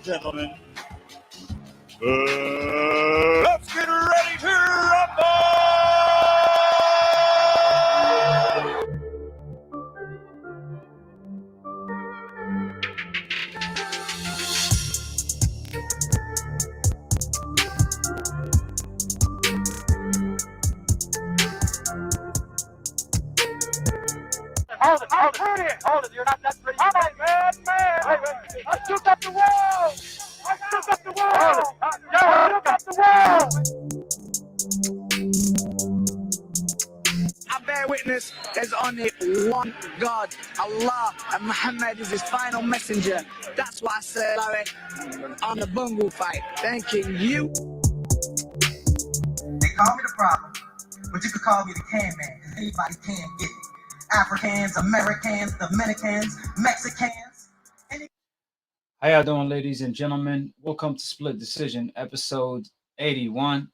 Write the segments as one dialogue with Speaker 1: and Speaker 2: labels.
Speaker 1: gentlemen, let's get ready to rumble!
Speaker 2: Hold it, you're not that pretty. All right, man. Wait. I shook up the wall. I shook up the wall. I shook up the wall.
Speaker 3: I bear witness there's only one God, Allah, and Muhammad is his final messenger. That's why I said on the bungle fight. Thanking you.
Speaker 4: They call me the problem, but you could call me the can man, because anybody can get it. Africans, Americans, Dominicans, Mexicans.
Speaker 5: How y'all doing, ladies and gentlemen? Welcome to Split Decision, episode 81.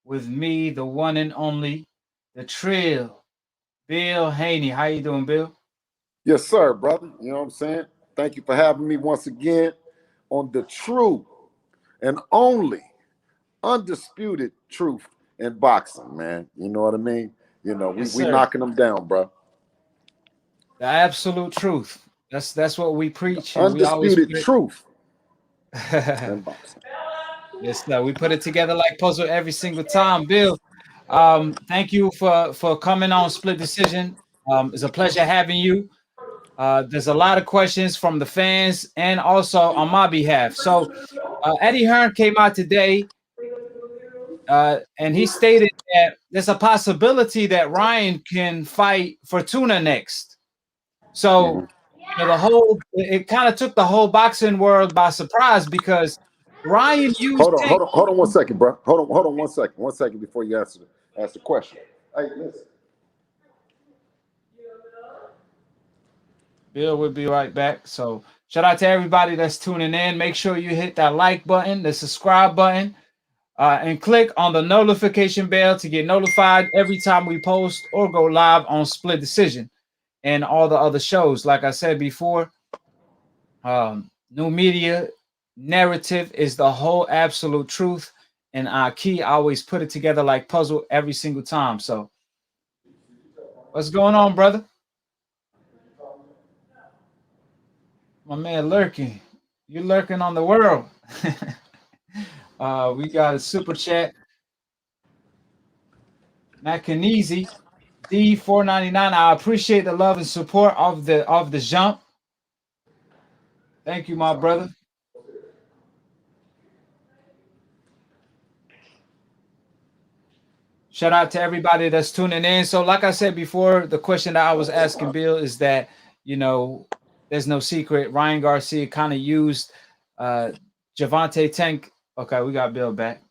Speaker 5: With me, the one and only, the Trill, Bill Haney. How you doing, Bill?
Speaker 6: Yes, sir, brother. You know what I'm saying? Thank you for having me once again on the true and only undisputed truth in boxing, man. You know what I mean? You know,
Speaker 5: Yes,
Speaker 6: we
Speaker 5: sir.
Speaker 6: knocking them down, bro.
Speaker 5: The absolute truth. That's what we preach. And
Speaker 6: Undisputed truth
Speaker 5: we
Speaker 6: in boxing.
Speaker 5: Yes, sir. We put it together like puzzle every single time. Bill, thank you for coming on Split Decision. It's a pleasure having you. There's a lot of questions from the fans and also on my behalf. So Eddie Hearn came out today and he stated that there's a possibility that Ryan can fight Fortuna next. So you know, it kind of took the whole boxing world by surprise because Ryan used.
Speaker 6: Hold on 1 second, bro. Hold on 1 second. 1 second before you ask the question. Hey, listen.
Speaker 5: Bill will be right back. So shout out to everybody that's tuning in. Make sure you hit that like button, the subscribe button, and click on the notification bell to get notified every time we post or go live on Split Decision and all the other shows. Like I said before, new media narrative is the whole absolute truth, and AKHi always put it together like puzzle every single time. So what's going on, brother? My man lurking. You're lurking on the world. We got a super chat. Macaneasy D499. I appreciate the love and support of the jump. Thank you, my brother. Shout out to everybody that's tuning in. So, like I said before, the question that I was asking Bill is that, you know, there's no secret. Ryan Garcia kind of used Gervonta Tank. Okay, we got Bill back.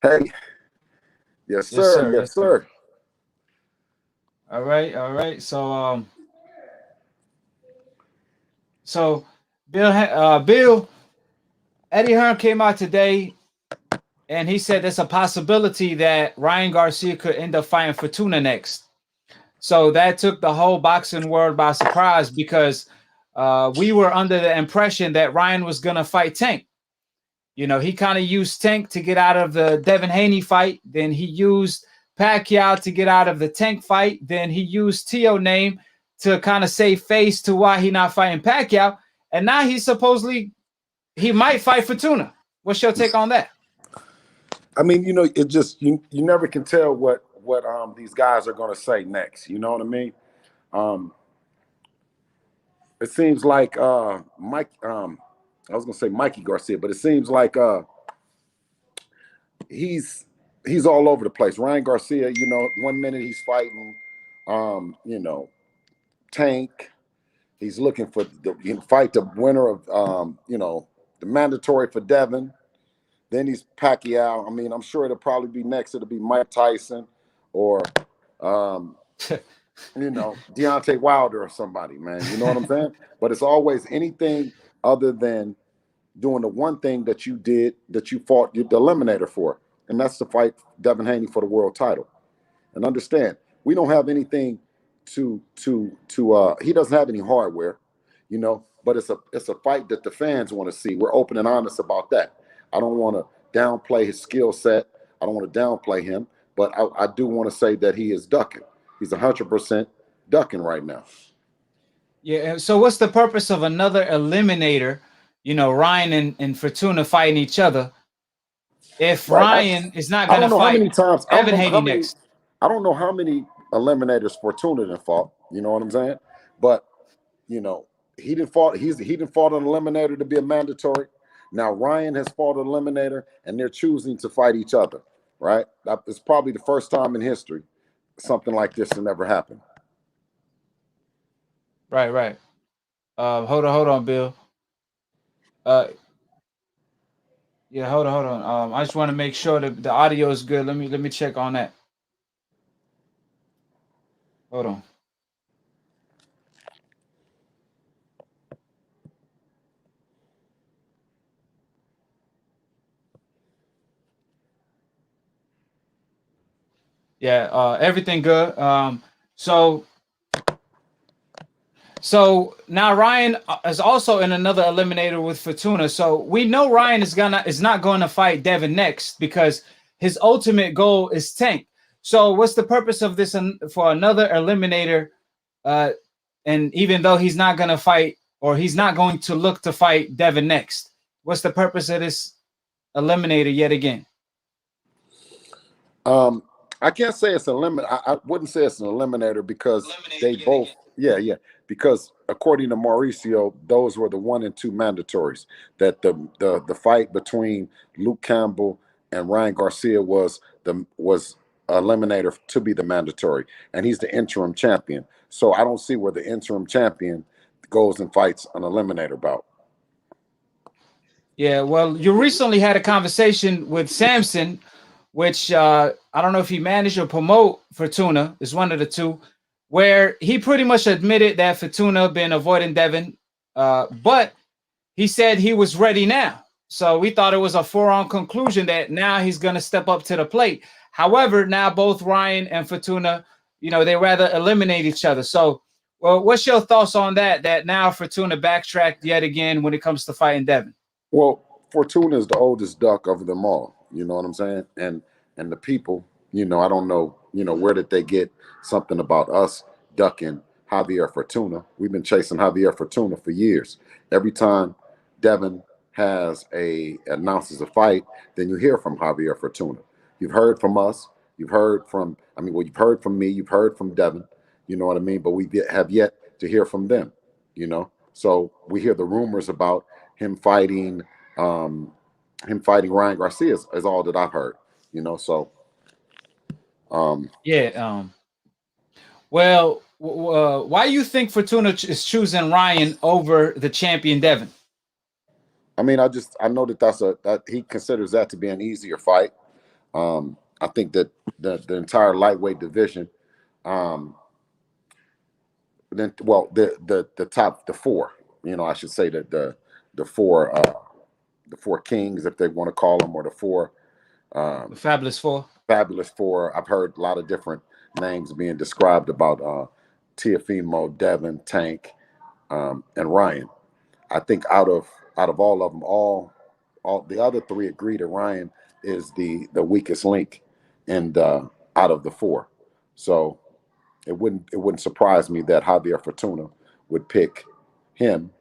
Speaker 6: Hey. Yes, sir. Yes, sir.
Speaker 5: All right. So Bill, Eddie Hearn came out today and he said there's a possibility that Ryan Garcia could end up fighting Fortuna next. So that took the whole boxing world by surprise because we were under the impression that Ryan was going to fight Tank. You know, he kind of used Tank to get out of the Devin Haney fight. Then he used Pacquiao to get out of the Tank fight. Then he used Tio name to kind of save face to why he not fighting Pacquiao. And now he might fight Fortuna. What's your take on that?
Speaker 6: I mean, you know, it just you never can tell what these guys are going to say next. You know what I mean? It seems like I was going to say Mikey Garcia, but it seems like he's all over the place. Ryan Garcia, you know, 1 minute he's fighting, you know, Tank. He's looking for fight the winner of, you know, the mandatory for Devin. Then he's Pacquiao. I mean, I'm sure it'll probably be next. It'll be Mike Tyson or, you know, Deontay Wilder or somebody, man. You know what I'm saying? But it's always anything other than doing the one thing that you did, that you fought the eliminator for. And that's to fight Devin Haney for the world title. And understand, we don't have anything he doesn't have any hardware. You know, but it's a fight that the fans want to see. We're open and honest about that. I don't want to downplay his skill set. I don't want to downplay him, but I do want to say that he is ducking. He's 100% ducking right now.
Speaker 5: Yeah. So what's the purpose of another eliminator? You know, Ryan and Fortuna fighting each other. If
Speaker 6: Right.
Speaker 5: Ryan is not
Speaker 6: I
Speaker 5: going to
Speaker 6: don't know how
Speaker 5: fight
Speaker 6: many times.
Speaker 5: Devin Haney next.
Speaker 6: I don't know how many eliminators Fortuna done fought. You know what I'm saying? But you know, he didn't fought. He didn't fought an eliminator to be a mandatory. Now Ryan has fought an eliminator, and they're choosing to fight each other. Right? It's probably the first time in history something like this has never happened.
Speaker 5: Right. Hold on, Bill. Yeah, hold on. I just want to make sure that the audio is good. Let me check on that. Hold on. Yeah, everything good. So now Ryan is also in another eliminator with Fortuna. So we know Ryan is not going to fight Devin next because his ultimate goal is Tank. So what's the purpose of this for another eliminator? And even though he's not going to fight, or he's not going to look to fight Devin next, what's the purpose of this eliminator yet again?
Speaker 6: I can't say it's a limit. I wouldn't say it's an eliminator because they both. Yeah. Because according to Mauricio, those were the 1 and 2 mandatories. That the fight between Luke Campbell and Ryan Garcia was eliminator to be the mandatory, and he's the interim champion. So I don't see where the interim champion goes and fights an eliminator bout.
Speaker 5: Yeah, well, you recently had a conversation with Samson, which I don't know if he managed or promote Fortuna, is one of the two, where he pretty much admitted that Fortuna been avoiding Devin, but he said he was ready now. So we thought it was a foregone conclusion that now he's going to step up to the plate. However, now both Ryan and Fortuna, they rather eliminate each other. So, well, what's your thoughts on that? That now Fortuna backtracked yet again when it comes to fighting Devin?
Speaker 6: Well, Fortuna is the oldest duck of them all. You know what I'm saying? And the people, I don't know, where did they get something about us ducking Javier Fortuna? We've been chasing Javier Fortuna for years. Every time Devin announces a fight, then you hear from Javier Fortuna. You've heard from us. You've heard from me. You've heard from Devin. You know what I mean? But we have yet to hear from them. So we hear the rumors about him fighting Ryan Garcia is all that I've heard.
Speaker 5: Well, why do you think Fortuna is choosing Ryan over the champion Devin?
Speaker 6: I mean, I know that he considers that to be an easier fight. I think that the entire lightweight division, the four, I should say that the four kings, if they want to call them, or the four,
Speaker 5: the Fabulous Four.
Speaker 6: Fabulous Four. I've heard a lot of different names being described about Teofimo, Devin, Tank, and Ryan. I think out of all of them, all the other three agree that Ryan is the weakest link, and out of the four. So it wouldn't surprise me that Javier Fortuna would pick him,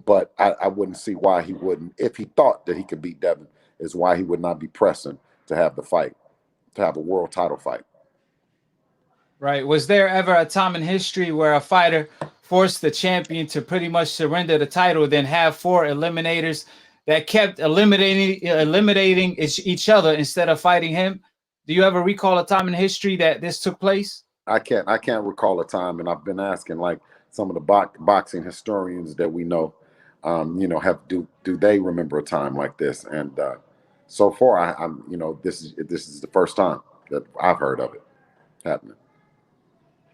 Speaker 6: but I wouldn't see why he wouldn't. If he thought that he could beat Devin, is why he would not be pressing to have the fight, to have a world title fight.
Speaker 5: Right. Was there ever a time in history where a fighter forced the champion to pretty much surrender the title, then have four eliminators that kept eliminating each other instead of fighting him? Do you ever recall a time in history that this took place?
Speaker 6: I can't recall a time, and I've been asking like some of the boxing historians that we know, do they remember a time like this? And so far, this is the first time that I've heard of it happening.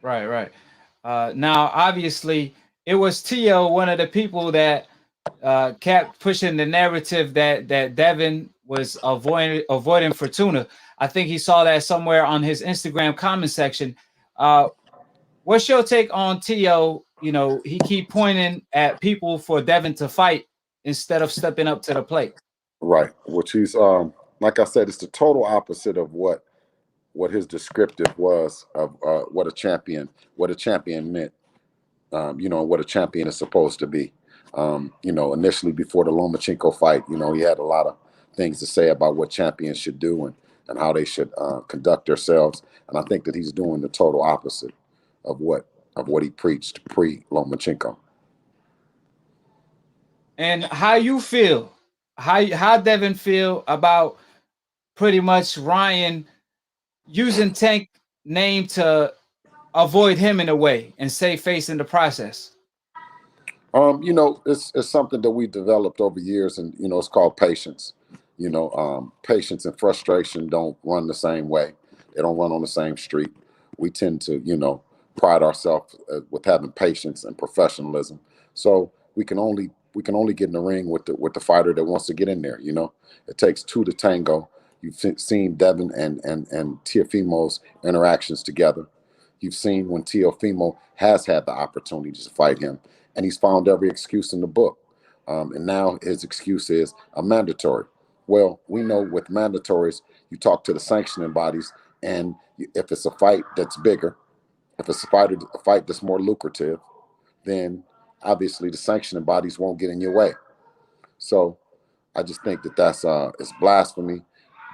Speaker 5: Right. Now, obviously, it was Tio, one of the people that kept pushing the narrative that Devin was avoiding Fortuna. I think he saw that somewhere on his Instagram comment section. What's your take on Tio you know, he keep pointing at people for Devin to fight instead of stepping up to the plate.
Speaker 6: Right, which he's like I said, it's the total opposite of what his descriptive was of what a champion meant. You know, what a champion is supposed to be. You know, initially before the Lomachenko fight, you know, he had a lot of things to say about what champions should do and how they should conduct themselves. And I think that he's doing the total opposite of what he preached pre-Lomachenko.
Speaker 5: And how you feel? How Devin feel about pretty much Ryan using Tank name to avoid him in a way and save face in the process?
Speaker 6: You know, it's something that we developed over years, and you know, it's called patience. You know, patience and frustration don't run the same way. They don't run on the same street. We tend to, you know, pride ourselves with having patience and professionalism. So we can only get in the ring with the fighter that wants to get in there. You know, it takes two to tango. You've seen Devin and Teofimo's interactions together. You've seen when Teofimo has had the opportunity to fight him, and he's found every excuse in the book. And now his excuse is a mandatory. Well, we know with mandatories, you talk to the sanctioning bodies, and if it's a fight that's bigger, if it's a fight that's more lucrative, then obviously the sanctioning bodies won't get in your way. So I just think that that's it's blasphemy,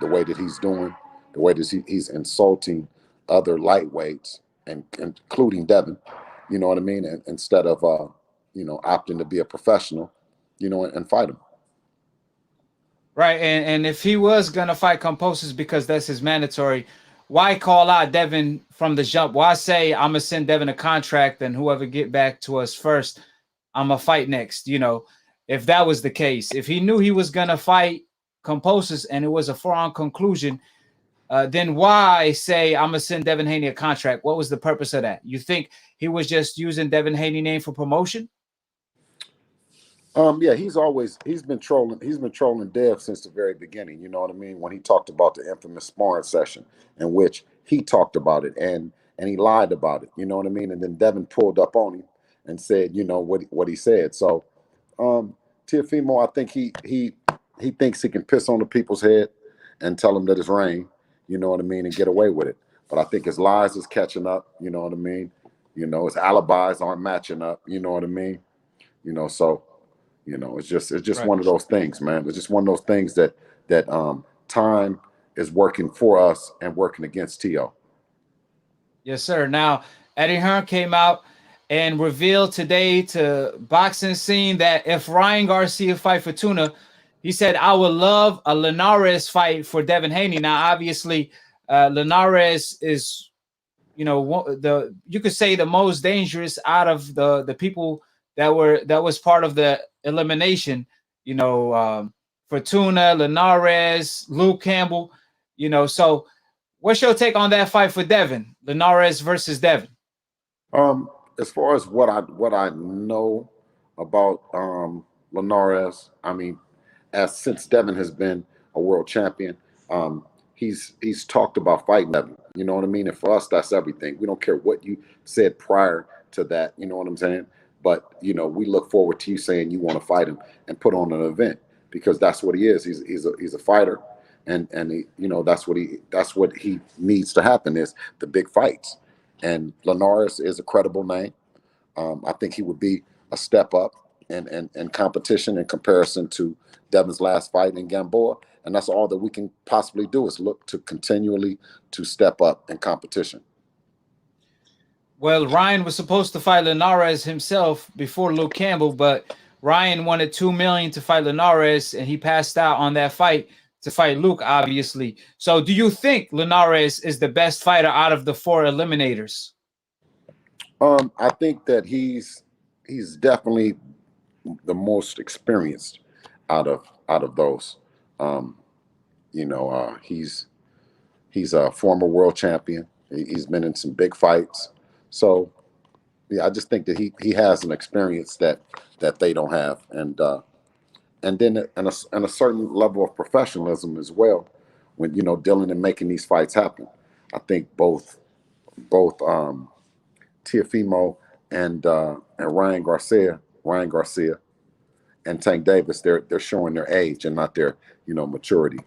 Speaker 6: the way that he's doing, the way that he's insulting other lightweights, and including Devin. You know what I mean? And instead of you know, opting to be a professional, you know, and fight him.
Speaker 5: Right. And if he was gonna fight Composis because that's his mandatory, why call out Devin from the jump? Why say I'm gonna send Devin a contract and whoever get back to us first, I'm gonna fight next? You know, if that was the case, if he knew he was gonna fight Composis and it was a foregone conclusion, then why say I'm gonna send Devin Haney a contract? What was the purpose of that? You think he was just using Devin Haney name for promotion?
Speaker 6: Yeah, he's been trolling Dev since the very beginning. You know what I mean? When he talked about the infamous sparring session in which he talked about it and he lied about it. You know what I mean? And then Devin pulled up on him and said, you know, what he said. So Teofimo, I think he thinks he can piss on the people's head and tell them that it's rain, you know what I mean, and get away with it. But I think his lies is catching up, you know what I mean? You know, his alibis aren't matching up, you know what I mean? You know, so you know, it's just right. One of those things, man. It's just one of those things that time is working for us and working against Tio.
Speaker 5: Yes, sir. Now, Eddie Hearn came out and revealed today to boxing scene that if Ryan Garcia fight Fortuna, he said, I would love a Linares fight for Devin Haney. Now, obviously, Linares is, you know, you could say the most dangerous out of the people that was part of the elimination. You know, Fortuna, Linares, Luke Campbell. You know, so what's your take on that fight for Devin, Linares versus Devin?
Speaker 6: As far as what I know about Linares, I mean, since Devin has been a world champion, he's talked about fighting Devin. You know what I mean? And for us, that's everything. We don't care what you said prior to that. You know what I'm saying? But you know, we look forward to you saying you want to fight him and put on an event, because that's what he is. He's a fighter, and he, you know, that's what he needs to happen is the big fights. And Linares is a credible name. I think he would be a step up in competition in comparison to Devin's last fight in Gamboa. And that's all that we can possibly do is look to continually to step up in competition.
Speaker 5: Well, Ryan was supposed to fight Linares himself before Luke Campbell, but Ryan wanted $2 million to fight Linares, and he passed out on that fight to fight Luke, obviously. So do you think Linares is the best fighter out of the 4 eliminators?
Speaker 6: I think that he's definitely the most experienced out of those. You know, he's a former world champion. He's been in some big fights. So yeah, I just think that he has an experience that they don't have, and then and a certain level of professionalism as well when, you know, dealing and making these fights happen. I think both Teofimo and Ryan Garcia, and Tank Davis, they're showing their age and not their maturity.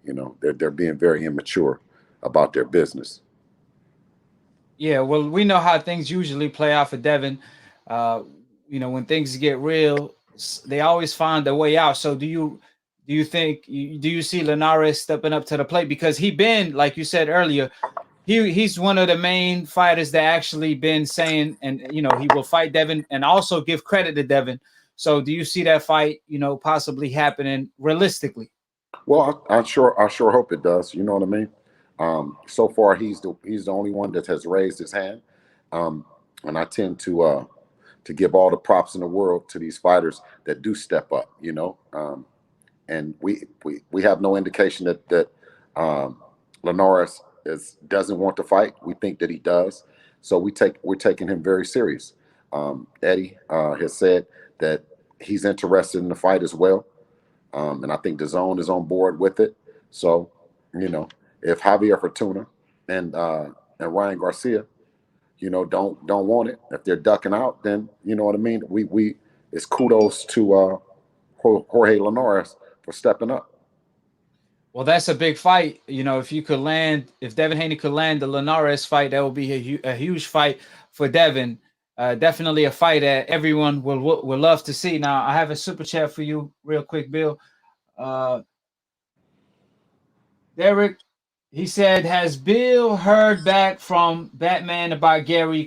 Speaker 6: They're being very immature about their business.
Speaker 5: Yeah, well, we know how things usually play out for Devin. When things get real, they always find a way out. So do you see Linares stepping up to the plate? Because he been, like you said earlier, he's one of the main fighters that actually been saying, and he will fight Devin and also give credit to Devin. So do you see that fight, possibly happening realistically?
Speaker 6: Well, I sure hope it does. You know what I mean? So far, he's the only one that has raised his hand, and I tend to give all the props in the world to these fighters that do step up. And we have no indication that Linares doesn't want to fight. We think that he does, so we're taking him very serious. Eddie has said that he's interested in the fight as well. And I think the zone is on board with it. So, if Javier Fortuna and Ryan Garcia, don't want it, if they're ducking out, then you know what I mean. We it's kudos to Jorge Linares for stepping up.
Speaker 5: Well, that's a big fight. If Devin Haney could land the Linares fight, that would be a huge fight for Devin. Definitely a fight that everyone will love to see. Now, I have a super chat for you, real quick, Bill. Derek, he said, "Has Bill heard back from Batman about Gary?" ?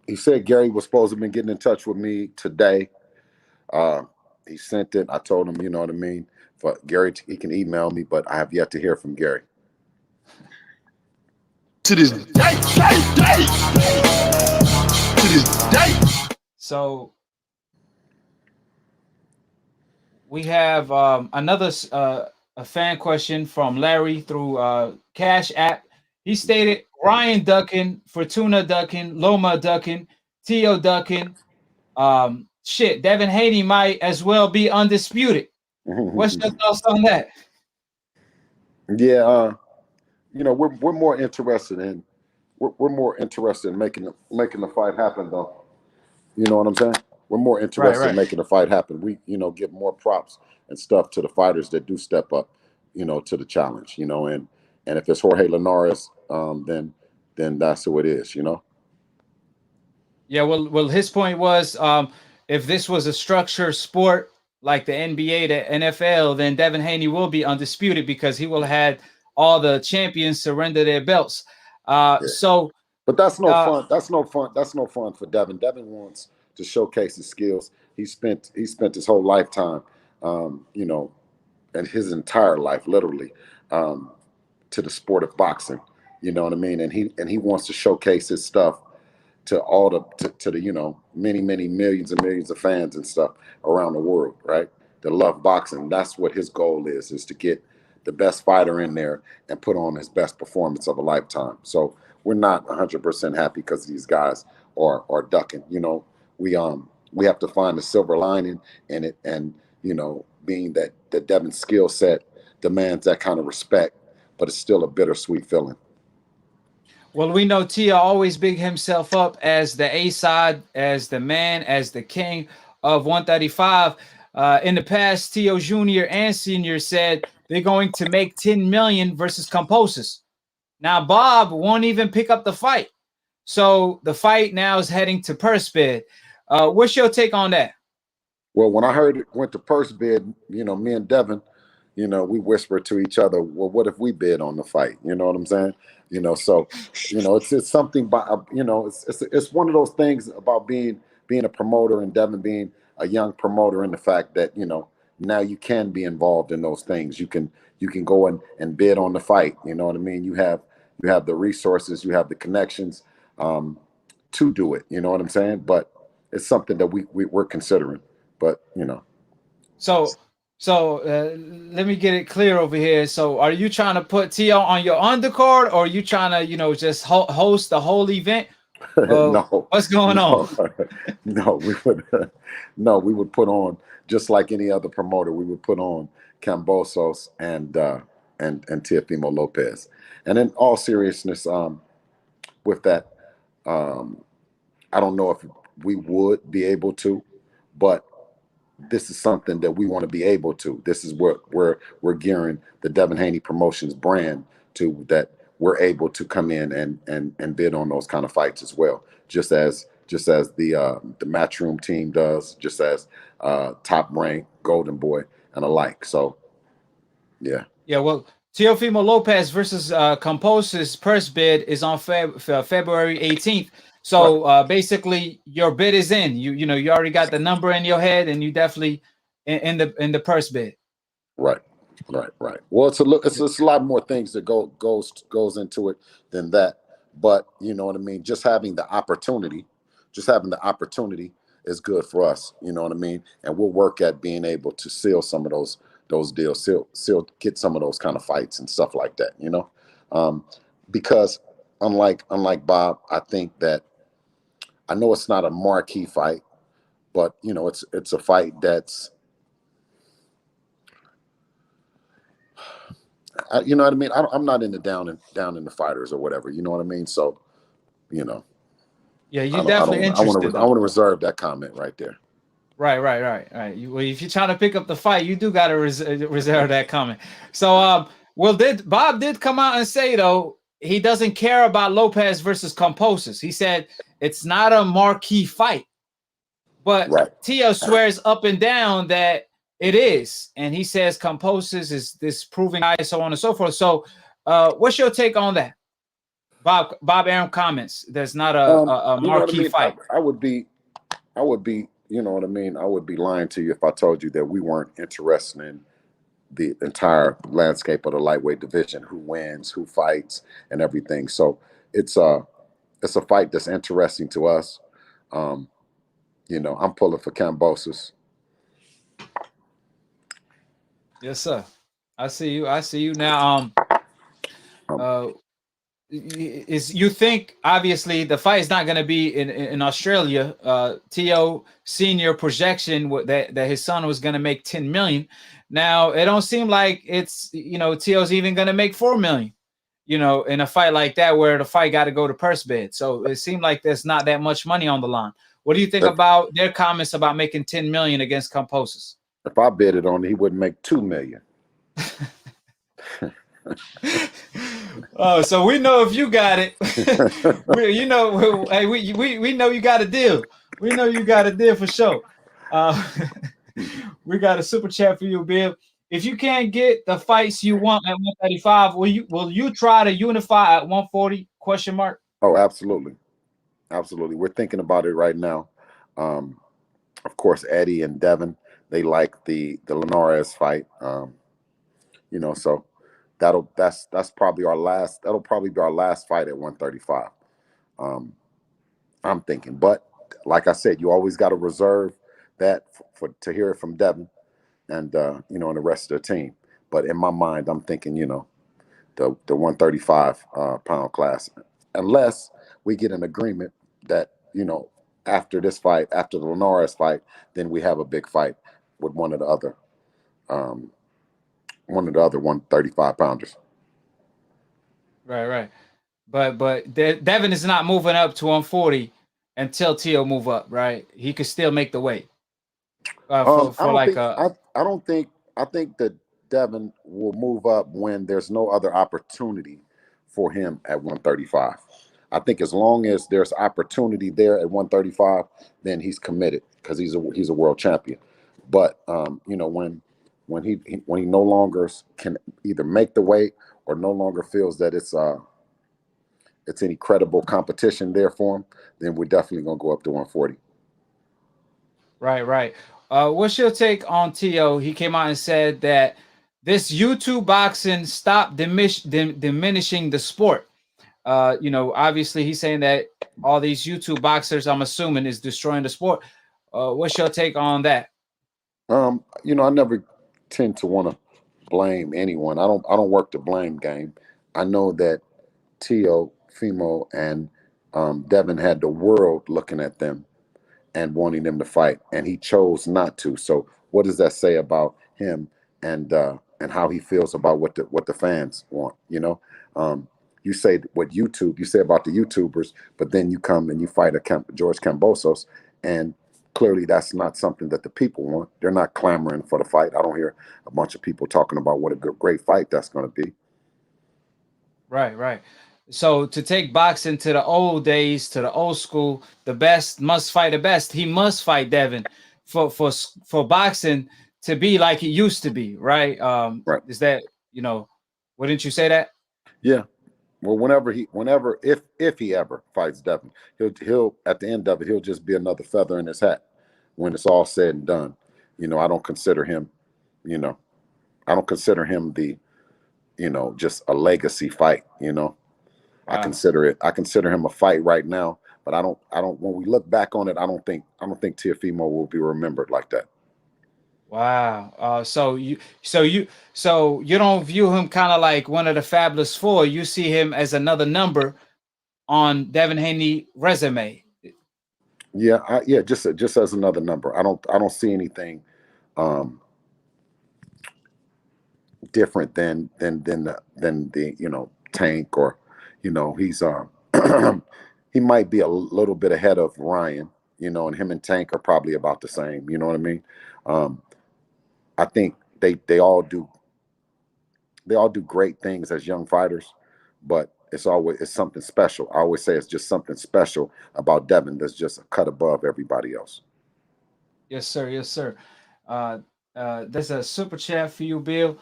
Speaker 6: He said Gary was supposed to have been getting in touch with me today. He sent it. I told him, you know what I mean. For Gary, he can email me, but I have yet to hear from Gary.
Speaker 1: To this day. To this day.
Speaker 5: So we have another a fan question from Larry through Cash App. He stated Ryan ducking, Fortuna ducking, Loma ducking, Tio ducking. Devin Haney might as well be undisputed. What's your thoughts on that?
Speaker 6: Yeah, we're more interested in making the fight happen, though. You know what I'm saying? We're more interested in making the fight happen. We give more props and stuff to the fighters that do step up, to the challenge. And if it's Jorge Linares, then that's who it is.
Speaker 5: Yeah, well, his point was, if this was a structured sport like the NBA, the NFL, then Devin Haney will be undisputed because he will have had all the champions surrender their belts. So,
Speaker 6: but that's no fun. That's no fun. That's no fun for Devin. Devin wants to showcase his skills. He spent his whole lifetime, and his entire life, literally, to the sport of boxing. You know what I mean? And he wants to showcase his stuff to all the many millions and millions of fans and stuff around the world, right? That love boxing. That's what his goal is to get the best fighter in there and put on his best performance of a lifetime. So we're not 100% happy because these guys are ducking. We have to find the silver lining in it, and being that Devin's skill set demands that kind of respect, but it's still a bittersweet feeling.
Speaker 5: Well, we know Tia always big himself up as the A side, as the man, as the king of 135. In the past, Tio Jr. and Senior said they're going to make 10 million versus Composis. Now, Bob won't even pick up the fight. So the fight now is heading to purse bid. What's your take on that?
Speaker 6: Well, when I heard it went to purse bid, me and Devin, we whispered to each other, well, what if we bid on the fight? You know what I'm saying? So, it's something about, it's one of those things about being a promoter and Devin being a young promoter, and the fact that, now you can be involved in those things. You can go and bid on the fight. You know what I mean? You have the resources, you have the connections to do it. You know what I'm saying? But it's something that we're considering. But
Speaker 5: So let me get it clear over here. So are you trying to put Tio on your undercard, or are you trying to just host the whole event?
Speaker 6: No.
Speaker 5: What's going on?
Speaker 6: No, we would put on, just like any other promoter, we would put on Cambosos and Teofimo Lopez. And in all seriousness, with that, I don't know if we would be able to, but this is something that we want to be able to. This is what we're gearing the Devin Haney Promotions brand to, that we're able to come in and bid on those kind of fights as well. Just as the Matchroom team does, just as Top Rank, Golden Boy, and alike. So yeah.
Speaker 5: Yeah, well, Teofimo Lopez versus Compose's purse bid is on February 18th. So basically, your bid is in. You know you already got the number in your head, and you definitely in the purse bid.
Speaker 6: Right. Well, it's a lot more things that goes into it than that. But you know what I mean. Just having the opportunity is good for us. You know what I mean. And we'll work at being able to seal some of those deals, get some of those kind of fights and stuff like that. You know, because unlike Bob, I think that I know it's not a marquee fight, but you know it's a fight that's. You know what I mean? I'm not into down in the fighters or whatever. You know what I mean? So, you know.
Speaker 5: Yeah, you definitely interested.
Speaker 6: I want to reserve that comment right there.
Speaker 5: Right. Well, if you're trying to pick up the fight, you do got to reserve that comment. So, Bob did come out and say though he doesn't care about Lopez versus Composis. He said it's not a marquee fight, but Tio swears up and down that it is, and he says Composis is this proving guy, so on and so forth. So, what's your take on that, Bob? Aaron comments there's not a marquee fight.
Speaker 6: I would be, you know what I mean? I would be lying to you if I told you that we weren't interested in the entire landscape of the lightweight division, who wins, who fights, and everything. So it's a fight that's interesting to us. You know, I'm pulling for Kambosos.
Speaker 5: Yes, sir. I see you now. Is you think obviously the fight is not going to be in Australia? Tio senior projection that his son was going to make 10 million. Now it don't seem like it's Tio's even going to make 4 million. You know, in a fight like that where the fight got to go to purse bid. So it seemed like there's not that much money on the line. What do you think about their comments about making 10 million against Composis?
Speaker 6: If I bid it on it, he wouldn't make 2 million.
Speaker 5: Oh, so we know if you got it. we know you got a deal. We know you got a deal for sure. We got a super chat for you, Bill. If you can't get the fights you want at 135, will you try to unify at 140? ?
Speaker 6: Oh, absolutely. We're thinking about it right now. Of course, Eddie and Devin, they like the Linares fight. You know, so that's probably our last. That'll probably be our last fight at 135. I'm thinking, but like I said, you always got to reserve that to hear it from Devin and you know, and the rest of the team. But in my mind, I'm thinking, you know, the 135 pound class, unless we get an agreement that, you know, after this fight, after the Linares fight, then we have a big fight with one of the other 135 pounders.
Speaker 5: Right. But Devin is not moving up to 140 until Tio move up, right? He could still make the weight.
Speaker 6: I think that Devin will move up when there's no other opportunity for him at 135. I think as long as there's opportunity there at 135, then he's committed because he's a world champion. But you know, when he no longer can either make the weight or no longer feels that it's any credible competition there for him, then we're definitely gonna go up to 140.
Speaker 5: Right. What's your take on Tio? He came out and said that this YouTube boxing stopped diminishing the sport. You know, obviously he's saying that all these YouTube boxers, I'm assuming, is destroying the sport. What's your take on that?
Speaker 6: You know, I never tend to want to blame anyone. I don't work the blame game. I know that Tio, Fimo, and Devin had the world looking at them and wanting them to fight, and he chose not to. So what does that say about him and how he feels about what the fans want? You know, you say what YouTube, you say about the YouTubers, but then you come and you fight George Kambosos, and clearly that's not something that the people want. They're not clamoring for the fight. I don't hear a bunch of people talking about what a great fight that's going to be.
Speaker 5: Right, right. So to take boxing to the old days, to the old school, the best must fight the best. He must fight Devin for boxing to be like it used to be, right?
Speaker 6: Right.
Speaker 5: Is that, wouldn't you say that?
Speaker 6: Yeah. Well, if he ever fights Devin, he'll at the end of it, he'll just be another feather in his hat when it's all said and done. I don't consider him, I don't consider him the, just a legacy fight,
Speaker 5: Wow.
Speaker 6: I consider him a fight right now, but I don't, when we look back on it, I don't think Teofimo will be remembered like that.
Speaker 5: Wow. So you don't view him kind of like one of the Fabulous Four. You see him as another number on Devin Haney resume.
Speaker 6: Yeah, just as another number. I don't see anything different than the Tank, or he's he might be a little bit ahead of Ryan, and him and Tank are probably about the same. You know what I mean? I think they all do great things as young fighters, but it's something special. I always say it's just something special about Devin that's just a cut above everybody else.
Speaker 5: Yes, sir. Yes, sir. There's a super chat for you, Bill.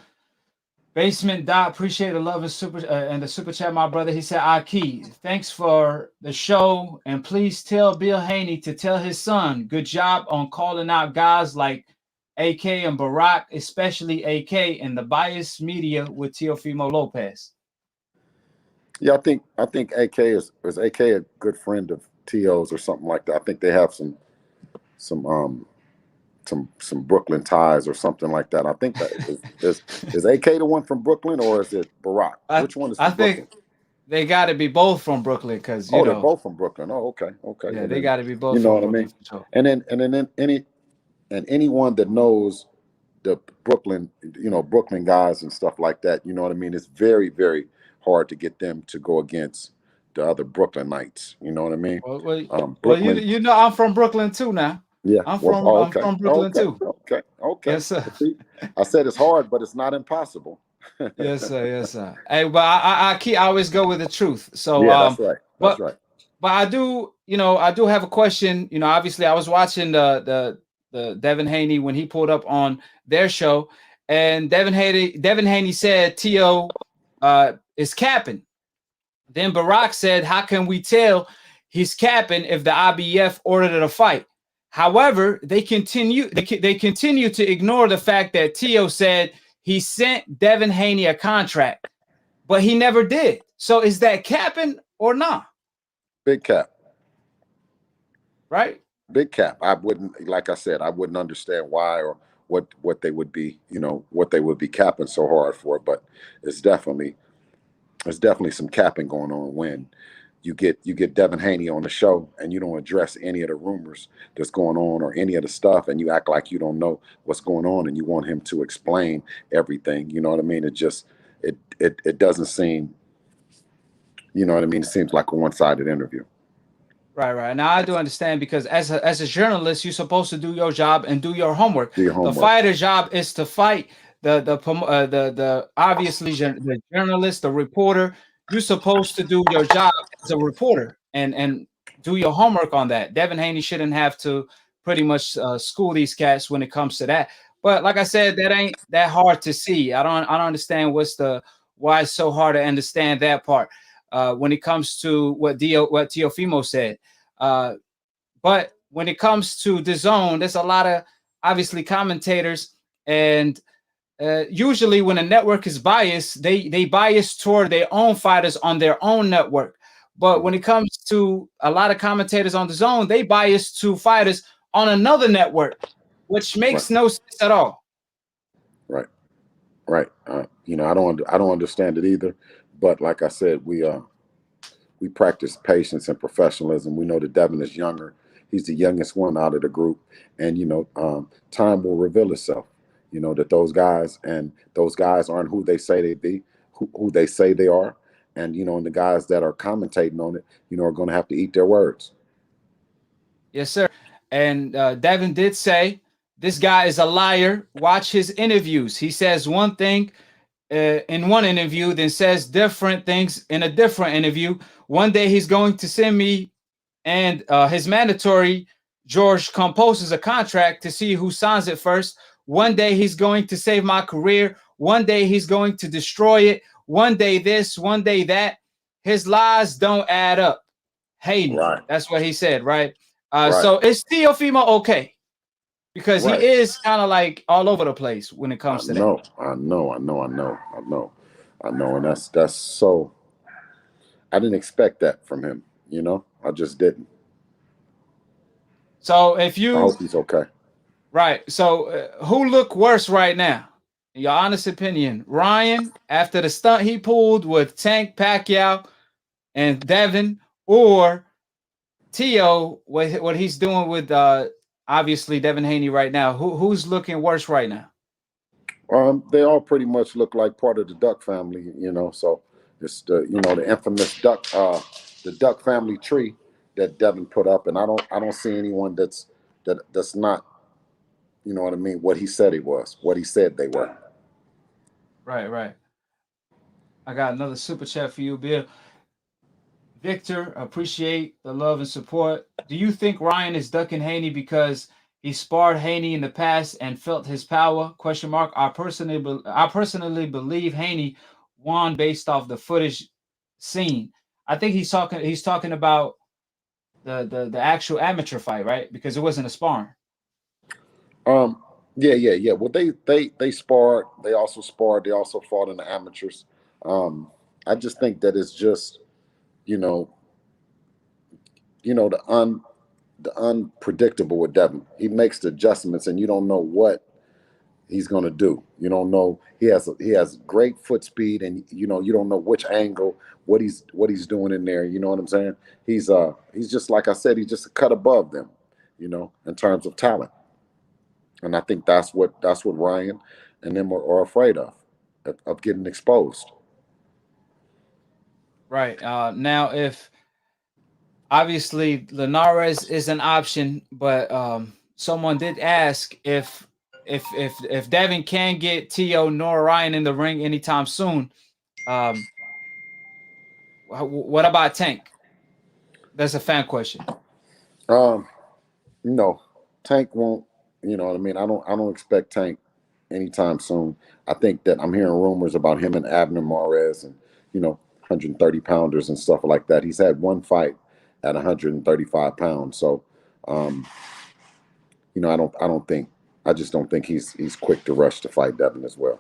Speaker 5: Basement Dot, appreciate the love and the super chat, my brother. He said, AKHi, thanks for the show, and please tell Bill Haney to tell his son, good job on calling out guys like AK and Barack, especially AK, and the biased media with Teofimo Lopez.
Speaker 6: Yeah, I think AK is AK a good friend of Tio's or something like that. I think they have some Brooklyn ties or something like that. I think that is AK the one from Brooklyn, or is it Barack? Which one is from Brooklyn?
Speaker 5: Think they got to be both from Brooklyn, because
Speaker 6: they're both from Brooklyn. Oh, okay.
Speaker 5: Yeah, they got to be both.
Speaker 6: You know
Speaker 5: from
Speaker 6: what I
Speaker 5: mean?
Speaker 6: Sure. And anyone that knows the Brooklyn, Brooklyn guys and stuff like that, you know what I mean? It's very, very hard to get them to go against the other Brooklynites. You know what I mean?
Speaker 5: Brooklyn, I'm from Brooklyn too now.
Speaker 6: Yeah,
Speaker 5: I'm from Brooklyn too.
Speaker 6: Okay.
Speaker 5: Yes, sir.
Speaker 6: I said it's hard, but it's not impossible.
Speaker 5: Yes, sir. Hey, but I always go with the truth. So
Speaker 6: yeah, that's right. That's right.
Speaker 5: But I do have a question. Obviously I was watching the Devin Haney when he pulled up on their show, and Devin Haney said Tio is capping. Then Barack said, how can we tell he's capping if the IBF ordered a fight? However, they continue to ignore the fact that Tio said he sent Devin Haney a contract, but he never did. So is that capping or not?
Speaker 6: Big cap.
Speaker 5: Right?
Speaker 6: Big cap. I wouldn't, like I said, I wouldn't understand why or what they would be, what they would be capping so hard for, but it's definitely some capping going on when you get Devin Haney on the show and you don't address any of the rumors that's going on or any of the stuff, and you act like you don't know what's going on and you want him to explain everything. You know what I mean? It just it doesn't seem, you know what I mean? It seems like a one-sided interview.
Speaker 5: Right. Now I do understand, because as a journalist, you're supposed to do your job and do your homework. The fighter's job is to fight. The obviously the journalist, the reporter, you're supposed to do your job as a reporter and do your homework on that. Devin Haney shouldn't have to pretty much school these cats when it comes to that. But like I said, that ain't that hard to see. I don't understand why it's so hard to understand that part when it comes to what Teofimo said. But when it comes to DAZN, there's a lot of obviously commentators, and usually when a network is biased, they bias toward their own fighters on their own network. But when it comes to a lot of commentators on DAZN, they bias to fighters on another network, which makes no sense at all.
Speaker 6: Right. I don't understand it either. But like I said, we practice patience and professionalism. We know that Devin is younger. He's the youngest one out of the group, and time will reveal itself. That those guys aren't who they say they be, who they say they are, and and the guys that are commentating on it, are going to have to eat their words.
Speaker 5: Yes, sir. And Devin did say this guy is a liar. Watch his interviews. He says one thing in one interview, then says different things in a different interview. One day he's going to send me and his mandatory George composes a contract to see who signs it first. One day he's going to save my career. One day he's going to destroy it. One day this, one day that. His lies don't add up. Haney,
Speaker 6: Right.
Speaker 5: That's what he said, right?
Speaker 6: Right.
Speaker 5: So is Teofimo okay? Because
Speaker 6: Right.
Speaker 5: he is kind of like all over the place when it comes to that.
Speaker 6: I know, and that's so. I didn't expect that from him. I just didn't.
Speaker 5: So if you,
Speaker 6: I hope he's okay.
Speaker 5: Right. So who look worse right now? In your honest opinion, Ryan after the stunt he pulled with Tank, Pacquiao, and Devin, or Tio what he's doing with obviously Devin Haney right now? Who's looking worse right now?
Speaker 6: They all pretty much look like part of the Duck family, So it's the the infamous Duck, the Duck family tree that Devin put up, and I don't see anyone that's not, you know what I mean, what he said he was, what he said they were.
Speaker 5: Right. I got another super chat for you, Bill. Victor, appreciate the love and support. Do you think Ryan is ducking Haney because he sparred Haney in the past and felt his power? Question mark. I personally believe Haney won based off the footage seen. I think he's talking about the actual amateur fight, right? Because it wasn't a sparring.
Speaker 6: Yeah. Well, they sparred. They also sparred. They also fought in the amateurs. I just think that it's just, the unpredictable with Devin. He makes the adjustments, and you don't know what he's going to do. You don't know. He has great foot speed, and you don't know which angle, what he's doing in there. You know what I'm saying? He's just, like I said, he's just a cut above them, in terms of talent. And I think that's what Ryan and them are afraid of getting exposed.
Speaker 5: Right. Now, if obviously Linares is an option, but someone did ask if Devin can get Tio nor Ryan in the ring anytime soon. What about Tank? That's a fan question.
Speaker 6: No, Tank won't. You know what I mean? I don't expect Tank anytime soon. I think that I'm hearing rumors about him and Abner Mares and 130 pounders and stuff like that. He's had one fight at 135 pounds. So, I just don't think he's quick to rush to fight Devin as well.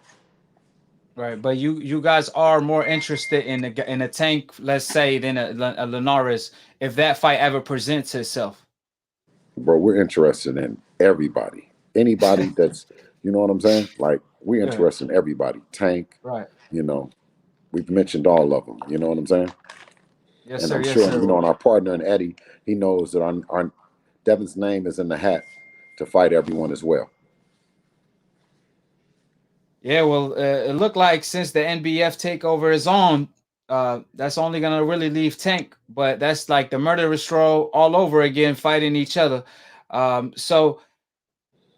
Speaker 5: Right, but you guys are more interested in a Tank, let's say, than a Linares if that fight ever presents itself.
Speaker 6: Bro, we're interested in everybody. Anybody that's, you know what I'm saying? Like, we're interested in everybody. Tank,
Speaker 5: right?
Speaker 6: We've mentioned all of them. You know what I'm saying?
Speaker 5: Yes,
Speaker 6: and
Speaker 5: sir.
Speaker 6: I'm
Speaker 5: yes,
Speaker 6: sure,
Speaker 5: sir.
Speaker 6: and our partner in Eddie, he knows that our Devin's name is in the hat to fight everyone as well.
Speaker 5: Yeah, well, it looked like since the NBF takeover is on, that's only gonna really leave Tank, but that's like the murderous row all over again, fighting each other. So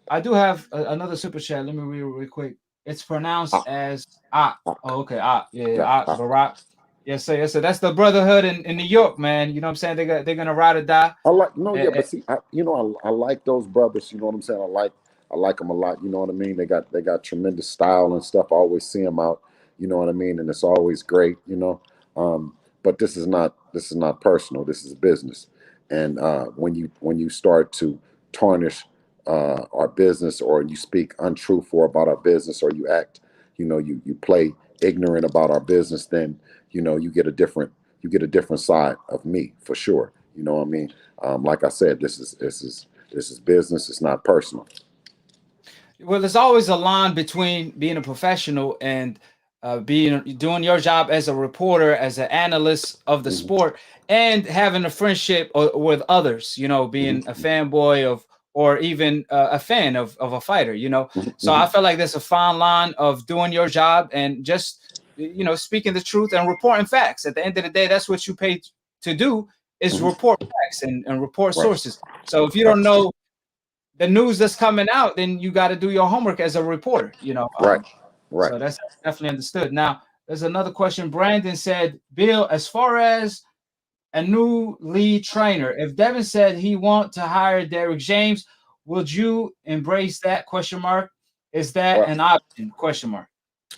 Speaker 5: I do have another super chat. Let me read it real quick. It's pronounced as Ah. Oh, okay. Yeah. Barack. Yes, sir. Yes, sir. That's the brotherhood in New York, man. You know what I'm saying? They're gonna ride or die.
Speaker 6: But see, I like those brothers. You know what I'm saying? I like them a lot. You know what I mean? They got tremendous style and stuff. I always see them out. You know what I mean? And it's always great. But this is not personal. This is business. And when you start to tarnish our business, or you speak untruthful about our business, or you act, you play ignorant about our business, then you get a different side of me, for sure. You know what I mean? Like I said, this is business. It's not personal.
Speaker 5: Well, there's always a line between being a professional and doing your job as a reporter, as an analyst of the sport, and having a friendship with others. Being a fanboy of, or even a fan of a fighter. So I feel like there's a fine line of doing your job and just you know, speaking the truth and reporting facts. At the end of the day, that's what you pay to do, is report facts and report sources. So if you don't know the news that's coming out, then you got to do your homework as a reporter, you know.
Speaker 6: Right.
Speaker 5: So that's definitely understood. Now, there's another question. Brandon said, Bill, as far as a new lead trainer, if Devin said he want to hire Derrick James, would you embrace that? Question mark. Is that an option? Question mark.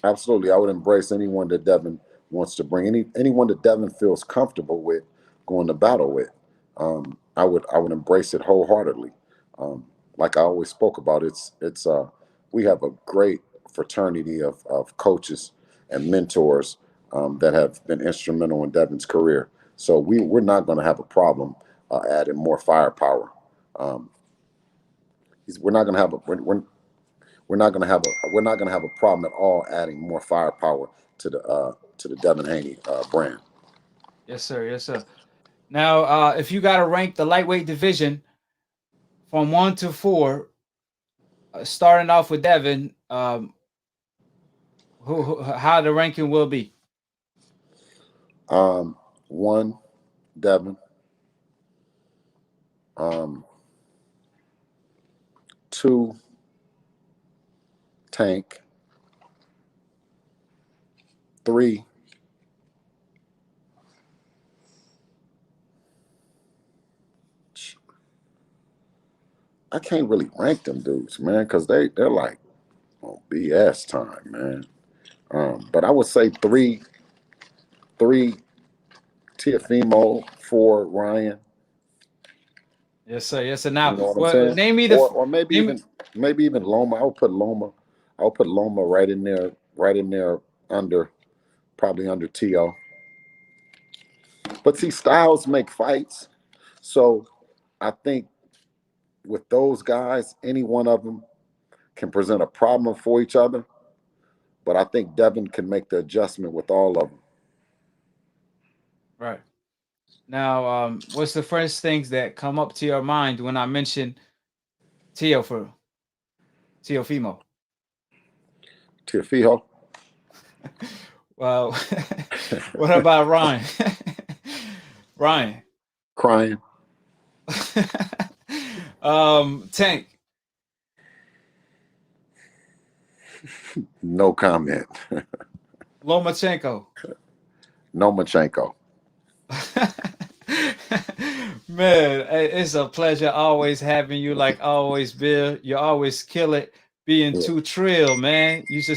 Speaker 6: Absolutely. I would embrace anyone that Devin wants to bring, anyone that Devin feels comfortable with going to battle with. I would embrace it wholeheartedly. Like I always spoke about, we have a great fraternity of coaches and mentors that have been instrumental in Devin's career. So we're not going to have a problem adding more firepower. We're not going to have a problem at all adding more firepower to the Devin Haney brand.
Speaker 5: Yes, sir. Yes, sir. Now, if you got to rank the lightweight division from 1 to 4, starting off with Devin, how the ranking will be?
Speaker 6: 1, Devin. 2, Tank. 3, I can't really rank them dudes, man, because they're like on BS time, man. But I would say 3 Tiafimo, 4 Ryan.
Speaker 5: Yes, sir. Yes, sir. Now,
Speaker 6: you know what I'm saying?
Speaker 5: Name me the
Speaker 6: or maybe even Loma. I would put Loma right in there under, probably under T.O. But see, styles make fights. So I think with those guys, any one of them can present a problem for each other. But I think Devin can make the adjustment with all of them.
Speaker 5: Right. Now, what's the first things that come up to your mind when I mention Teofimo?
Speaker 6: Tiafijo.
Speaker 5: Well, what about Ryan? Ryan.
Speaker 6: Crying.
Speaker 5: Tank.
Speaker 6: No comment.
Speaker 5: Lomachenko.
Speaker 6: No Machenko.
Speaker 5: Man, it's a pleasure always having you. Like always, Bill. You always kill it being too trill, man. I'm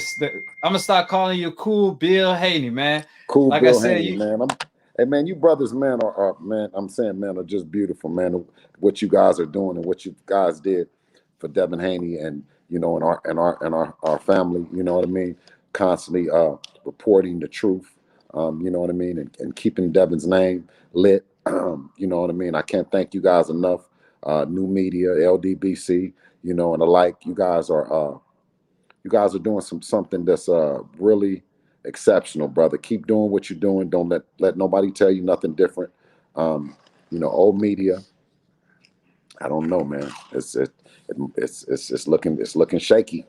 Speaker 5: gonna start calling you Cool Bill Haney, man.
Speaker 6: Cool
Speaker 5: like
Speaker 6: Bill
Speaker 5: I said,
Speaker 6: Haney, man. Hey, man, you brothers, man, are man. I'm saying, man, are just beautiful, man. What you guys are doing and what you guys did for Devin Haney, and you know, and our family. You know what I mean? Constantly reporting the truth. You know what I mean, and keeping Devin's name lit. You know what I mean? I can't thank you guys enough. New media, LDBC, you know, and the like. You guys are doing something that's really exceptional, brother. Keep doing what you're doing. Don't let nobody tell you nothing different. You know, old media, I don't know, man. It's looking shaky.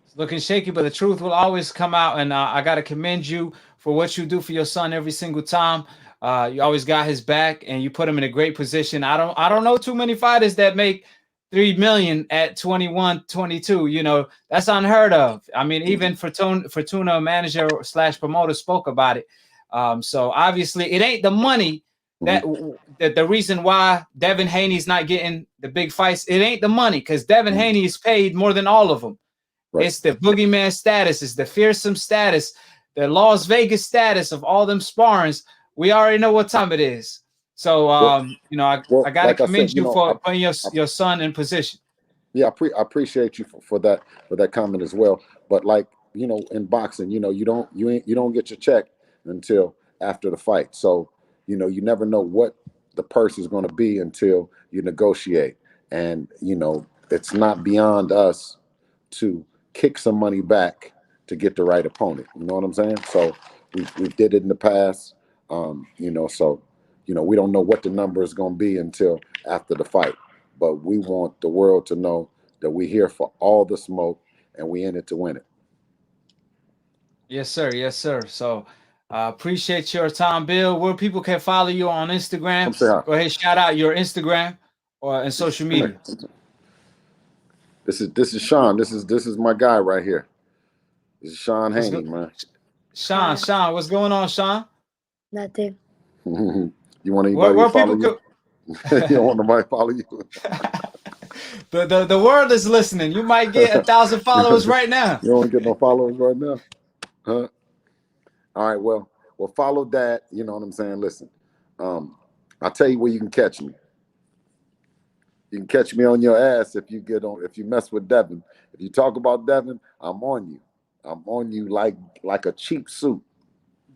Speaker 5: It's looking shaky, but the truth will always come out. And I gotta commend you for what you do for your son every single time. You always got his back, and you put him in a great position. I don't know too many fighters that make $3 million at 21, 22. You know, that's unheard of. I mean, even Fortuna manager / promoter spoke about it. So obviously, it ain't the money that the reason why Devin Haney's not getting the big fights. It ain't the money, because Devin Haney is paid more than all of them. Right. It's the boogeyman status. It's the fearsome status. The Las Vegas status of all them sparrings. We already know what time it is. So, you know, I got to commend you for putting your son in position.
Speaker 6: Yeah, I appreciate you for that comment as well. But like, you know, in boxing, you know, you don't get your check until after the fight. So, you know, you never know what the purse is going to be until you negotiate. And, you know, it's not beyond us to kick some money back to get the right opponent. You know what I'm saying? So we did it in the past. You know, so, you know, we don't know what the number is going to be until after the fight. But we want the world to know that we're here for all the smoke and we in it to win it.
Speaker 5: Yes, sir. Yes, sir. So appreciate your time, Bill. Where people can follow you on
Speaker 6: Come
Speaker 5: Instagram.
Speaker 6: say hi.
Speaker 5: Go ahead, shout out your Instagram or and social
Speaker 6: Come here.
Speaker 5: media.
Speaker 6: This is Sean. This is my guy right here. This is Sean
Speaker 5: What's
Speaker 6: Haney,
Speaker 5: good?
Speaker 6: man.
Speaker 5: Sean, Sean, what's going on, Sean?
Speaker 7: Nothing.
Speaker 6: You want
Speaker 5: Where
Speaker 6: anybody to
Speaker 5: where
Speaker 6: follow
Speaker 5: people
Speaker 6: you?
Speaker 5: could
Speaker 6: You don't want nobody to follow you?
Speaker 5: the world is listening. You might get 1,000 followers right now.
Speaker 6: You don't want to get no followers right now? Huh? All right, well, follow that. You know what I'm saying? Listen, I'll tell you where you can catch me. You can catch me on your ass if you mess with Devin. If you talk about Devin, I'm on you. I'm on you like a cheap suit.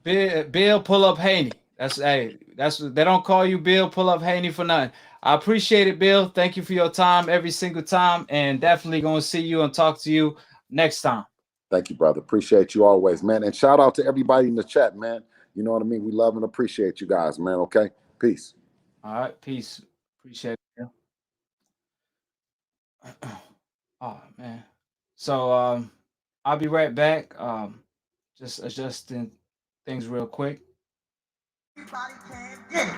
Speaker 5: Bill pull up Haney. That's they don't call you Bill pull up Haney for nothing. I appreciate it, Bill. Thank you for your time every single time, and definitely gonna see you and talk to you next time.
Speaker 6: Thank you, brother. Appreciate you always, man. And shout out to everybody in the chat, man. You know what I mean? We love and appreciate you guys, man. Okay? Peace.
Speaker 5: All right, peace. Appreciate it, Bill. Oh man. So I'll be right back. Just adjusting things real quick.
Speaker 4: Everybody can get it.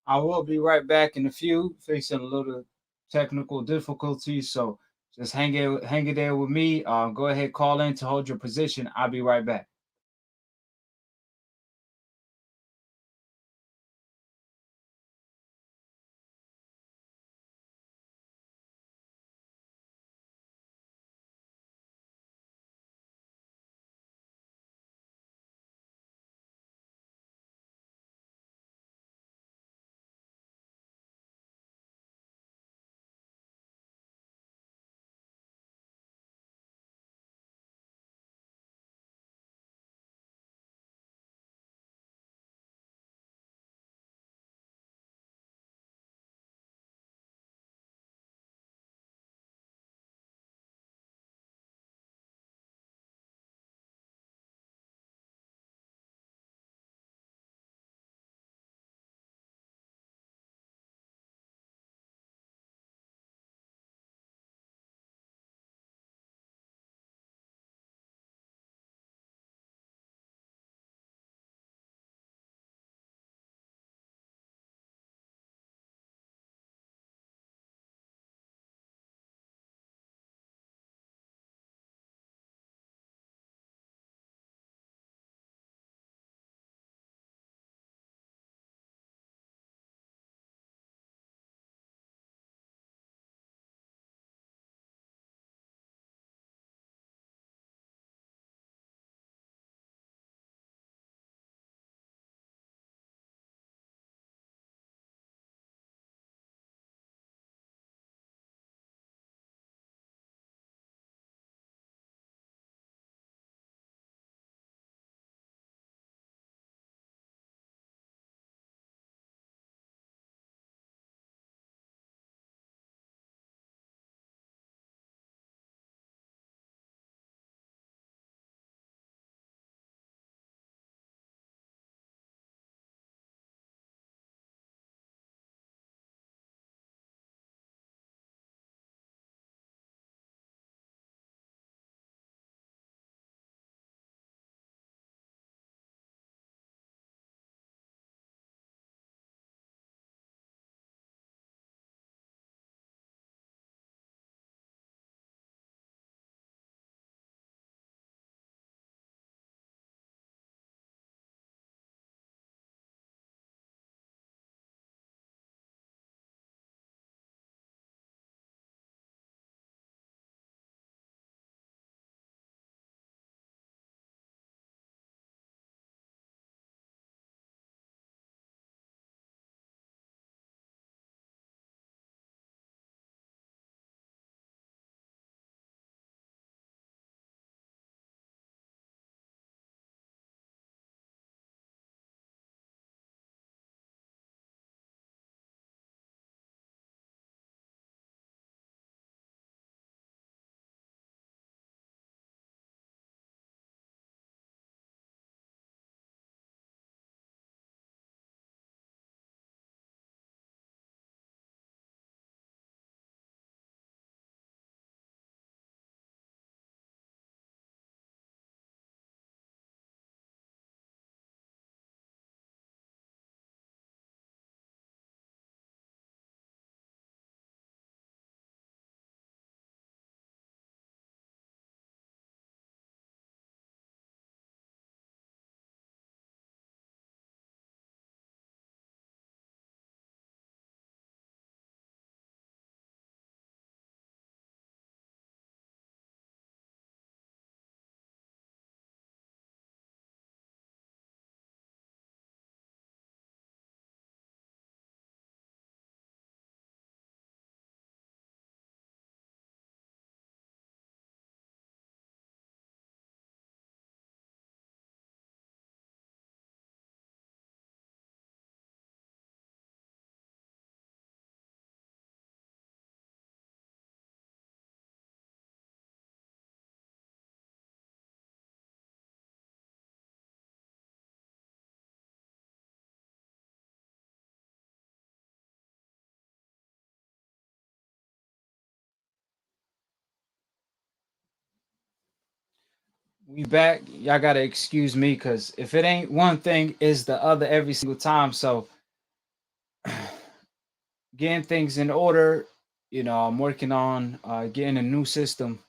Speaker 5: I will be right back in a few, facing a little technical difficulties. So just hang it there with me. Go ahead, call in to hold your position. I'll be right back. We back. Y'all gotta excuse me because if it ain't one thing, it's the other every single time. So getting things in order. I'm working on getting a new system.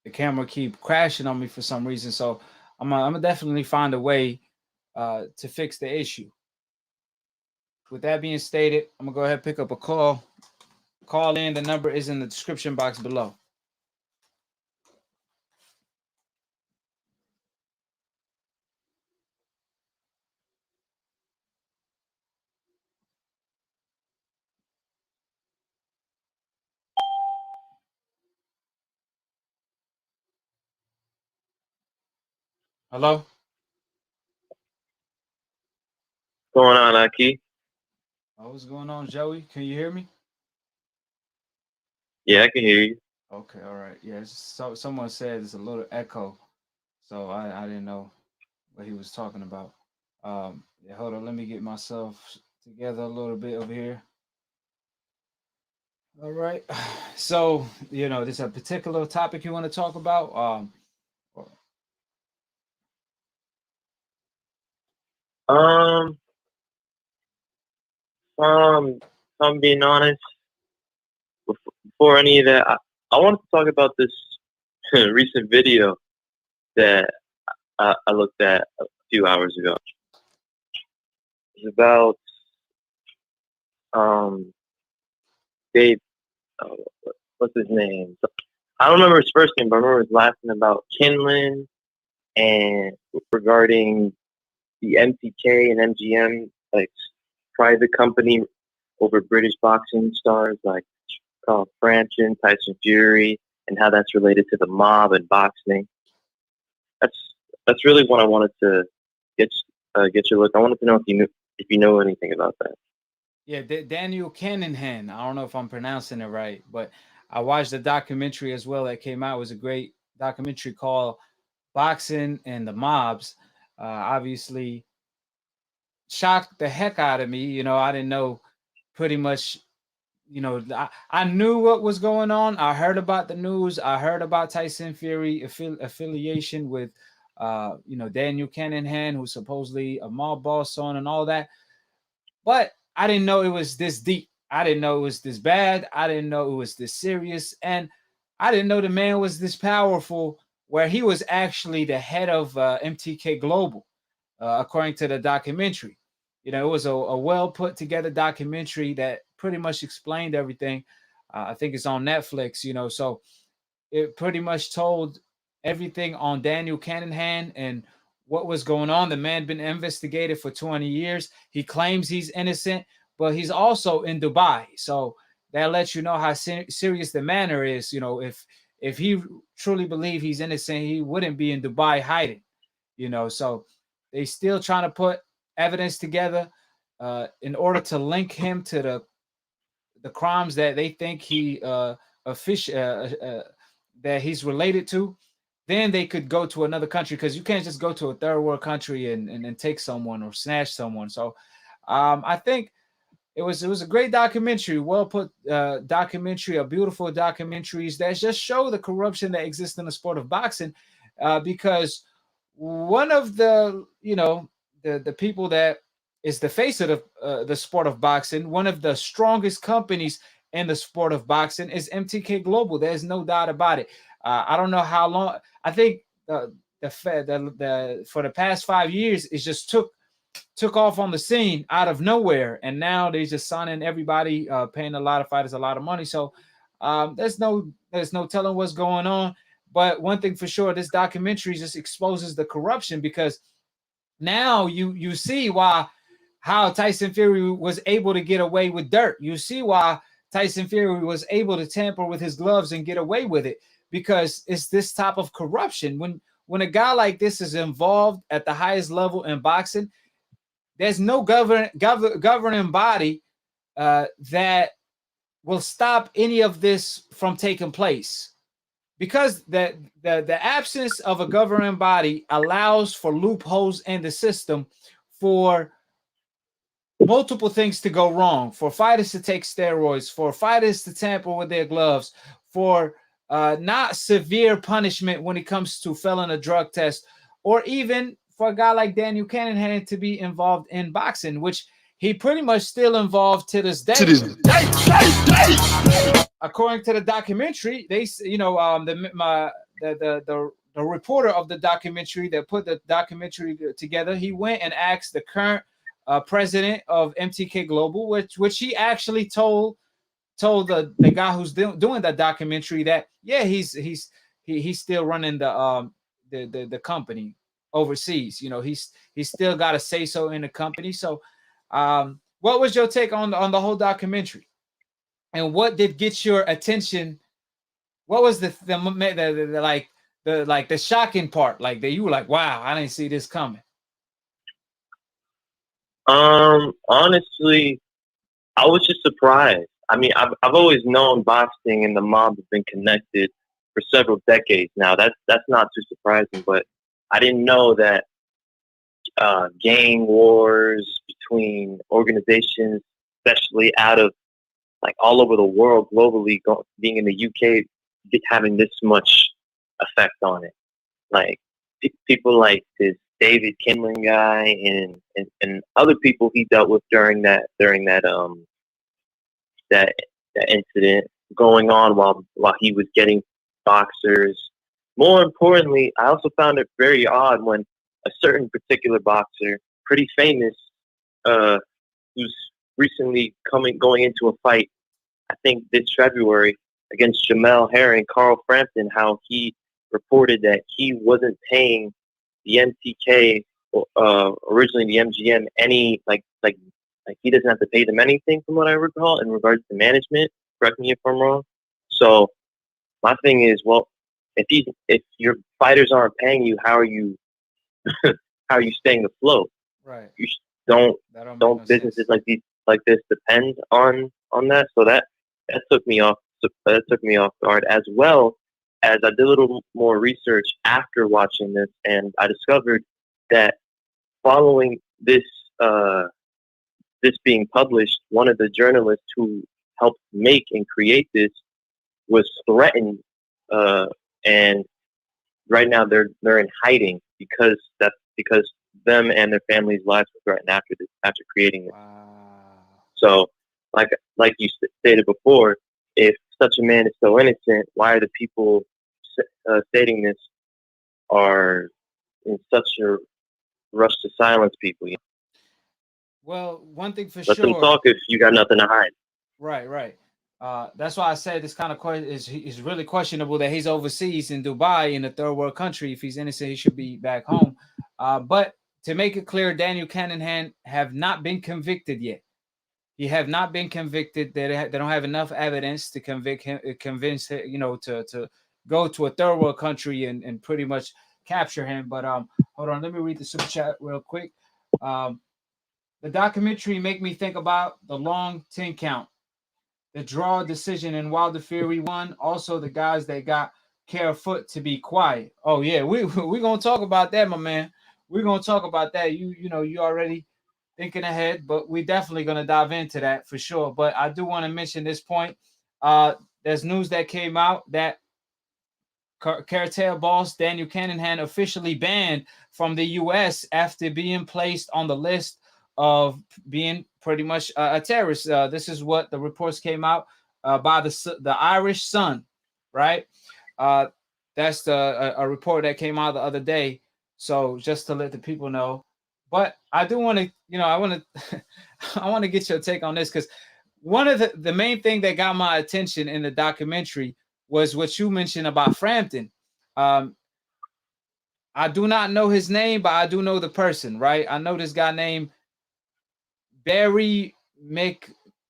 Speaker 5: The camera keep crashing on me for some reason, so I'm gonna definitely find a way to fix the issue. With that being stated, I'm gonna go ahead and pick up a call. Call in. The number is in the description box below. Hello.
Speaker 7: What's going on, Aki?
Speaker 5: What's going on, Joey? Can you hear me?
Speaker 7: Yeah, I can hear you.
Speaker 5: Okay, all right. Yeah, so someone said it's a little echo, so I didn't know what he was talking about. Yeah, hold on, let me get myself together a little bit over here. All right. So, there's a particular topic you want to talk about.
Speaker 7: Um, if I'm being honest, before any of that, I wanted to talk about this recent video that I looked at a few hours ago. It's about Dave. Uh, what's his name? I don't remember his first name, but I remember his last name about Kinlan and regarding the MTK and MGM, like private company over British boxing stars like Carl Frampton, Tyson Fury, and how that's related to the mob and boxing. That's really what I wanted to get your look. I wanted to know if you know anything about that.
Speaker 5: Yeah, Daniel Cannonhan. I don't know if I'm pronouncing it right, but I watched the documentary as well that came out. It was a great documentary called Boxing and the Mobs. Obviously, shocked the heck out of me. I didn't know pretty much. I knew what was going on. I heard about the news. I heard about Tyson Fury affiliation with, Daniel Cannonhan, who's supposedly a mob boss on and all that. But I didn't know it was this deep. I didn't know it was this bad. I didn't know it was this serious. And I didn't know the man was this powerful, where he was actually the head of MTK Global, according to the documentary. It was a well put together documentary that pretty much explained everything. I think it's on Netflix, so it pretty much told everything on Daniel Cannonhan and what was going on. The man been investigated for 20 years. He claims he's innocent, but he's also in Dubai. So that lets you know how serious the matter is. If he truly believed he's innocent, he wouldn't be in Dubai hiding. So they still trying to put evidence together in order to link him to the crimes that they think he that he's related to. Then they could go to another country, because you can't just go to a third world country and take someone or snatch someone. So I think it was a great documentary, well put documentary, a beautiful documentaries that just show the corruption that exists in the sport of boxing, because one of the people that is the face of the sport of boxing, one of the strongest companies in the sport of boxing is MTK Global. There's no doubt about it. I don't know how long. I think the for the past 5 years, it just took off on the scene out of nowhere, and now they just signing everybody, paying a lot of fighters a lot of money. So there's no telling what's going on. But one thing for sure, this documentary just exposes the corruption, because now you see how Tyson Fury was able to get away with dirt. You see why Tyson Fury was able to tamper with his gloves and get away with it, because it's this type of corruption. When a guy like this is involved at the highest level in boxing, there's no governing body that will stop any of this from taking place, because the absence of a governing body allows for loopholes in the system, for multiple things to go wrong, for fighters to take steroids, for fighters to tamper with their gloves, for not severe punishment when it comes to failing a drug test, or even for a guy like Daniel Cannonhan to be involved in boxing, which he pretty much still involved to this day.
Speaker 1: To this day.
Speaker 5: According to the documentary, they, the reporter of the documentary that put the documentary together, he went and asked the current president of MTK Global, which he actually told the guy who's doing that documentary that he's still running the company overseas. You know, he's still got a say so in the company. So what was your take on the whole documentary, and what did get your attention? What was the shocking part, like that you were like, wow, I didn't see this coming?
Speaker 7: Honestly, I was just surprised. I mean, I've always known boxing and the mob have been connected for several decades now. That's not too surprising, but I didn't know that gang wars between organizations, especially out of like all over the world, globally, being in the UK, having this much effect on it. Like people like this David Kinlan guy and other people he dealt with during that incident going on while he was getting boxers. More importantly, I also found it very odd when a certain particular boxer, pretty famous, who's recently going into a fight, I think this February, against Jamel Herring, Carl Frampton, how he reported that he wasn't paying the MTK, originally the MGM, any like he doesn't have to pay them anything, from what I recall, in regards to management. Correct me if I'm wrong. So my thing is, well, if your fighters aren't paying you, how are you staying afloat?
Speaker 5: Right.
Speaker 7: You don't businesses like this depend on that. So that took me off guard, as well as I did a little more research after watching this, and I discovered that following this being published, one of the journalists who helped make and create this was threatened, and right now they're in hiding because them and their families' lives were threatened after creating it.
Speaker 5: Wow.
Speaker 7: So, like you stated before, if such a man is so innocent, why are the people stating this are in such a rush to silence people?
Speaker 5: Well, one thing for
Speaker 7: Let
Speaker 5: sure.
Speaker 7: them talk if you got nothing to hide.
Speaker 5: Right. That's why I said this kind of question is really questionable that he's overseas in Dubai, in a third world country. If he's innocent, he should be back home. But to make it clear, Daniel Cannonhan have not been convicted yet. He have not been convicted. They don't have enough evidence to convince him, to go to a third world country and pretty much capture him. But hold on, let me read the super chat real quick. The documentary make me think about the long 10 count, the draw decision in Wilder Fury 1. Also, the guys that got Care Foot to be quiet. Oh yeah, we're gonna talk about that, my man. We're gonna talk about that. You already thinking ahead, but we're definitely gonna dive into that for sure. But I do want to mention this point. There's news that came out that cartel boss Daniel Cannonhan officially banned from the U.S. after being placed on the list of being pretty much a terrorist. This is what the reports came out by the Irish Sun, right? That's a report that came out the other day. So just to let the people know. But I do want to, I want to get your take on this, because one of the main thing that got my attention in the documentary was what you mentioned about Frampton. I do not know his name, but I do know the person, right? I know this guy named Barry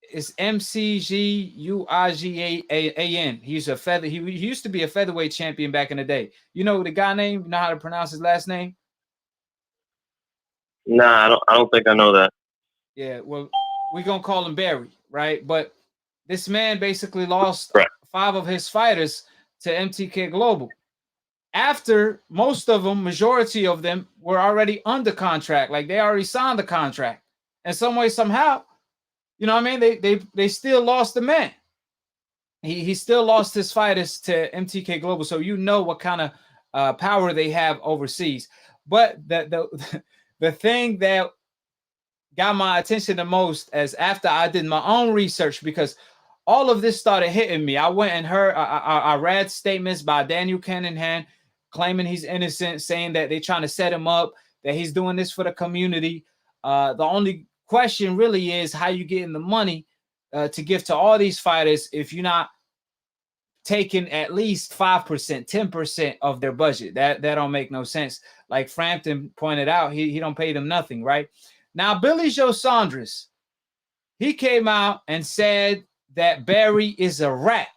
Speaker 5: it's McGuigan. He's a feather. He used to be a featherweight champion back in the day. You know the guy name? You know how to pronounce his last name?
Speaker 7: Nah, I don't think I know that.
Speaker 5: Yeah, well, we're gonna call him Barry, right? But this man basically lost 5 of his fighters to MTK Global. After majority of them were already under contract, like they already signed the contract. And some way, somehow, you know what I mean? They still lost the man. he still lost his fighters to MTK Global, so you know what kind of power they have overseas. But the thing that got my attention the most as after I did my own research, because all of this started hitting me. I went and heard, I read statements by Daniel Cunningham claiming he's innocent, saying that they're trying to set him up, that he's doing this for the community. The only question really is how you getting the money to give to all these fighters if you're not taking at least 5%, 10% of their budget. That don't make no sense. Like Frampton pointed out, he don't pay them nothing, right? Now, Billy Joe Saunders, he came out and said that Barry is a rat.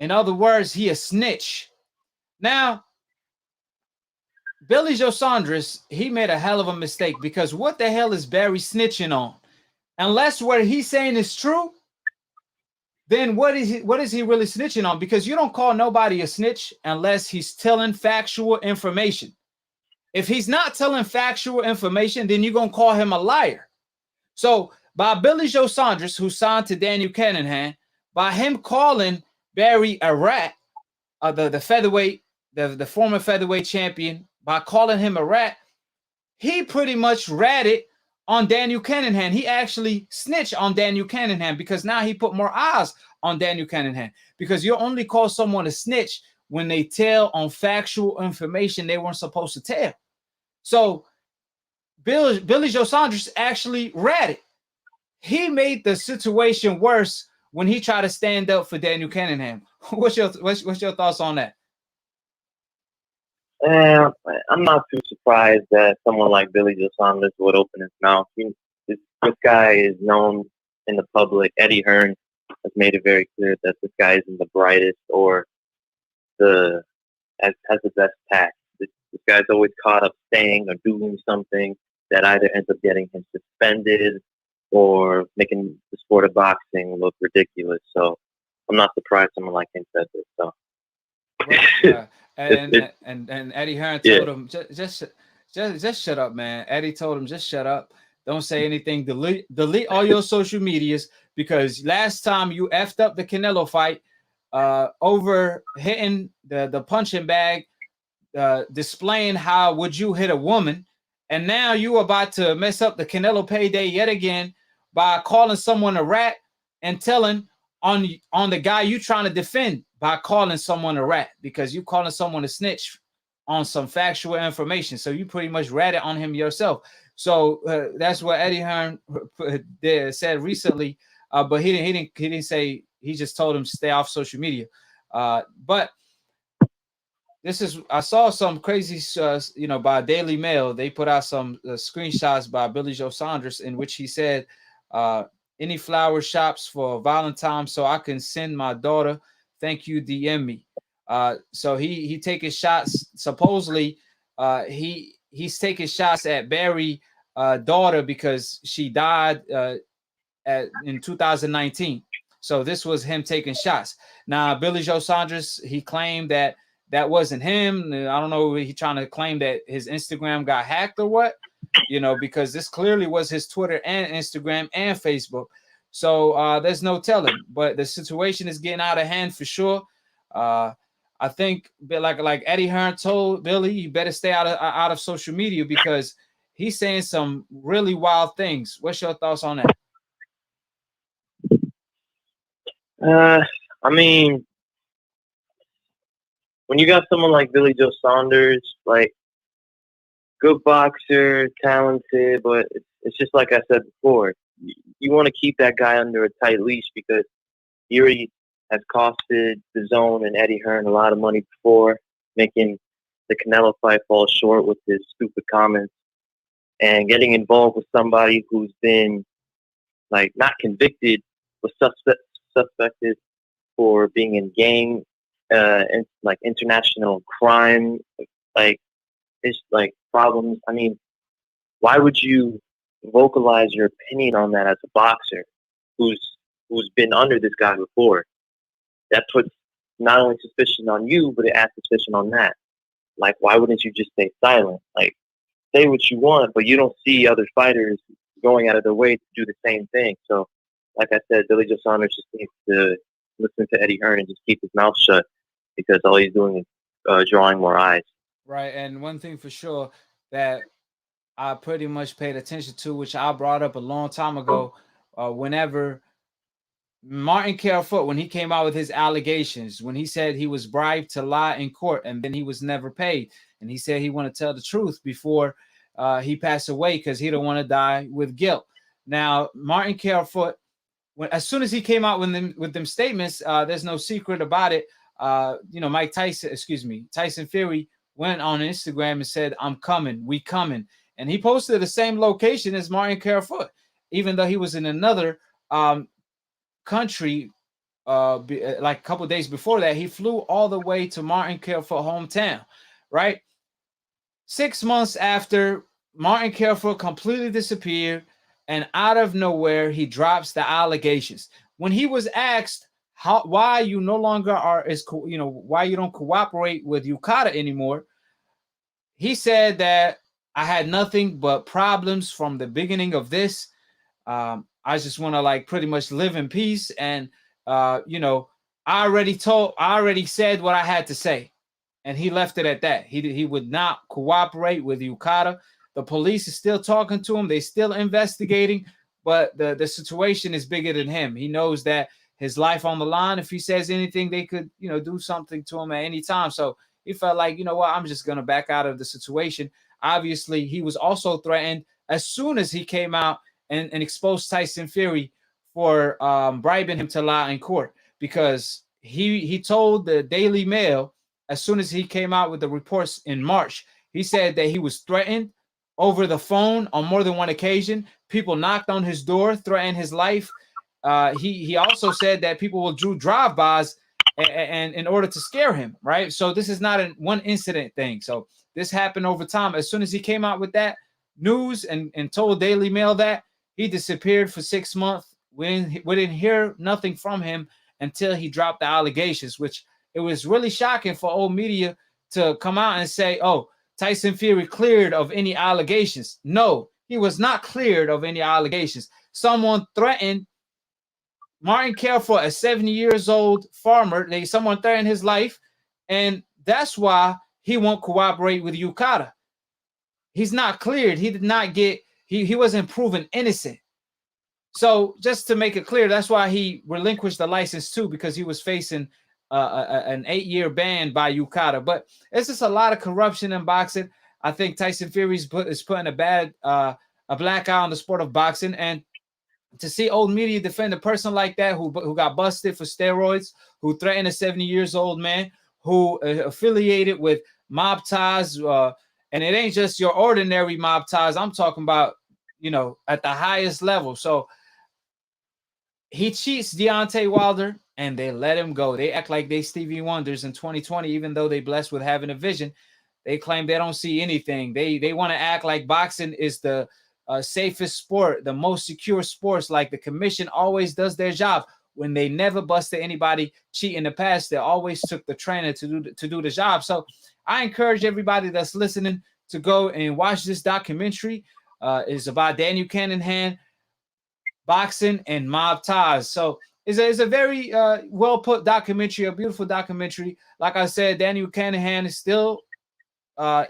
Speaker 5: In other words, he a snitch. Now, Billy Joe Saunders, he made a hell of a mistake, because what the hell is Barry snitching on? Unless what he's saying is true, then what is he really snitching on? Because you don't call nobody a snitch unless he's telling factual information. If he's not telling factual information, then you're going to call him a liar. So by Billy Joe Saunders, who signed to Daniel Cunningham, by him calling Barry a rat, the featherweight, the former featherweight champion, by calling him a rat, he pretty much ratted on Daniel Cunningham. He actually snitched on Daniel Cunningham, because now he put more eyes on Daniel Cunningham, because you only call someone a snitch when they tell on factual information they weren't supposed to tell. So Billy Joe Saunders actually ratted. He made the situation worse when he tried to stand up for Daniel Cunningham. What's your thoughts on that?
Speaker 7: I'm not too surprised that someone like Billy Joe Saunders would open his mouth. This guy is known in the public. Eddie Hearn has made it very clear that this guy isn't the brightest or has the best tact. This guy's always caught up saying or doing something that either ends up getting him suspended or making the sport of boxing look ridiculous. So I'm not surprised someone like him said this. So.
Speaker 5: And Eddie Hearn told him just shut up, man. Eddie told him just shut up. Don't say anything. Delete all your social medias, because last time you effed up the Canelo fight over hitting the punching bag, displaying how would you hit a woman, and now you about to mess up the Canelo payday yet again by calling someone a rat and telling on the guy you trying to defend by calling someone a rat, because you calling someone a snitch on some factual information. So you pretty much ratted on him yourself. So that's what Eddie Hearn said recently. But he didn't say, he just told him to stay off social media. But I saw some crazy, by Daily Mail. They put out some screenshots by Billy Joe Saunders in which he said, any flower shops for Valentine's so I can send my daughter. Thank you, DM me. So he taking shots. Supposedly, he's taking shots at Barry's daughter because she died in 2019. So this was him taking shots. Now, Billy Joe Saunders, he claimed that wasn't him. I don't know. He trying to claim that his Instagram got hacked or what, because this clearly was his Twitter and Instagram and Facebook. So there's no telling, but the situation is getting out of hand for sure. I think, like Eddie Hearn told Billy, you better stay out of social media, because he's saying some really wild things. What's your thoughts on that?
Speaker 7: I mean, when you got someone like Billy Joe Saunders, like good boxer, talented, but it's just like I said before, you want to keep that guy under a tight leash, because he already has costed the Zone and Eddie Hearn a lot of money before, making the Canelo fight fall short with his stupid comments, and getting involved with somebody who's been like not convicted but suspected for being in gang and like international crime, like it's like problems. I mean, why would you vocalize your opinion on that as a boxer who's been under this guy before? That puts not only suspicion on you, but it adds suspicion on that. Like, why wouldn't you just stay silent? Like, say what you want, but you don't see other fighters going out of their way to do the same thing. So, like I said, Billy Joe Saunders just needs to listen to Eddie Hearn and just keep his mouth shut because all he's doing is drawing more eyes.
Speaker 5: Right. And one thing for sure that I pretty much paid attention to, which I brought up a long time ago, whenever Martin Carrefoot, when he came out with his allegations, when he said he was bribed to lie in court and then he was never paid, and he said he wanted to tell the truth before he passed away because he don't want to die with guilt. Now, Martin Carrefoot, as soon as he came out with them statements, there's no secret about it. Tyson Fury went on Instagram and said, "I'm coming, we coming," and he posted the same location as Martin Carrefoot, even though he was in another country. Like a couple of days before that, he flew all the way to Martin Carrefoot hometown, right? 6 months after Martin Carrefoot completely disappeared, and out of nowhere, he drops the allegations. When he was asked why you no longer why you don't cooperate with UKADA anymore, he said that I had nothing but problems from the beginning of this. I just want to pretty much live in peace. And, I already said what I had to say. And he left it at that. He would not cooperate with UKADA. The police is still talking to him. They're still investigating, but the situation is bigger than him. He knows that his life on the line. If he says anything, they could, do something to him at any time. So he felt like, you know what, I'm just going to back out of the situation. Obviously, he was also threatened as soon as he came out and exposed Tyson Fury for bribing him to lie in court, because he told the Daily Mail as soon as he came out with the reports in March, he said that he was threatened over the phone on more than one occasion. People knocked on his door, threatened his life. He also said that people will do drive-bys and in order to scare him, right? So this is not a one incident thing. So this happened over time. As soon as he came out with that news and told Daily Mail that, he disappeared for 6 months. We didn't hear nothing from him until he dropped the allegations, which it was really shocking for old media to come out and say, oh, Tyson Fury cleared of any allegations. No, he was not cleared of any allegations. Someone threatened Martin Carrefoot, a 70 years old farmer. Someone threatened his life, and that's why he won't cooperate with UKADA. He's not cleared. He did not get, he wasn't proven innocent. So just to make it clear, that's why he relinquished the license too, because he was facing an 8-year ban by UKADA. But it's just a lot of corruption in boxing. I think Tyson Fury is putting a black eye on the sport of boxing. And to see old media defend a person like that who got busted for steroids, who threatened a 70 years old man, who affiliated with mob ties, and it ain't just your ordinary mob ties. I'm talking about, at the highest level. So he cheats Deontay Wilder, and they let him go. They act like they Stevie Wonders in 2020, even though they blessed with having a vision. They claim they don't see anything. They want to act like boxing is the safest sport, the most secure sports, like the commission always does their job. When they never busted anybody cheat in the past, they always took the trainer to do the job. So I encourage everybody that's listening to go and watch this documentary. It's about Daniel Cunningham, boxing, and mob ties. So it's a very well put documentary, a beautiful documentary. Like I said, Daniel Cunningham is still,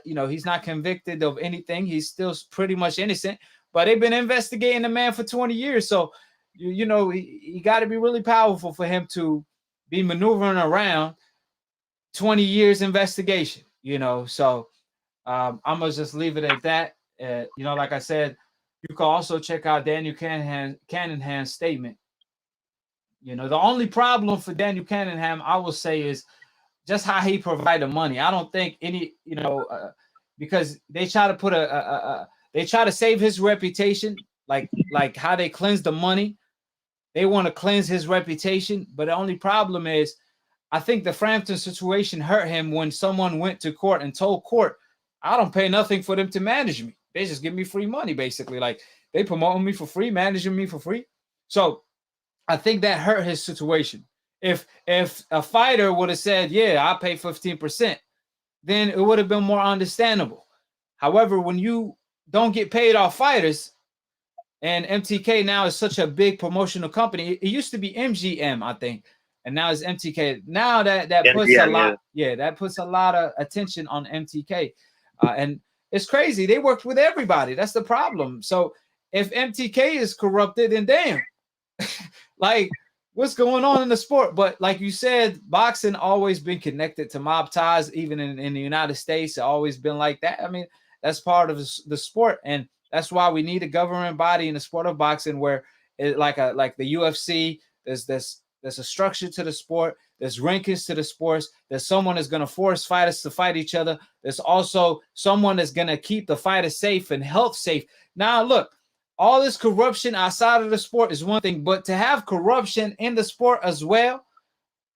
Speaker 5: he's not convicted of anything. He's still pretty much innocent. But they've been investigating the man for 20 years. So, he got to be really powerful for him to be maneuvering around 20 years investigation, So I'm going to just leave it at that. Like I said, you can also check out Daniel Cunningham's statement. The only problem for Daniel Cunningham, I will say, is just how he provided money. I don't think any, because they try to put they try to save his reputation, like how they cleanse the money. They want to cleanse his reputation. But the only problem is, I think the Frampton situation hurt him when someone went to court and told court, I don't pay nothing for them to manage me. They just give me free money, basically. Like, they promoting me for free, managing me for free. So I think that hurt his situation. If a fighter would have said, yeah, I'll pay 15%, then it would have been more understandable. However, when you don't get paid off fighters, and MTK now is such a big promotional company, it used to be MGM, I think. and now it's MTK. Now that puts a lot, that puts a lot of attention on MTK, and it's crazy. They worked with everybody. That's the problem. So if MTK is corrupted, then damn, like what's going on in the sport? But like you said, boxing always been connected to mob ties, even in the United States. It's always been like that. I mean, that's part of the sport, and that's why we need a government body in the sport of boxing where it, like the UFC, there's a structure to the sport. There's rankings to the sports. There's someone that's going to force fighters to fight each other. There's also someone that's going to keep the fighters safe and health safe. Now, look, all this corruption outside of the sport is one thing, but to have corruption in the sport as well.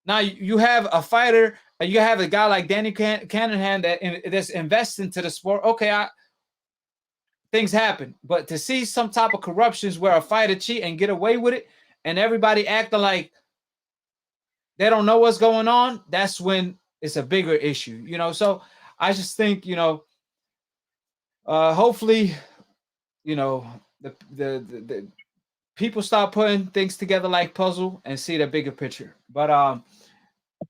Speaker 5: Now you have a fighter, you have a guy like Danny Canahan that's investing into the sport. Okay, things happen, but to see some type of corruptions where a fighter cheat and get away with it, and everybody acting like they don't know what's going on, that's when it's a bigger issue, you know. So I just think, you know, hopefully, you know, the people start putting things together like puzzle and see the bigger picture. But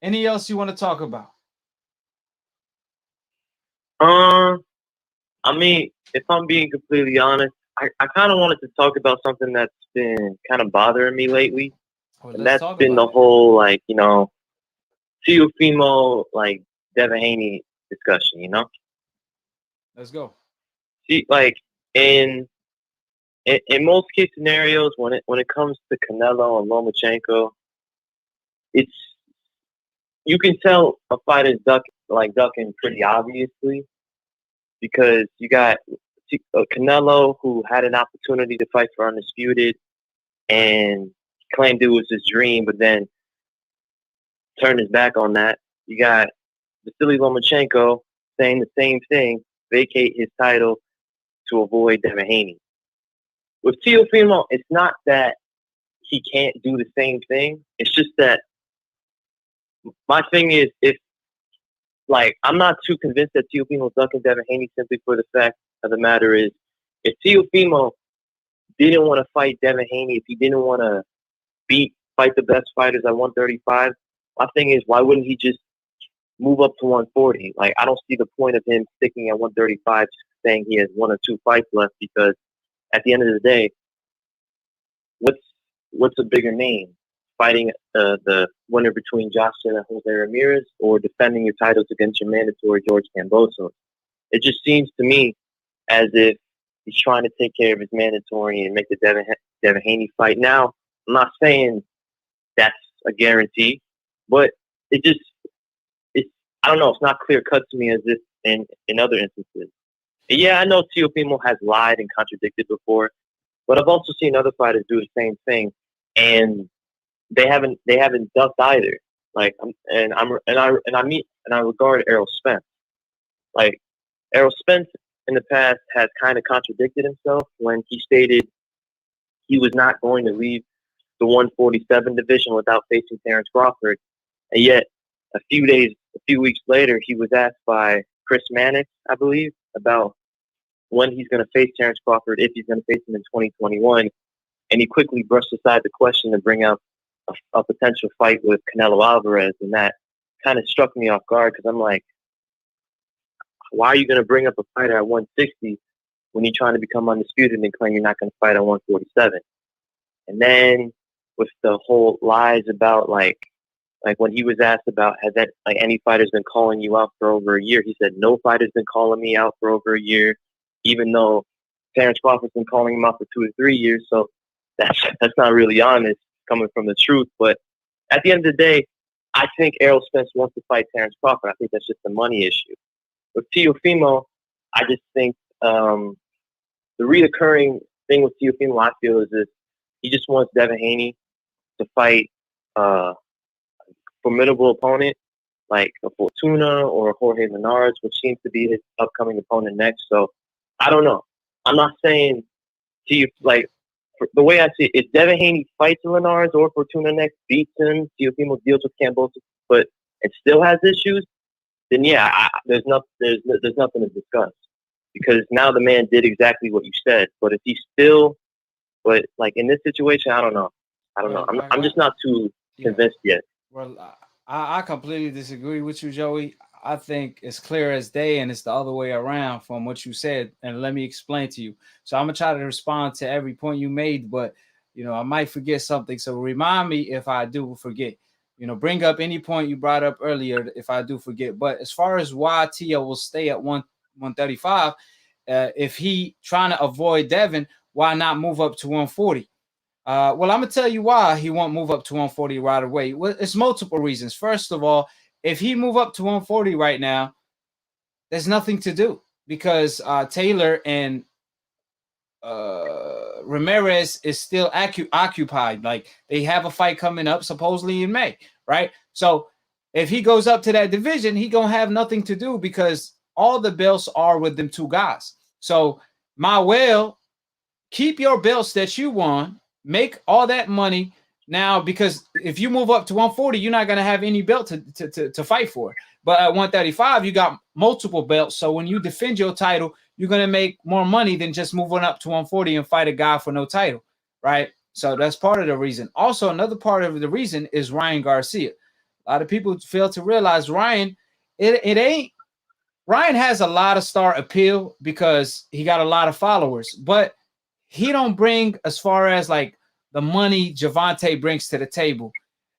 Speaker 5: any else you want to talk about?
Speaker 7: I mean, if I'm being completely honest, I kind of wanted to talk about something that's been kind of bothering me lately. And that's been the whole, like, you know, Teofimo, like, Devin Haney discussion, you know?
Speaker 5: Let's go.
Speaker 7: See, like, in most case scenarios, when it comes to Canelo and Lomachenko, you can tell a fighter's ducking pretty obviously, because you got Canelo, who had an opportunity to fight for Undisputed and claimed it was his dream, but then turned his back on that. You got Vasily Lomachenko saying the same thing, vacate his title to avoid Devin Haney. With Teofimo, it's not that he can't do the same thing. It's just that my thing is, I'm not too convinced that Teofimo's ducking Devin Haney simply for the fact of the matter is, if Teofimo didn't want to fight Devin Haney, if he didn't want to fight the best fighters at 135, my thing is, why wouldn't he just move up to 140? Like, I don't see the point of him sticking at 135, saying he has 1 or 2 fights left, because at the end of the day, what's a bigger name? Fighting the winner between Joshua and Jose Ramirez, or defending your titles against your mandatory George Kambosos? It just seems to me as if he's trying to take care of his mandatory and make the Devin Haney fight. Now, I'm not saying that's a guarantee, but it's I don't know, it's not clear cut to me as if in other instances. And yeah, I know Teofimo has lied and contradicted before, but I've also seen other fighters do the same thing, and they haven't ducked either. Like, I regard Errol Spence. Like, Errol Spence in the past has kind of contradicted himself when he stated he was not going to leave the 147 division without facing Terrence Crawford, and yet a few weeks later, he was asked by Chris Mannix, I believe, about when he's going to face Terrence Crawford, if he's going to face him in 2021, and he quickly brushed aside the question to bring up a potential fight with Canelo Alvarez, and that kind of struck me off guard, because I'm like, why are you going to bring up a fighter at 160 when you're trying to become undisputed and claim you're not going to fight at 147? And then with the whole lies about like when he was asked about has that any fighter's been calling you out for over a year, he said no fighter's been calling me out for over a year, even though Terrence Crawford's been calling him out for 2 or 3 years. So that's not really honest, coming from the truth. But at the end of the day, I think Errol Spence wants to fight Terrence Crawford. I think that's just a money issue. With Teofimo, I just think the reoccurring thing with Teofimo, I feel, is this: he just wants Devin Haney to fight a formidable opponent like a Fortuna or a Jorge Linares, which seems to be his upcoming opponent next. So I don't know. I'm not saying the way I see it, if Devin Haney fights Linares or Fortuna next, beats him, Teofimo deals with Kambosos, but it still has issues, then yeah, there's nothing to discuss, because now the man did exactly what you said. But if he's like in this situation, I don't know. I'm just not too convinced yet.
Speaker 5: Well, I completely disagree with you, Joey. I think it's clear as day, and it's the other way around from what you said. And let me explain to you. So I'm gonna try to respond to every point you made, but I might forget something. So remind me if I do forget. Bring up any point you brought up earlier if I do forget. But as far as why Tio will stay at 135, if he trying to avoid Devin, why not move up to 140? Well, I'm gonna tell you why he won't move up to 140 right away. Well, it's multiple reasons. First of all, if he move up to 140 right now, there's nothing to do because Taylor and Ramirez is still occupied. Like they have a fight coming up supposedly in May, right? So if he goes up to that division, he gonna have nothing to do because all the belts are with them two guys. So my will keep your belts that you won, make all that money now, because if you move up to 140, you're not going to have any belt to fight for. But at 135, you got multiple belts. So when you defend your title, you're going to make more money than just moving up to 140 and fight a guy for no title, right? So that's part of the reason. Also, another part of the reason is Ryan Garcia. A lot of people fail to realize Ryan has a lot of star appeal because he got a lot of followers, but he don't bring as far as like the money Gervonta brings to the table.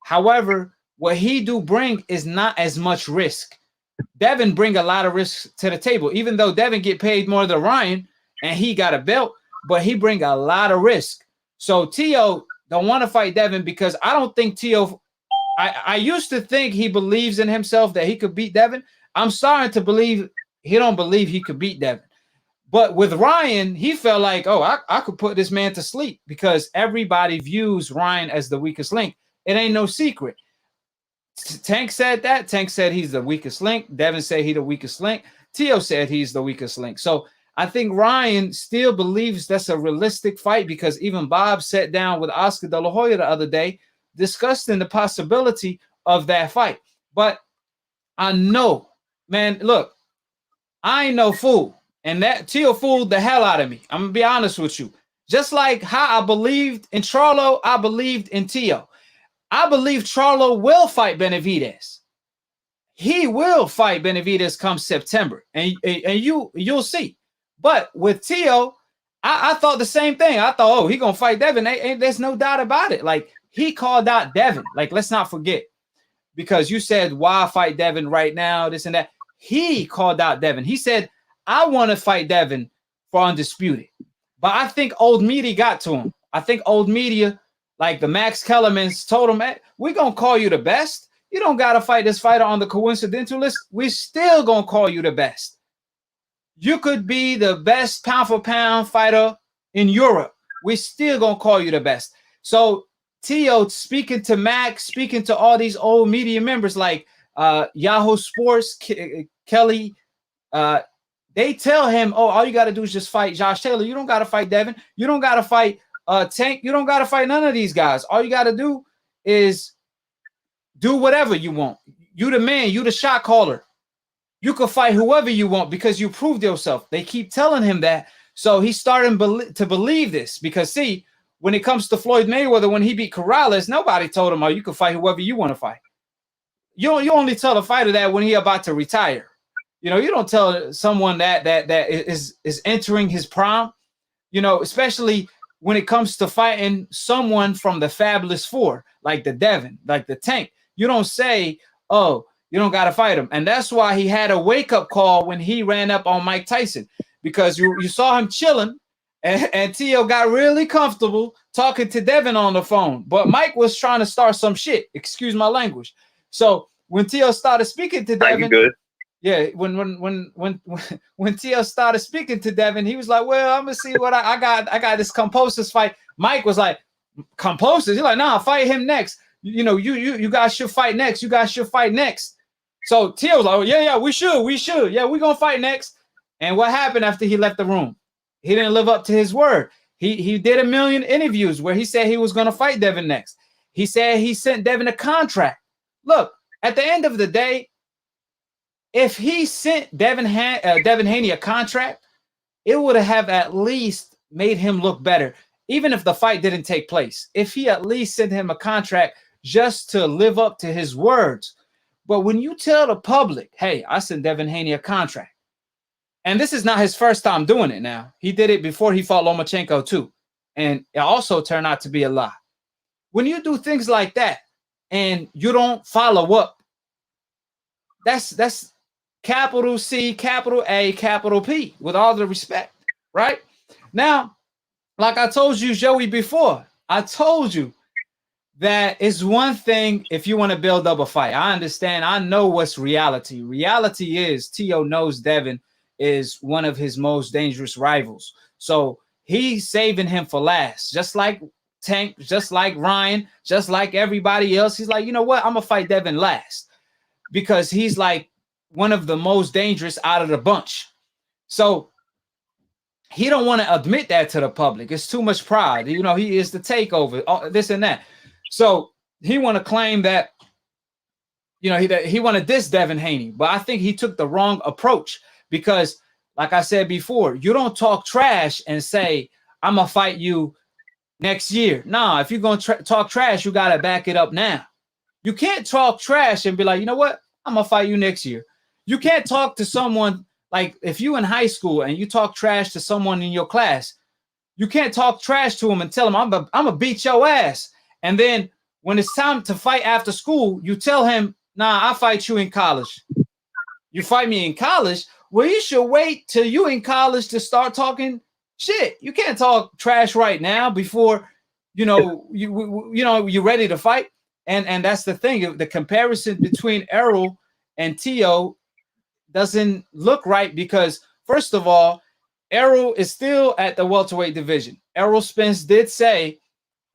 Speaker 5: However, what he do bring is not as much risk. Devin bring a lot of risk to the table, even though Devin get paid more than Ryan and he got a belt, but he bring a lot of risk. So Tio don't want to fight Devin because I don't think Tio, I used to think he believes in himself that he could beat Devin. I'm starting to believe he don't believe he could beat Devin. But with Ryan, he felt like, oh, I could put this man to sleep because everybody views Ryan as the weakest link. It ain't no secret. Tank said that. Tank said he's the weakest link. Devin said he's the weakest link. Tio said he's the weakest link. So I think Ryan still believes that's a realistic fight because even Bob sat down with Oscar De La Hoya the other day discussing the possibility of that fight. But I know, man, look, I ain't no fool. And that Tio fooled the hell out of me. I'm going to be honest with you. Just like how I believed in Charlo, I believed in Tio. I believe Charlo will fight Benavidez. He will fight Benavidez come September. And you'll see. But with Tio, I thought the same thing. I thought, oh, he going to fight Devin. There's no doubt about it. Like, he called out Devin. Like, let's not forget. Because you said, why fight Devin right now, this and that. He called out Devin. He said, I want to fight Devin for undisputed. But I think old media got to him. I think old media, like the Max Kellermans, told him, hey, we're going to call you the best. You don't got to fight this fighter on the coincidental list. We still going to call you the best. You could be the best pound for pound fighter in Europe. We still going to call you the best. So Tio speaking to Max, speaking to all these old media members like Yahoo Sports, Kelly, they tell him, oh, all you got to do is just fight Josh Taylor. You don't got to fight Devin. You don't got to fight Tank. You don't got to fight none of these guys. All you got to do is do whatever you want. You the man. You the shot caller. You can fight whoever you want because you proved yourself. They keep telling him that. So he's starting to believe this because, see, when it comes to Floyd Mayweather, when he beat Corrales, nobody told him, oh, you can fight whoever you want to fight. You only tell a fighter that when he's about to retire. You don't tell someone that is entering his prime, especially when it comes to fighting someone from the Fabulous Four, like the Devin, like the Tank. You don't say, oh, you don't got to fight him. And that's why he had a wake-up call when he ran up on Mike Tyson, because you saw him chilling, and Tio got really comfortable talking to Devin on the phone. But Mike was trying to start some shit. Excuse my language. So when Tio started speaking to Devin, yeah, when Tio started speaking to Devin, he was like, well, I'm gonna see what I got this Composers fight. Mike was like, Composers? He's like, nah, fight him next. You guys should fight next. You guys should fight next. So Tio was like, oh, yeah, we should. Yeah, we're gonna fight next. And what happened after he left the room? He didn't live up to his word. He did a million interviews where he said he was gonna fight Devin next. He said he sent Devin a contract. Look, at the end of the day, if he sent Devin Haney a contract, it would have at least made him look better, even if the fight didn't take place. If he at least sent him a contract just to live up to his words. But when you tell the public, hey, I sent Devin Haney a contract, and this is not his first time doing it now. He did it before he fought Lomachenko too. And it also turned out to be a lie. When you do things like that and you don't follow up, that's capital C, capital A, capital P, with all the respect, right? Now, like I told you, Joey, before, I told you that it's one thing if you want to build up a fight. I understand. I know what's reality. Reality is Tio knows Devin is one of his most dangerous rivals. So he's saving him for last, just like Tank, just like Ryan, just like everybody else. He's like, you know what? I'm going to fight Devin last because he's like one of the most dangerous out of the bunch. So he don't want to admit that to the public. It's too much pride. You know, he is the takeover, this and that. So he want to claim that, you know, he want to diss Devin Haney. But I think he took the wrong approach because, like I said before, you don't talk trash and say, I'm going to fight you next year. Nah, if you're going to talk trash, you got to back it up now. You can't talk trash and be like, you know what? I'm going to fight you next year. You can't talk to someone like if you in high school and you talk trash to someone in your class, you can't talk trash to them and tell them, I'm going to beat your ass. And then when it's time to fight after school, you tell him, nah, I'll fight you in college. You fight me in college? Well, you should wait till you in college to start talking shit. You can't talk trash right now before, you know, you're ready to fight. And that's the thing. The comparison between Errol and Tio doesn't look right because, first of all, Errol is still at the welterweight division. Errol Spence did say,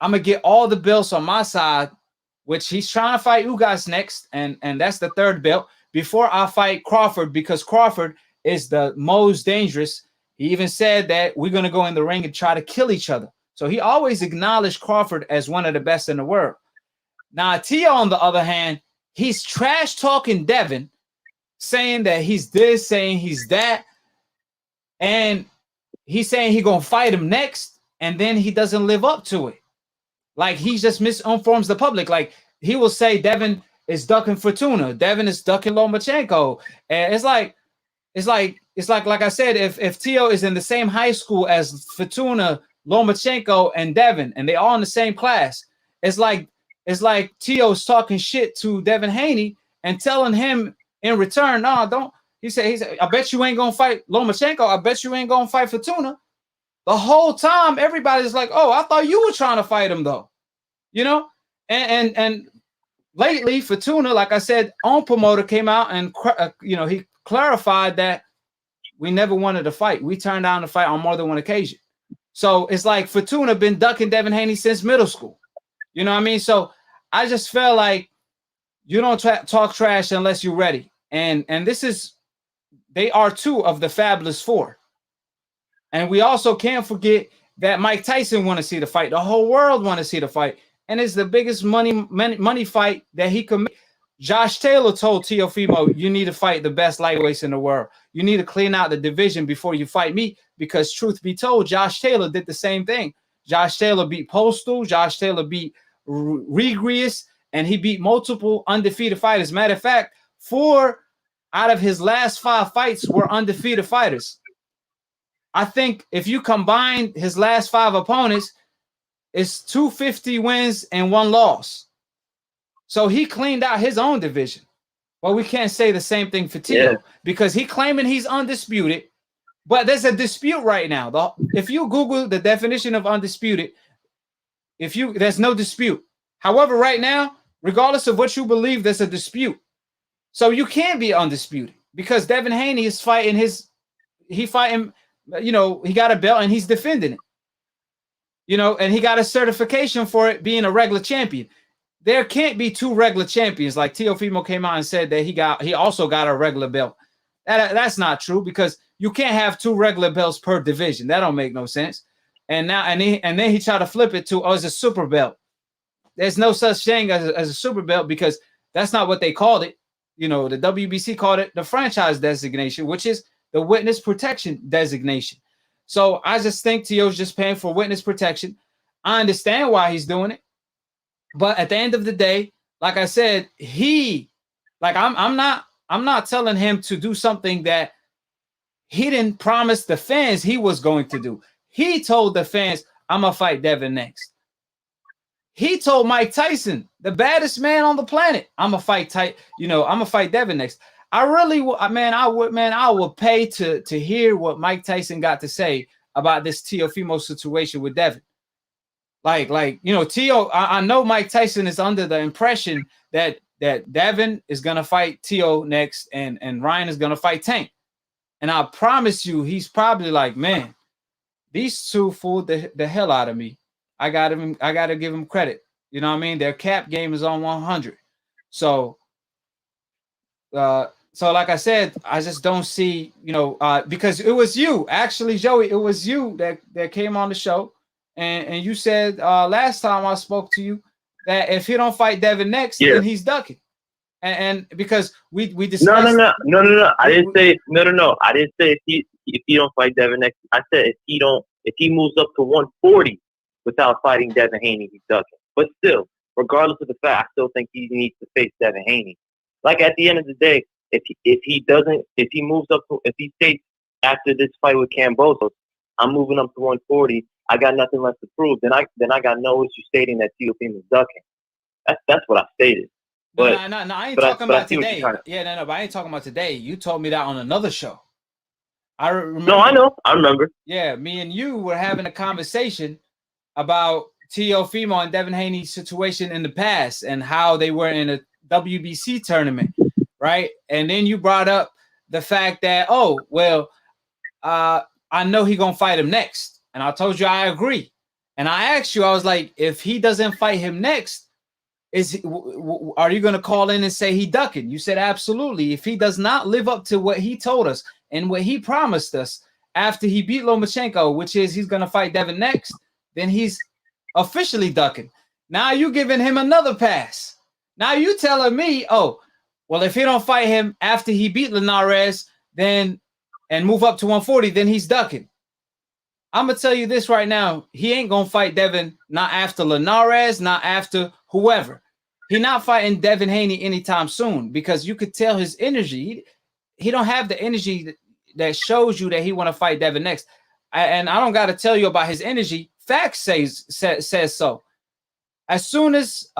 Speaker 5: I'm going to get all the belts on my side, which he's trying to fight Ugas next, and that's the third belt, before I fight Crawford, because Crawford is the most dangerous. He even said that we're going to go in the ring and try to kill each other. So he always acknowledged Crawford as one of the best in the world. Now, Tio, on the other hand, he's trash-talking Devin, saying that he's this, saying he's that, and he's saying he's going to fight him next, and then he doesn't live up to it. Like, he just misinforms the public. Like, he will say Devin is ducking Fortuna. Devin is ducking Lomachenko. And it's like I said, if Tio is in the same high school as Fortuna, Lomachenko, and Devin, and they all in the same class, it's like Tio's talking shit to Devin Haney and telling him in return, no, don't. He said, I bet you ain't gonna fight Lomachenko. I bet you ain't gonna fight Fortuna. The whole time, everybody's like, oh, I thought you were trying to fight him, though. You know? And lately, Fortuna, like I said, own promoter came out and, he clarified that we never wanted to fight. We turned down the fight on more than one occasion. So it's like Fortuna been ducking Devin Haney since middle school. You know what I mean? So I just felt like you don't talk trash unless you're ready. And they are two of the Fabulous Four. And we also can't forget that Mike Tyson want to see the fight. The whole world want to see the fight. And it's the biggest money fight that he could make. Josh Taylor told Teofimo, you need to fight the best lightweights in the world. You need to clean out the division before you fight me, because truth be told, Josh Taylor did the same thing. Josh Taylor beat Postal. Josh Taylor beat Regrius, and he beat multiple undefeated fighters. Matter of fact, 4 out of his last 5 fights were undefeated fighters. I think if you combine his last 5 opponents, it's 250 wins and 1 loss. So he cleaned out his own division. Well, we can't say the same thing for Tio because he claiming he's undisputed, but there's a dispute right now. If you Google the definition of undisputed, there's no dispute. However, right now, regardless of what you believe, there's a dispute. So you can't be undisputed because Devin Haney is fighting he got a belt and he's defending it. And he got a certification for it being a regular champion. There can't be 2 regular champions. Like Teofimo came out and said that he also got a regular belt. That's not true because you can't have 2 regular belts per division. That don't make no sense. And then he tried to flip it to, it's a super belt. There's no such thing as a super belt because that's not what they called it. The WBC called it the franchise designation, which is the witness protection designation. So I just think Tio's just paying for witness protection. I understand why he's doing it. But at the end of the day, like I said, I'm not telling him to do something that he didn't promise the fans he was going to do. He told the fans, I'm gonna fight Devin next. He told Mike Tyson, the baddest man on the planet, I'm gonna fight I'm gonna fight Devin next. I really I would pay to hear what Mike Tyson got to say about this Teofimo situation with Devin. Teo, I know Mike Tyson is under the impression that Devin is gonna fight Teo next and Ryan is gonna fight Tank. And I promise you, he's probably like, man, these two fooled the hell out of me. I gotta give him credit. You know what I mean? Their cap game is on 100. So like I said, I just don't see, because it was you, actually, Joey, it was you that came on the show. And you said last time I spoke to you that if he don't fight Devin next, then he's ducking. And because we discussed.
Speaker 7: No. I didn't say no. I didn't say if he don't fight Devin next. I said if he moves up to 140 without fighting Devin Haney, he's ducking. But still, regardless of the fact, I still think he needs to face Devin Haney. Like at the end of the day, if he moves up to, if he states after this fight with Kambosos, I'm moving up to 140. I got nothing left to prove. Then I got no issue stating that Teofimo's ducking. That's what I stated. But
Speaker 5: no, I ain't talking about today. Yeah, no, but I ain't talking about today. You told me that on another show. I remember.
Speaker 7: No, I know. I remember.
Speaker 5: Yeah, me and you were having a conversation about Teofimo and Devin Haney's situation in the past and how they were in a WBC tournament, right? And then you brought up the fact that, I know he's gonna fight him next. And I told you I agree. And I asked you, I was like, if he doesn't fight him next, are you going to call in and say he ducking? You said absolutely. If he does not live up to what he told us and what he promised us after he beat Lomachenko, which is he's going to fight Devin next, then he's officially ducking. Now you giving him another pass. Now you telling me, if he don't fight him after he beat Linares, then and move up to 140, then he's ducking. I'm going to tell you this right now. He ain't going to fight Devin, not after Linares, not after whoever. He not fighting Devin Haney anytime soon because you could tell his energy. He don't have the energy that shows you that he want to fight Devin next. And I don't got to tell you about his energy. Facts says so. As soon as,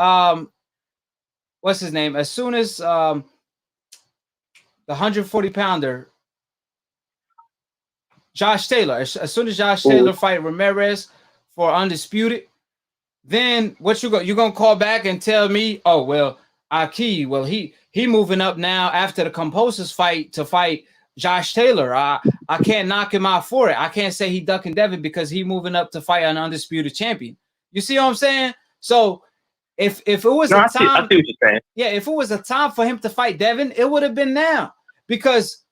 Speaker 5: what's his name? As soon as the 140-pounder, Josh Taylor. As soon as Josh Taylor fight Ramirez for undisputed, then what you gonna call back and tell me? AKHi, he moving up now after the Kambosos fight to fight Josh Taylor. I can't knock him out for it. I can't say he ducking Devin because he moving up to fight an undisputed champion. You see what I'm saying? So if it was I see what you're saying. Yeah, if it was a time for him to fight Devin, it would have been now because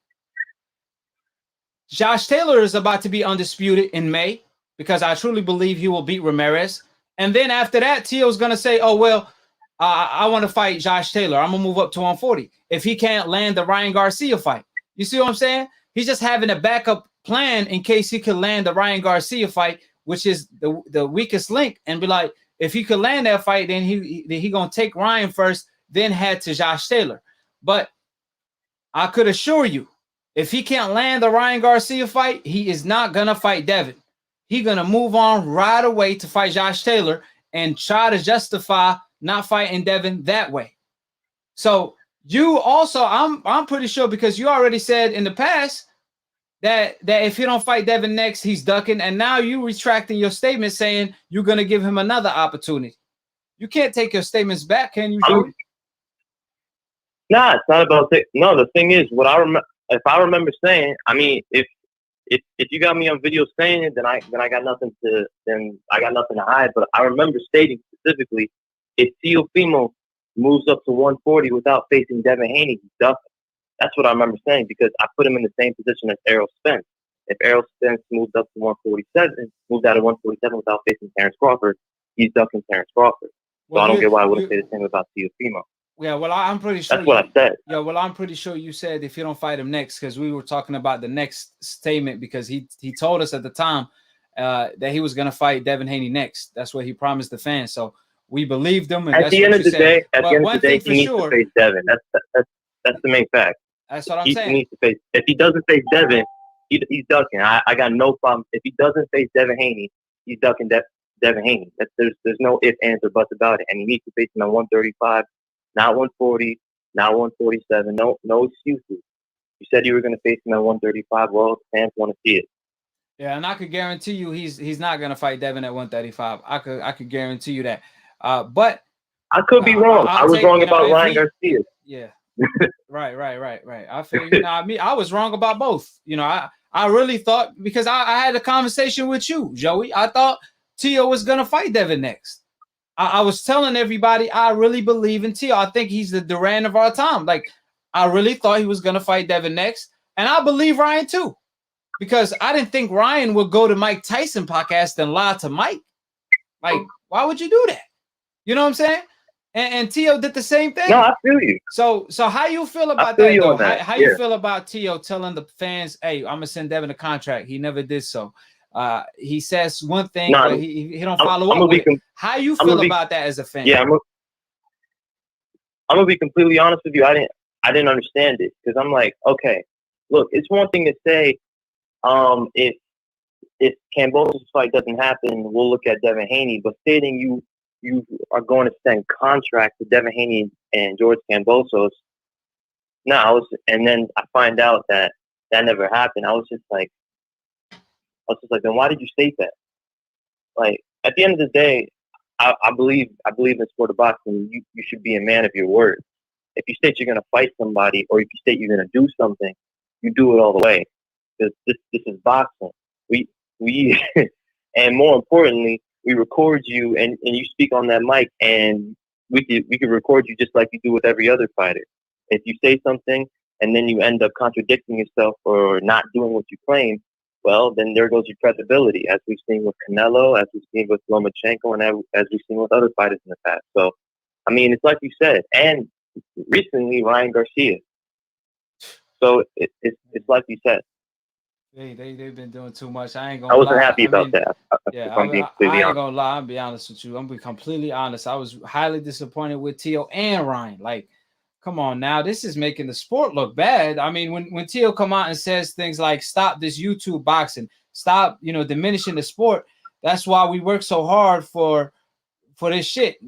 Speaker 5: Josh Taylor is about to be undisputed in May because I truly believe he will beat Ramirez. And then after that, Teo's going to say, I want to fight Josh Taylor. I'm going to move up to 140 if he can't land the Ryan Garcia fight. You see what I'm saying? He's just having a backup plan in case he could land the Ryan Garcia fight, which is the weakest link, and be like, if he could land that fight, then he going to take Ryan first, then head to Josh Taylor. But I could assure you, if he can't land the Ryan Garcia fight, he is not going to fight Devin. He's going to move on right away to fight Josh Taylor and try to justify not fighting Devin that way. So you also, I'm pretty sure because you already said in the past that if he don't fight Devin next, he's ducking. And now you retracting your statement saying you're going to give him another opportunity. You can't take your statements back, can you, Joey?
Speaker 7: Nah, it's not about that. No, the thing is, if I remember saying, I mean, if you got me on video saying it, then I got nothing to hide. But I remember stating specifically, if Teofimo moves up to 140 without facing Devin Haney, he's ducking. That's what I remember saying because I put him in the same position as Errol Spence. If Errol Spence moved up to 147, moved out of 147 without facing Terrence Crawford, he's ducking Terrence Crawford. So I don't get why I wouldn't say the same about Teofimo.
Speaker 5: Yeah, well, I'm pretty sure.
Speaker 7: That's what I said.
Speaker 5: Yeah, well, I'm pretty sure you said if you don't fight him next, because we were talking about the next statement because he told us at the time that he was going to fight Devin Haney next. That's what he promised the fans. So We believed him, and
Speaker 7: At
Speaker 5: that's
Speaker 7: the
Speaker 5: what
Speaker 7: end
Speaker 5: you
Speaker 7: of the
Speaker 5: said.
Speaker 7: day,
Speaker 5: But one thing for
Speaker 7: he needs
Speaker 5: sure,
Speaker 7: to face Devin. That's the main fact.
Speaker 5: that's what I'm
Speaker 7: He
Speaker 5: saying.
Speaker 7: needs to face. If he doesn't face Devin, he's ducking. I got no problem. If he doesn't face Devin Haney, he's ducking Devin Haney. There's no ifs, ands, or buts about it. And he needs to face him at 135, not 140, not 147. No excuses. You said you were going to face him at 135. Well, fans want to see it.
Speaker 5: Yeah, and I could guarantee you he's not gonna fight Devin at 135. I could guarantee you that. But
Speaker 7: I could be wrong. I was wrong about Ryan Garcia.
Speaker 5: Yeah. Right. I feel you. Now, I was wrong about both. I really thought, because I had a conversation with you, Joey. I thought Tio was gonna fight Devin next. I was telling everybody I really believe in Tio. I think he's the Duran of our time. Like, I really thought he was gonna fight Devin next, and I believe Ryan too. Because I didn't think Ryan would go to Mike Tyson podcast and lie to Mike. Like, why would you do that? You know what I'm saying? And Tio did the same thing.
Speaker 7: No, I feel you.
Speaker 5: So how you feel about that, though? How you feel about Tio telling the fans, "Hey, I'm gonna send Devin a contract"? He never did so. He says one thing, but he don't follow up with it. How you feel about that as a fan?
Speaker 7: Yeah, I'm gonna be completely honest with you. I didn't understand it, because I'm like, okay, look, it's one thing to say, if Kambosos' fight doesn't happen, we'll look at Devin Haney. But stating you are going to send contracts to Devin Haney and George Kambosos, and then I find out that never happened. I was just like, then why did you state that? Like, at the end of the day, I believe in the sport of boxing. You should be a man of your word. If you state you're going to fight somebody, or if you state you're going to do something, you do it all the way. Because this is boxing. We and more importantly, we record you and you speak on that mic, and we could record you just like you do with every other fighter. If you say something and then you end up contradicting yourself or not doing what you claim, well, then there goes your credibility, as we've seen with Canelo, as we've seen with Lomachenko, and as we've seen with other fighters in the past. So, I mean, it's like you said, and recently Ryan Garcia. So it's like you said.
Speaker 5: They've been doing too much. I ain't gonna lie.
Speaker 7: I wasn't happy about that.
Speaker 5: I ain't gonna lie. I'm be honest with you. I'm be completely honest. I was highly disappointed with Tio and Ryan. Like, come on now, this is making the sport look bad. I mean, when Tio come out and says things like "Stop this YouTube boxing," stop, diminishing the sport. That's why we work so hard for this shit.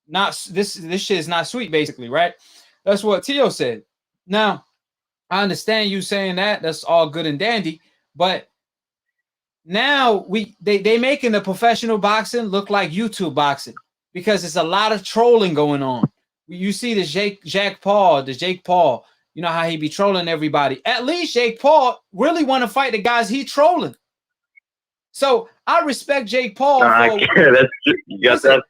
Speaker 5: Not this shit is not sweet, basically, right? That's what Tio said. Now, I understand you saying that. That's all good and dandy, but now they making the professional boxing look like YouTube boxing, because there's a lot of trolling going on. You see the Jake Paul, you know how he be trolling everybody. At least Jake Paul really want to fight the guys he trolling. So I respect Jake Paul.
Speaker 7: That's true. You got that.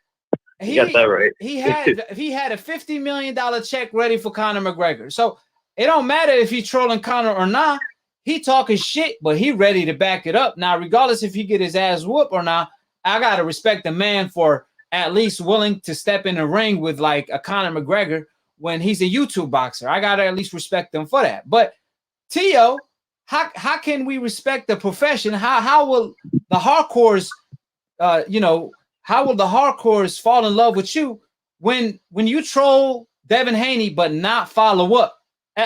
Speaker 7: You got that right.
Speaker 5: He had a $50 million check ready for Conor McGregor. So it don't matter if he's trolling Conor or not. He talking shit, but he ready to back it up. Now, regardless if he get his ass whooped or not, I gotta respect the man for at least willing to step in the ring with like a Conor McGregor when he's a YouTube boxer. I gotta at least respect him for that. But Tio, how can we respect the profession? How will the hardcores, how will the hardcores fall in love with you when you troll Devin Haney but not follow up?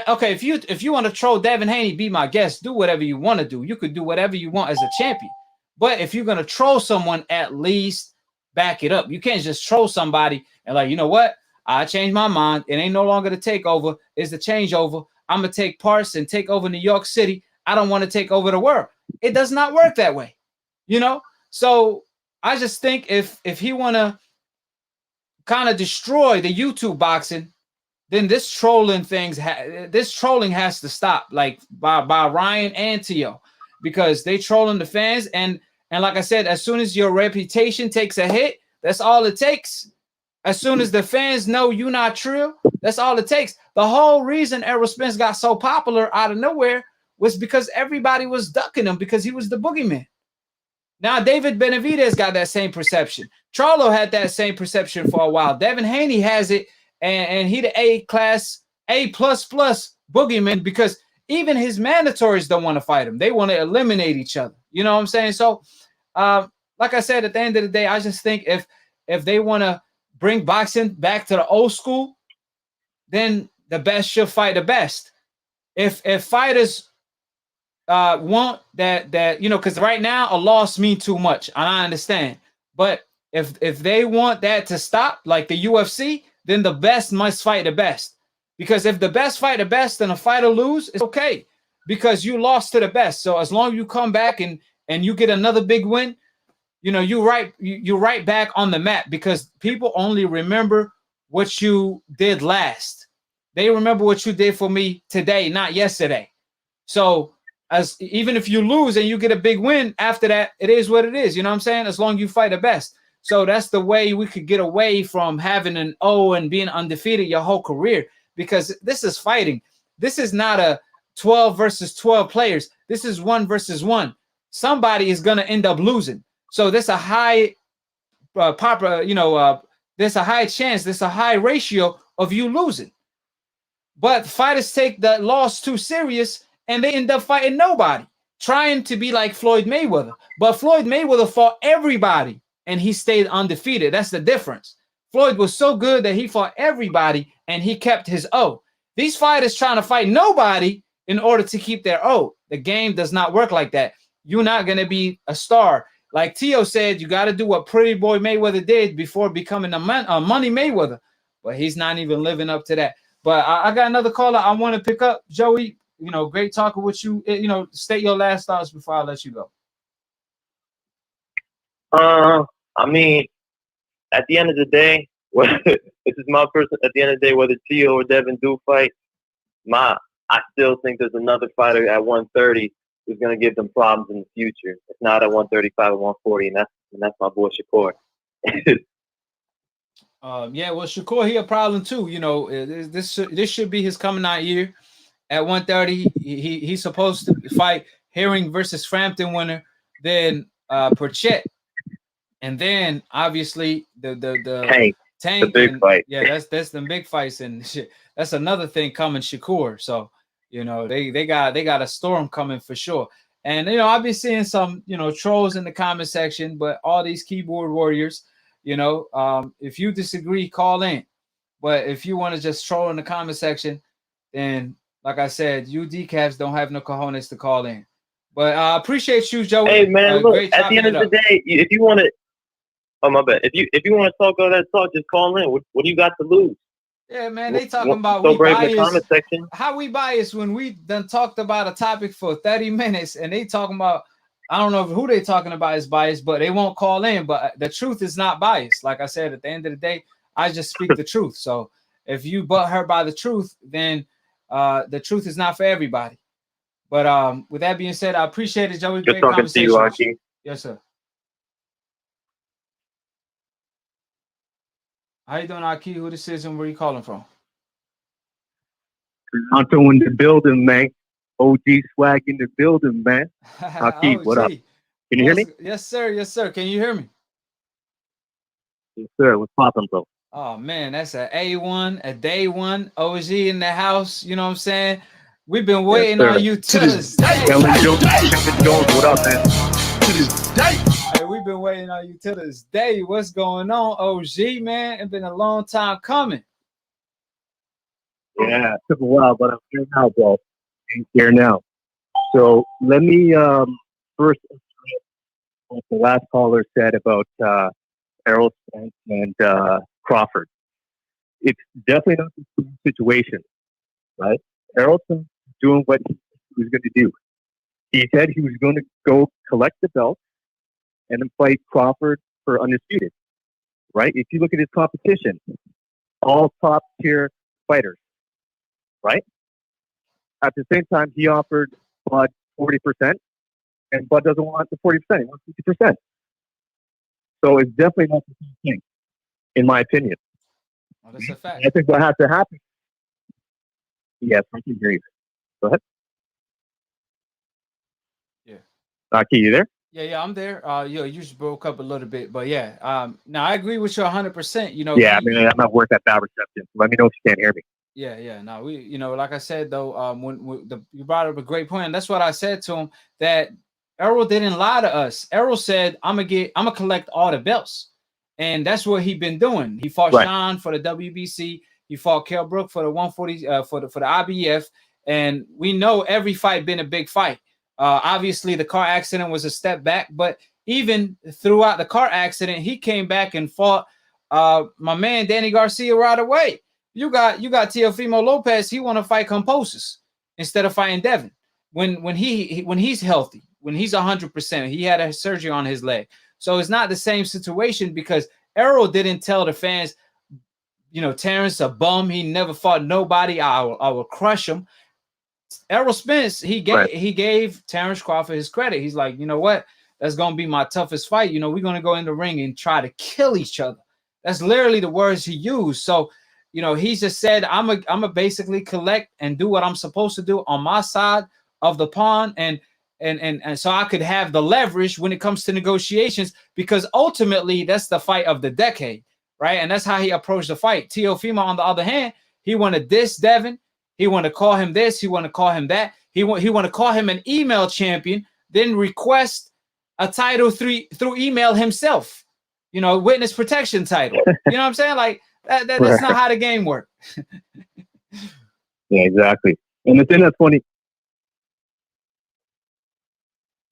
Speaker 5: Okay, if you want to troll Devin Haney, be my guest. Do whatever you want to do. You could do whatever you want as a champion. But if you're gonna troll someone, at least back it up. You can't just troll somebody and like, you know what? I changed my mind. It ain't no longer the takeover. It's the changeover. I'm gonna take parts and take over New York City. I don't want to take over the world. It does not work that way, So I just think if he wanna kind of destroy the YouTube boxing, then this trolling has to stop, like by Ryan and Tio, because they trolling the fans. And like I said, as soon as your reputation takes a hit, that's all it takes. As soon as the fans know you're not true, that's all it takes. The whole reason Errol Spence got so popular out of nowhere was because everybody was ducking him because he was the boogeyman. Now David Benavidez got that same perception. Charlo had that same perception for a while. Devin Haney has it. And he the A+ boogeyman, because even his mandatories don't want to fight him. They want to eliminate each other. You know what I'm saying? So, like I said, at the end of the day, I just think if if they want to bring boxing back to the old school, then the best should fight the best. If fighters want that you know, because right now a loss means too much, and I understand. But if they want that to stop, like the UFC, then the best must fight the best. Because if the best fight the best and a fighter lose, it's okay because you lost to the best. So as long as you come back and you get another big win, you know, you're right back on the map, because people only remember what you did last. They remember what you did for me today, not yesterday. So as even if you lose and you get a big win after that, it is what it is. You know what I'm saying? As long as you fight the best. So that's the way we could get away from having an O and being undefeated your whole career, because this is fighting. This is not a 12 versus 12 players. This is 1 versus 1. Somebody is going to end up losing. So there's a high there's a high chance, there's a high ratio of you losing. But fighters take that loss too serious and they end up fighting nobody, trying to be like Floyd Mayweather. But Floyd Mayweather fought everybody and he stayed undefeated. That's the difference. Floyd was so good that he fought everybody and he kept his O. These fighters trying to fight nobody in order to keep their O. The game does not work like that. You're not going to be a star. Like Tio said, you got to do what Pretty Boy Mayweather did before becoming a Money Mayweather. But he's not even living up to that. But I got another caller I want to pick up. Joey, you know, great talking with you. You know, state your last thoughts before I let you go.
Speaker 7: I mean, at the end of the day, this is my person. At the end of the day, whether Tio or Devin do fight, I still think there's another fighter at 130 who's going to give them problems in the future. If not at 135 or 140, and that's my boy Shakur.
Speaker 5: Yeah, well, Shakur, he a problem too. You know, this should be his coming out year. At 130, he's supposed to fight Herring versus Frampton winner, then Pritchett, and then obviously the Tank,
Speaker 7: the big fight.
Speaker 5: Yeah, that's the big fights, and shit. That's another thing coming, Shakur. So you know they got a storm coming for sure. And you know I've been seeing some trolls in the comment section, but all these keyboard warriors, if you disagree, call in. But if you want to just troll in the comment section, then like I said, you decaps don't have no cojones to call in. But I appreciate you, Joey.
Speaker 7: Hey man, look, at the end of the day, if you want to, oh my bad, if you want to talk all that talk, just call in. What do you got to lose?
Speaker 5: Yeah, man, they talking about
Speaker 7: so
Speaker 5: we
Speaker 7: brave in the
Speaker 5: biased.
Speaker 7: comment section.
Speaker 5: How we biased when we done talked about a topic for 30 minutes and they talking about, I don't know who they talking about is biased, but they won't call in. But the truth is not biased. Like I said, at the end of the day, I just speak the truth. So if you butt hurt by the truth, then the truth is not for everybody. But with that being said, I appreciate it, Joey.
Speaker 7: Good talking to you, AKHi.
Speaker 5: Yes, sir. How you doing, AKHi? Who this is and where you calling from?
Speaker 8: Toronto in the building, man. OG swag in the building, man. AKHi, what up? Can you hear me?
Speaker 5: Yes, sir. Yes, sir. Can you hear me?
Speaker 8: Yes, sir. What's poppin', bro?
Speaker 5: Oh, man, that's a A1, a day one. OG in the house. You know what I'm saying? We've been waiting on you to this day.
Speaker 8: Kevin Jones, what up, man?
Speaker 1: To this day.
Speaker 5: Hey, we've been waiting on you to this day. What's going on, OG, man? It's been a long time coming.
Speaker 8: Yeah, it took a while, but I'm here now, bro. I'm here now. So let me first what the last caller said about Errol Spence and Crawford. It's definitely not the same situation, right? Errol Spence doing what he was going to do. He said he was going to go collect the belt and then fight Crawford for undisputed, right? If you look at his competition, all top tier fighters, right? At the same time, he offered Bud 40%, and Bud doesn't want the 40%; he wants 50%. So it's definitely not the same thing, in my opinion.
Speaker 5: Well, that's a fact.
Speaker 8: I think what has to happen. Yes, I can hear you. Go ahead.
Speaker 5: Yeah.
Speaker 8: AKHi, you there?
Speaker 5: Yeah, I'm there. You just broke up a little bit, but yeah. Now I agree with you 100%.
Speaker 8: Yeah, I mean, I'm at work at bad reception. So let me know if you can't hear me.
Speaker 5: Yeah. No, we, like I said though, you brought up a great point, and that's what I said to him, that Errol didn't lie to us. Errol said, "I'm gonna collect all the belts," And that's what he's been doing. He fought Sean for the WBC. He fought Kell Brook for the 140 for the IBF. And we know every fight been a big fight. Obviously, the car accident was a step back, but even throughout the car accident, he came back and fought my man Danny Garcia right away. You got Teofimo Lopez. He want to fight Composis instead of fighting Devin when he's healthy, when he's 100%. He had a surgery on his leg, so it's not the same situation because Errol didn't tell the fans, you know, Terrence a bum. He never fought nobody. I will crush him. Errol Spence, he gave Terrence Crawford his credit. He's like, you know what? That's gonna be my toughest fight. You know, we're gonna go in the ring and try to kill each other. That's literally the words he used. So, you know, he just said, I'm a basically collect and do what I'm supposed to do on my side of the pond, and so I could have the leverage when it comes to negotiations, because ultimately that's the fight of the decade, right? And that's how he approached the fight. Teofimo, on the other hand, he wanted this Devin. He want to call him this. He want to call him that. He want to call him an email champion, then request a title through email himself. You know, witness protection title. You know what I'm saying? Like that's not how the game works.
Speaker 8: Yeah, exactly. And the thing that's funny.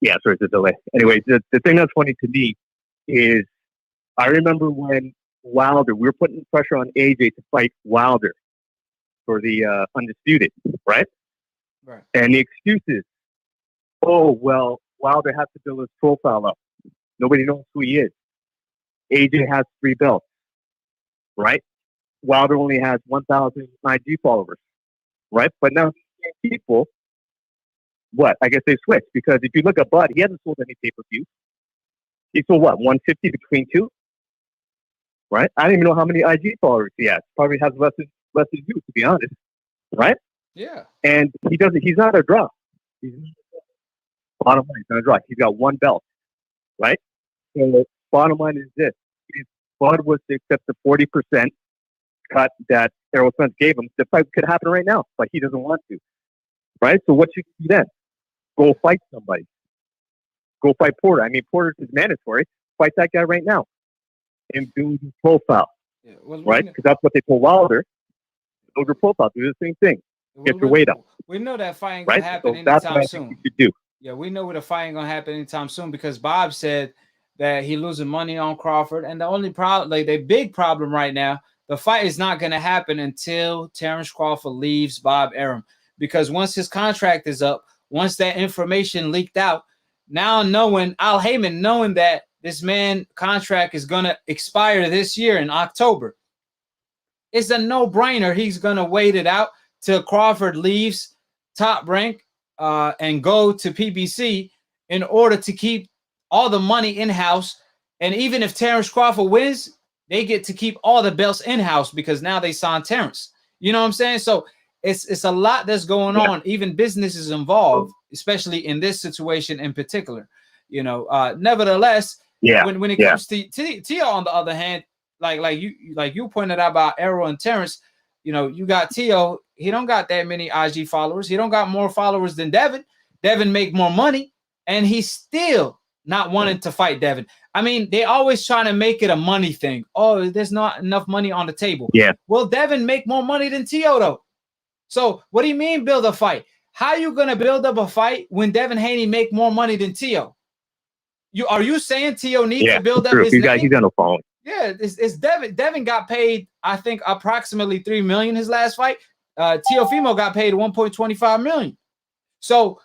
Speaker 8: Yeah, sorry, it's a delay. Anyway, the thing that's funny to me is I remember when Wilder, we were putting pressure on AJ to fight Wilder for the undisputed, right?
Speaker 5: Right.
Speaker 8: And the excuses, oh, well, Wilder has to build his profile up. Nobody knows who he is. AJ has 3 belts, right? Wilder only has 1,000 IG followers, right? But now people, what? I guess they switched, because if you look at Bud, he hasn't sold any pay-per-view. He sold what, 150 between 2? Right? I don't even know how many IG followers he has. Probably has less than you, to be honest. Right?
Speaker 5: Yeah.
Speaker 8: And he's not a draw. Bottom line, he's not a draw. He's got 1 belt. Right? So bottom line is this. If Bud was to accept the 40% cut that Errol Spence gave him, the fight could happen right now, but he doesn't want to. Right? So what should he do then? Go fight somebody. Go fight Porter. I mean, Porter is mandatory. Fight that guy right now and build his profile. Yeah, right? Because that's what they told Wilder. Build your profile. Do the same thing. Get your weight up.
Speaker 5: We know that fight ain't going to happen anytime soon. Yeah, we know the fight ain't going to happen anytime soon, because Bob said that he losing money on Crawford. And the only problem, like the big problem right now, the fight is not going to happen until Terrence Crawford leaves Bob Arum. Because once his contract is up, once that information leaked out, now knowing Al Heyman, knowing that this man contract is going to expire this year in October, it's a no-brainer. He's going to wait it out till Crawford leaves Top Rank and go to PBC in order to keep all the money in-house. And even if Terrence Crawford wins, they get to keep all the belts in-house because now they signed Terrence. You know what I'm saying? So it's a lot that's going on. Even business is involved, especially in this situation in particular. You know, nevertheless, when it comes to Tio, on the other hand, like you pointed out about Errol and Terrence, you know, you got Tio. He don't got that many IG followers. He don't got more followers than Devin. Devin make more money, and he's still not wanting to fight Devin. I mean, they always trying to make it a money thing. Oh, there's not enough money on the table. Yeah. Well, Devin make more money than Tio though. So what do you mean build a fight? How you gonna build up a fight when Devin Haney make more money than Tio? Are you saying Tio needs to build up his name?
Speaker 8: He's got no following.
Speaker 5: Yeah, it's Devin. Devin got paid, I think, approximately $3 million his last fight. Teofimo got paid $1.25 million. So,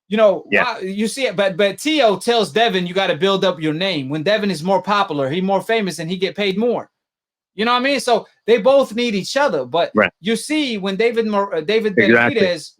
Speaker 5: you know, you see it, but Tio tells Devin you got to build up your name. When Devin is more popular, he more famous, and he get paid more. You know what I mean? So they both need each other. But you see, when David Benavidez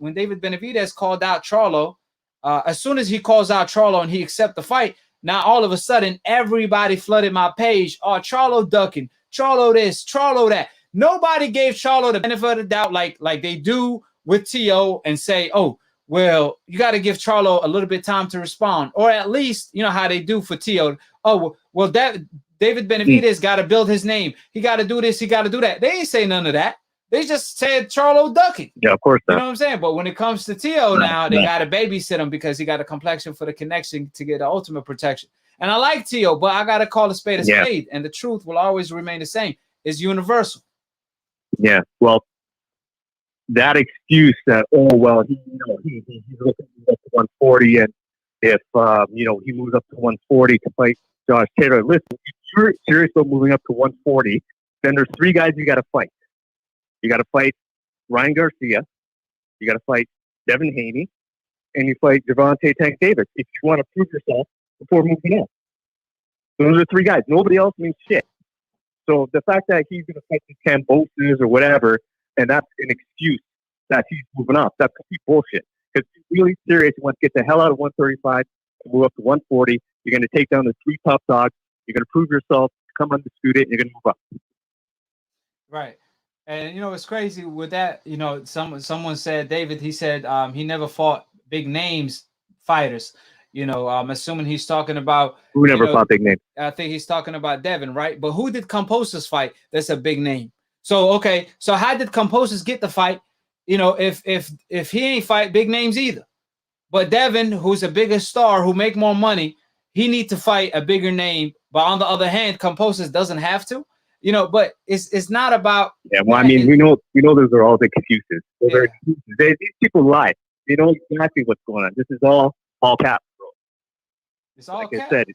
Speaker 5: called out Charlo, as soon as he calls out Charlo and he accepts the fight, now all of a sudden everybody flooded my page. Oh, Charlo ducking, Charlo this, Charlo that. Nobody gave Charlo the benefit of the doubt like they do with Tio and say, oh, well, you got to give Charlo a little bit of time to respond, or at least, you know, how they do for Tio. Oh, well, that David Benavidez got to build his name. He got to do this. He got to do that. They ain't say none of that. They just said Charlo ducking.
Speaker 8: Yeah, of course not.
Speaker 5: You know what I'm saying? But when it comes to Tio now, they got to babysit him because he got a complexion for the connection to get the ultimate protection. And I like Tio, but I gotta call a spade a
Speaker 8: Yeah.
Speaker 5: spade, and the truth will always remain the same. It's universal.
Speaker 8: Yeah. Well, that excuse that, oh, well, he's looking up to 140, and if he moves up to 140 to fight Josh Taylor. Listen, if you're serious about moving up to 140, then there's 3 guys you got to fight. You got to fight Ryan Garcia, you got to fight Devin Haney, and you fight Gervonta Tank Davis if you want to prove yourself before moving up. Those are 3 guys. Nobody else means shit. So the fact that he's going to fight these Cambosis or whatever, and that's an excuse that he's moving up, that's complete bullshit. Because if you're really serious, you want to get the hell out of 135 and move up to 140. You're going to take down the 3 top dogs. You're going to prove yourself, come undisputed, and you're going to move up.
Speaker 5: Right. And it's crazy with that. Someone said, David, he said he never fought big names fighters. I'm assuming he's talking about
Speaker 8: who never fought big names.
Speaker 5: I think he's talking about Devin, right? But who did Cambosis fight? That's a big name. So okay, so how did Cambosis get the fight? If he ain't fight big names either. But Devin, who's a bigger star, who make more money, he need to fight a bigger name. But on the other hand, Cambosis doesn't have to. But it's not about.
Speaker 8: Yeah, well, I mean, we know those are all the excuses. They're excuses. These people lie. They know exactly what's going on. This is all caps, bro.
Speaker 5: It's all
Speaker 8: like
Speaker 5: cap.
Speaker 8: I said,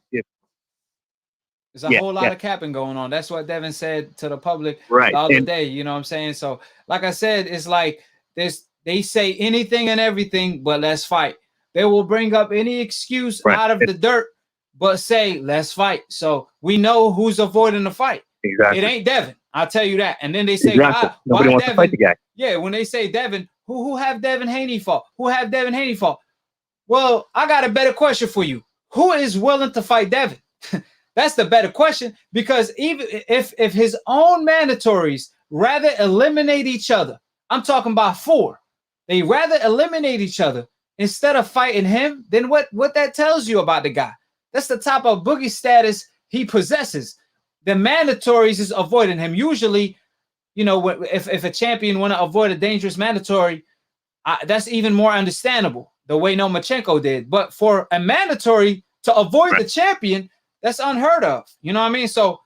Speaker 5: there's a whole lot of capping going on. That's what Devin said to the public
Speaker 8: the
Speaker 5: other day. You know what I'm saying? So, like I said, it's like they say anything and everything, but let's fight. They will bring up any excuse out of the dirt, but say, let's fight. So we know who's avoiding the fight.
Speaker 8: Exactly.
Speaker 5: It ain't Devin. I'll tell you that. And then they say,
Speaker 8: exactly. Nobody wants
Speaker 5: Devin?
Speaker 8: To fight the guy.
Speaker 5: Yeah, when they say Devin, who have Devin Haney fought? Who have Devin Haney fought? Well, I got a better question for you. Who is willing to fight Devin? That's the better question, because even if his own mandatories rather eliminate each other, I'm talking about 4. They rather eliminate each other instead of fighting him, then what that tells you about the guy? That's the type of boogie status he possesses. The mandatories is avoiding him. Usually, if a champion want to avoid a dangerous mandatory, that's even more understandable, the way Lomachenko did. But for a mandatory to avoid the champion, that's unheard of. You know what I mean? So,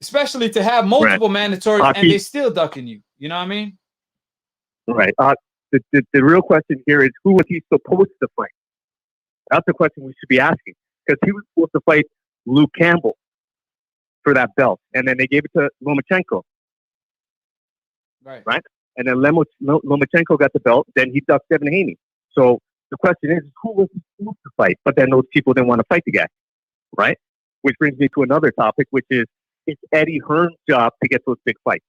Speaker 5: especially to have multiple mandatories and they still ducking you. You know what I mean?
Speaker 8: Right. The real question here is, who was he supposed to fight? That's the question we should be asking, because he was supposed to fight Luke Campbell for that belt, and then they gave it to Lomachenko. Right. And then Lomachenko got the belt. Then he ducked Devin Haney. So the question is, who was he supposed to fight? But then those people didn't want to fight the guy. Right. Which brings me to another topic, which is, it's Eddie Hearn's job to get those big fights.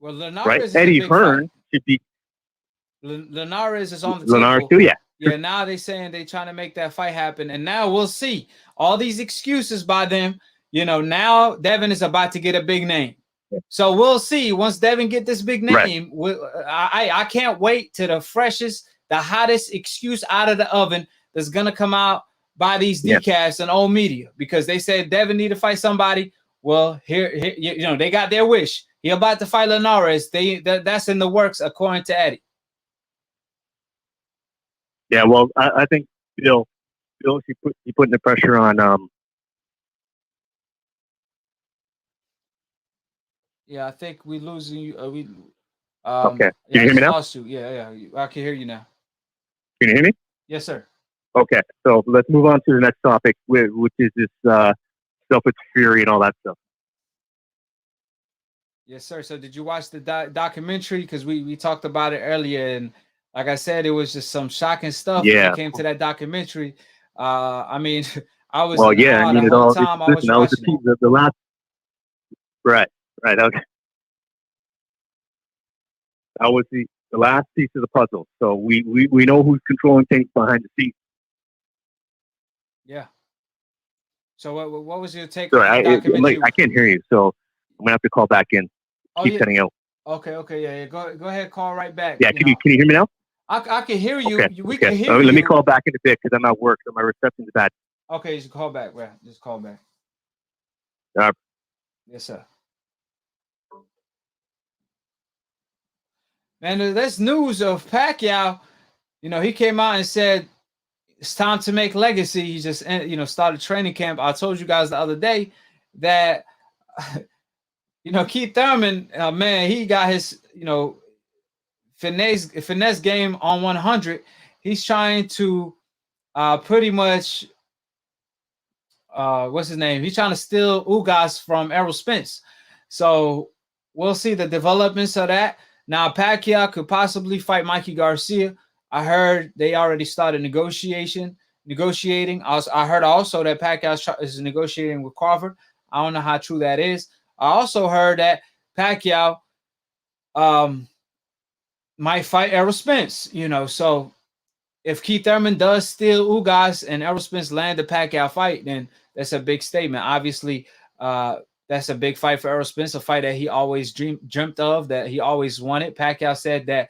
Speaker 5: Well, Linares
Speaker 8: right? Eddie Hearn should be.
Speaker 5: Linares is on the
Speaker 8: Linares
Speaker 5: table.
Speaker 8: too, yeah.
Speaker 5: Yeah, now they're saying they're trying to make that fight happen. And now we'll see. All these excuses by them, now Devin is about to get a big name. So we'll see. Once Devin get this big name, I can't wait to the freshest, the hottest excuse out of the oven that's going to come out by these decasts and old media, because they said Devin need to fight somebody. Well, here they got their wish. He about to fight Linares. That's in the works, according to Eddie.
Speaker 8: Yeah, well, I think Bill, he putting the pressure on.
Speaker 5: Yeah, I think we losing you.
Speaker 8: Okay, can you hear me now?
Speaker 5: Lost you. Yeah, I can hear you now.
Speaker 8: Can you hear me?
Speaker 5: Yes, sir.
Speaker 8: Okay, so let's move on to the next topic, which is this selfish fury and all that stuff.
Speaker 5: Yes, sir. So did you watch the documentary? Because we talked about it earlier, and like I said, it was just some shocking stuff when it came to that documentary. I mean, I was
Speaker 8: I mean,
Speaker 5: the whole time I was watching.
Speaker 8: The last. Right. Okay. That was the last piece of the puzzle. So we know who's controlling things behind the scenes.
Speaker 5: Yeah. So what was your take
Speaker 8: on
Speaker 5: the documentary?
Speaker 8: I can't hear you, so I'm gonna have to call back in. Keep cutting out.
Speaker 5: Okay, yeah. Go ahead, call right back.
Speaker 8: Yeah, can you hear me now?
Speaker 5: I can hear you.
Speaker 8: Okay.
Speaker 5: We can hear you.
Speaker 8: Let me call back in a bit because I'm at work, so my reception's bad.
Speaker 5: Okay, just call back, bro. Just call back. Yes, sir. And this news of Pacquiao, he came out and said, it's time to make legacy. He just started training camp. I told you guys the other day that Keith Thurman, man, he got his finesse game on 100. He's trying to pretty much what's his name? He's trying to steal Ugas from Errol Spence. So we'll see the developments of that. Now Pacquiao could possibly fight Mikey Garcia. I heard they already started negotiating. I heard also that Pacquiao is negotiating with Crawford. I don't know how true that is. I also heard that Pacquiao might fight Errol Spence. So if Keith Thurman does steal Ugas and Errol Spence land the Pacquiao fight, then that's a big statement. Obviously, that's a big fight for Errol Spence, a fight that he always dreamt of, that he always wanted. Pacquiao said that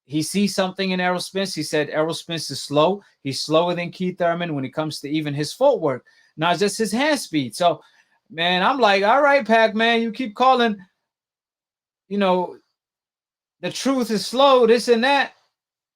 Speaker 5: he sees something in Errol Spence. He said Errol Spence is slow. He's slower than Keith Thurman when it comes to even his footwork, not just his hand speed. So, man, I'm like, all right, Pac, man, you keep calling, the truth is slow, this and that.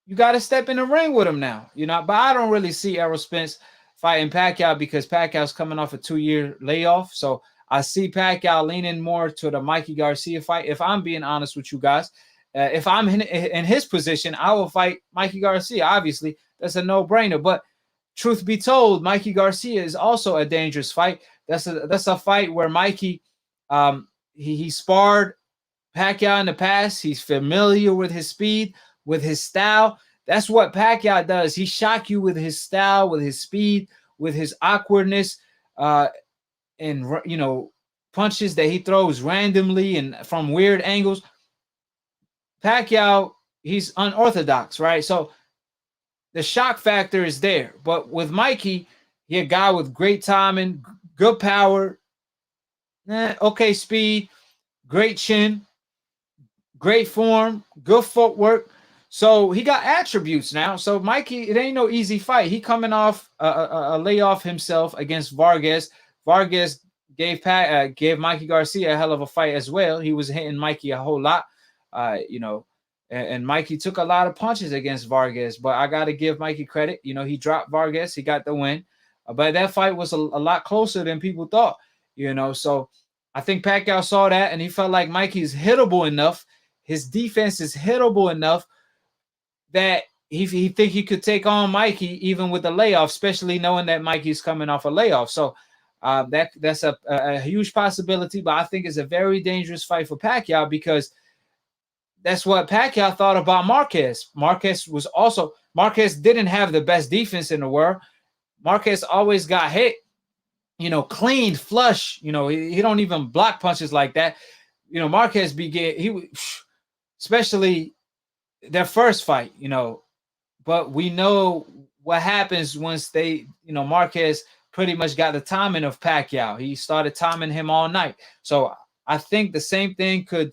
Speaker 5: You got to step in the ring with him now, But I don't really see Errol Spence fighting Pacquiao because Pacquiao's coming off a 2-year layoff. So I see Pacquiao leaning more to the Mikey Garcia fight. If I'm being honest with you guys, if I'm in his position, I will fight Mikey Garcia. Obviously, that's a no-brainer. But truth be told, Mikey Garcia is also a dangerous fight. That's a fight where Mikey, he sparred Pacquiao in the past. He's familiar with his speed, with his style. That's what Pacquiao does. He shock you with his style, with his speed, with his awkwardness, and punches that he throws randomly and from weird angles. Pacquiao, he's unorthodox, right? So the shock factor is there. But with Mikey, he's a guy with great timing, good power, okay speed, great chin, great form, good footwork. So he got attributes now. So Mikey, it ain't no easy fight. He coming off a layoff himself against Vargas. Vargas gave Mikey Garcia a hell of a fight as well. He was hitting Mikey a whole lot, and Mikey took a lot of punches against Vargas. But I got to give Mikey credit. He dropped Vargas. He got the win. But that fight was a lot closer than people thought. So I think Pacquiao saw that and he felt like Mikey's hittable enough. His defense is hittable enough that he think he could take on Mikey even with the layoff, especially knowing that Mikey's coming off a layoff. So that's a huge possibility, but I think it's a very dangerous fight for Pacquiao because that's what Pacquiao thought about Marquez. Marquez didn't have the best defense in the world. Marquez always got hit, clean, flush. He don't even block punches like that. Marquez especially their first fight, but we know what happens once they, Marquez pretty much got the timing of Pacquiao. He started timing him all night. So I think the same thing could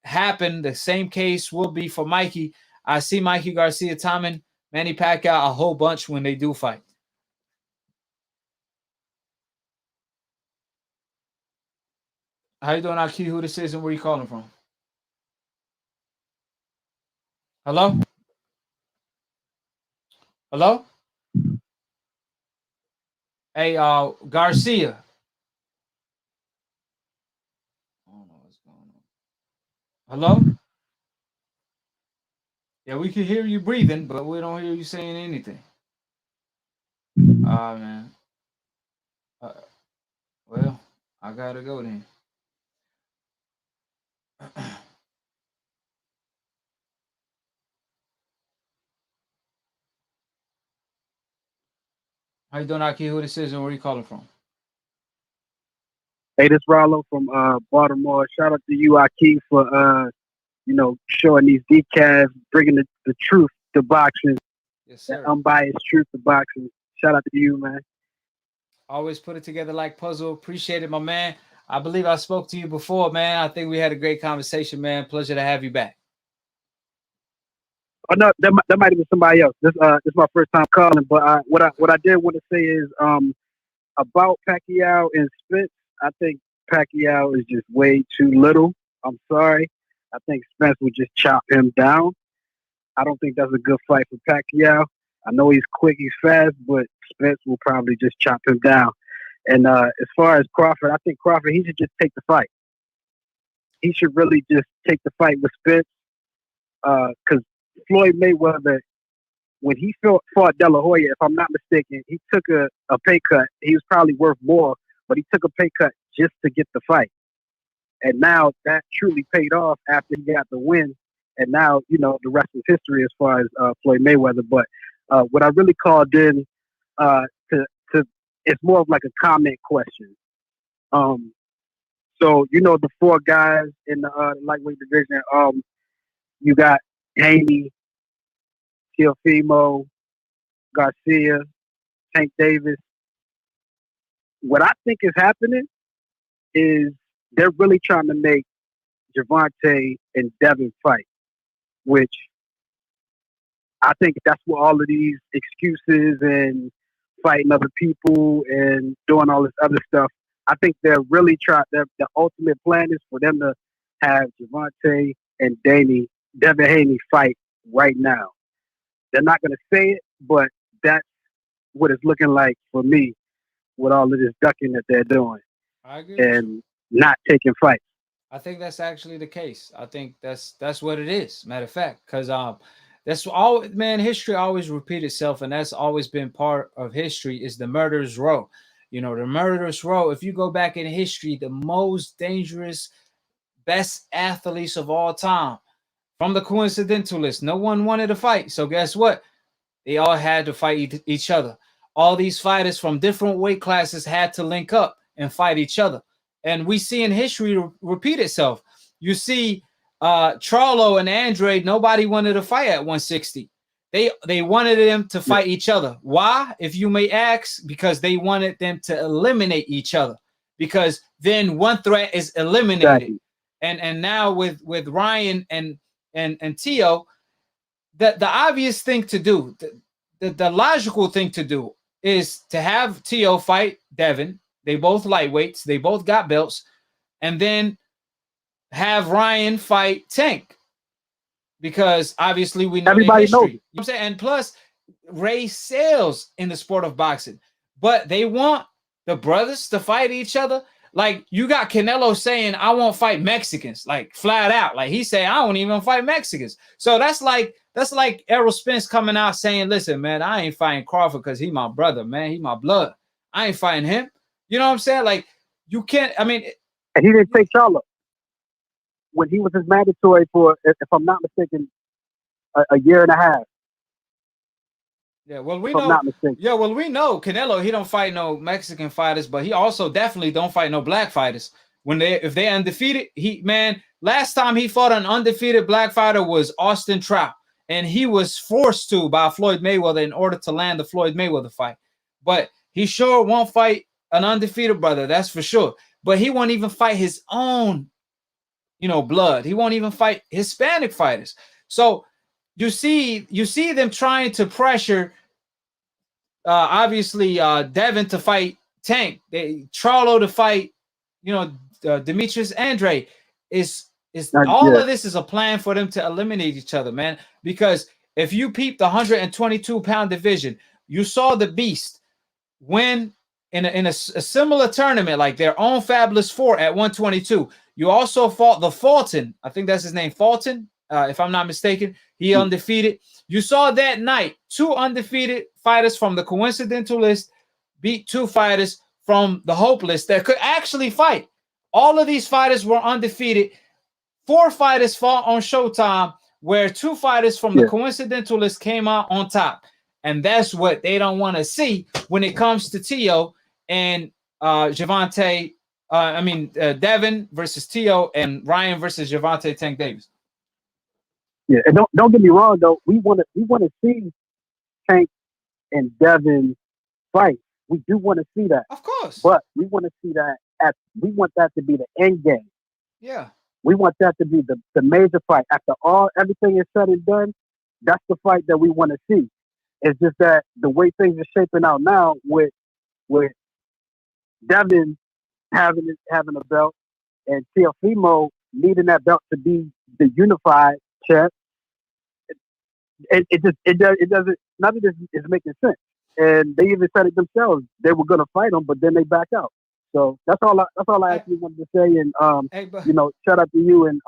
Speaker 5: happen. The same case will be for Mikey. I see Mikey Garcia timing Manny Pacquiao a whole bunch when they do fight. How you doing, AKHi? Who this is and where you calling from? Hello? Hello? Hey, Garcia. I don't know what's going on. Hello? Yeah, we can hear you breathing, but we don't hear you saying anything. Man. Well, I gotta go then. How you doing, AKHi? Who this is and where you calling from?
Speaker 8: Hey, this is Rollo from Baltimore. Shout out to you, AKHi, for showing these decals, bringing the truth to boxing.
Speaker 5: Yes, sir.
Speaker 8: Unbiased truth to boxing. Shout out to you, man.
Speaker 5: Always put it together like puzzle. Appreciate it, my man. I believe I spoke to you before, man. I think we had a great conversation, man. Pleasure to have you back.
Speaker 8: Oh no, that might have been somebody else. This is my first time calling, but what I did want to say is about Pacquiao and Spence. I think Pacquiao is just way too little. I'm sorry. I think Spence would just chop him down. I don't think that's a good fight for Pacquiao. I know he's quick, he's fast, but Spence will probably just chop him down. And as far as Crawford, I think Crawford, he should just take the fight. He should really just take the fight with Spence, because Floyd Mayweather, when he fought De La Hoya, if I'm not mistaken, he took a pay cut. He was probably worth more, but he took a pay cut just to get the fight. And now that truly paid off after he got the win. And now, you know, the rest is history as far as Floyd Mayweather. But what I really called in it's more of like a comment question. So, you know, the four guys in the lightweight division, you got Haney, Teofimo, Garcia, Tank Davis. What I think is happening is they're really trying to make Gervonta and Devin fight, which I think that's what all of these excuses and fighting other people and doing all this other stuff. I think they're really trying. The ultimate plan is for them to have Gervonta and Devin Haney fight right now. They're not going to say it, but that's what it's looking like for me with all of this ducking that they're doing.
Speaker 5: I agree.
Speaker 8: And not taking fights.
Speaker 5: I think that's actually the case. I think that's what it is. Matter of fact, because that's all, man. History always repeats itself, and that's always been part of history. Is the murderer's row. You know, the murderer's row. If you go back in history, the most dangerous, best athletes of all time, from the coincidentalists, no one wanted to fight. So guess what? They all had to fight each other. All these fighters from different weight classes had to link up and fight each other. And we see in history repeat itself. You see Charlo and Andre, nobody wanted to fight at 160. They wanted them to fight each other. Why? If you may ask, because they wanted them to eliminate each other. Because then one threat is eliminated. Exactly. And now with Ryan and Tio, the obvious thing to do, the logical thing to do is to have Tio fight Devin. They both lightweights. They both got belts. And then have Ryan fight Tank. Because obviously we know everybody knows. You know what I'm saying? And plus, Ray sells in the sport of boxing. But they want the brothers to fight each other. Like, you got Canelo saying, I won't fight Mexicans. Like, flat out. Like, he said, I won't even fight Mexicans. So that's like Errol Spence coming out saying, listen, man, I ain't fighting Crawford because he my brother, man. He my blood. I ain't fighting him. You know what I'm saying? Like, you can't, I mean.
Speaker 8: And he didn't take Charlo. When he was his mandatory for, if I'm not mistaken, a year and a half.
Speaker 5: Yeah, well, we know. Yeah, well, we know Canelo, he don't fight no Mexican fighters, but he also definitely don't fight no black fighters. If they're undefeated, last time he fought an undefeated black fighter was Austin Trout, and he was forced to by Floyd Mayweather in order to land the Floyd Mayweather fight. But he sure won't fight an undefeated brother, that's for sure. But he won't even fight his own, blood. He won't even fight Hispanic fighters. So you see them trying to pressure, obviously, Devin to fight Tank, Charlo to fight, Demetrius Andre. Is all of this is a plan for them to eliminate each other, man. Because if you peep the 122-pound division, you saw the Beast win in a similar tournament, like their own Fabulous Four at 122. You also fought the Fulton. I think that's his name, Fulton, if I'm not mistaken. He undefeated. You saw that night, 2 undefeated fighters from the coincidental list beat 2 fighters from the hope list that could actually fight. All of these fighters were undefeated. 4 fighters fought on Showtime, where 2 fighters from the coincidental list came out on top. And that's what they don't want to see when it comes to Tio and Gervonta. Devin versus Tio and Ryan versus Gervonta Tank Davis.
Speaker 8: Yeah, and don't get me wrong though. We want to see Tank and Devin fight. We do want to see that,
Speaker 5: of course.
Speaker 8: But we want to see that. We want that to be the end game.
Speaker 5: Yeah.
Speaker 8: We want that to be the major fight. After everything is said and done, that's the fight that we want to see. It's just that the way things are shaping out now, with Devin having a belt and Teofimo needing that belt to be the unified champ, it doesn't
Speaker 2: none of this is making sense. And they even said it themselves. They were going to fight him, but then they back out. So that's all I actually wanted to say. And
Speaker 5: Hey, but
Speaker 2: you know, shout out to you, and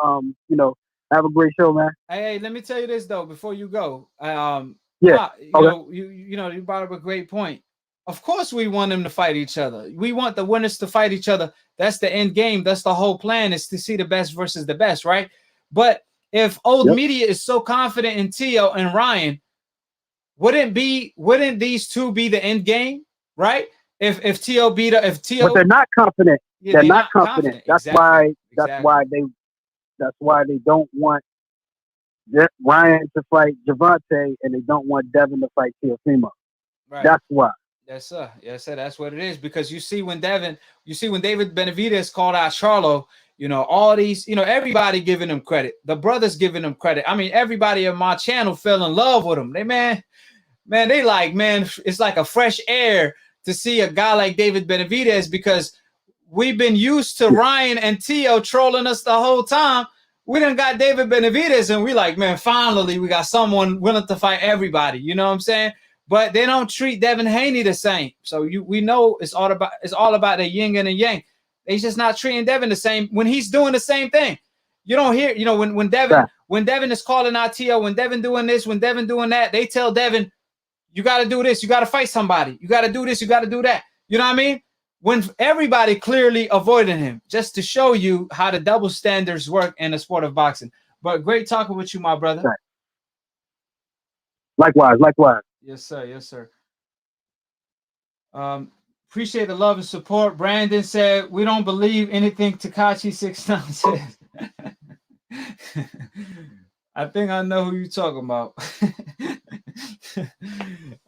Speaker 2: you know, have a great show, man.
Speaker 5: hey, let me tell you this though before you go.
Speaker 2: Yeah.
Speaker 5: You
Speaker 2: Okay.
Speaker 5: know, you know, you brought up a great point. Of course, we want them to fight each other. We want the winners to fight each other. That's the end game. That's the whole plan, is to see the best versus the best, right? But if old
Speaker 2: Yep.
Speaker 5: media is so confident in Tio and Ryan, wouldn't these two be the end game, right? If Tio beat if Tio,
Speaker 2: But they're not confident.
Speaker 5: yeah,
Speaker 2: They're not confident. That's
Speaker 5: Exactly.
Speaker 2: why they don't want Ryan to fight Gervonta, and they don't want Devin to fight Teofimo.
Speaker 5: Right.
Speaker 2: That's why.
Speaker 5: Yes, sir. Yes, sir. That's what it is. Because you see when David Benavidez called out Charlo, you know, all these, you know, everybody giving him credit. The brothers giving him credit. I mean, everybody on my channel fell in love with him. They they like, man, it's like a fresh air to see a guy like David Benavidez, because we've been used to Ryan and Tio trolling us the whole time. We done got David Benavidez, and we like, man, finally we got someone willing to fight everybody. You know what I'm saying? But they don't treat Devin Haney the same. So we know it's all about the yin and the yang. They just not treating Devin the same when he's doing the same thing. You don't hear, you know, when Devin is calling out Tio, when Devin doing this, when Devin doing that, they tell Devin, you got to do this, you got to fight somebody, you got to do this, you got to do that. You know what I mean? When everybody clearly avoiding him, just to show you how the double standards work in the sport of boxing. But great talking with you, my brother.
Speaker 2: Right. Likewise.
Speaker 5: Yes, sir. Yes, sir. Appreciate the love and support. Brandon said, we don't believe anything Tekashi 6ix9ine says. I think I know who you're talking about.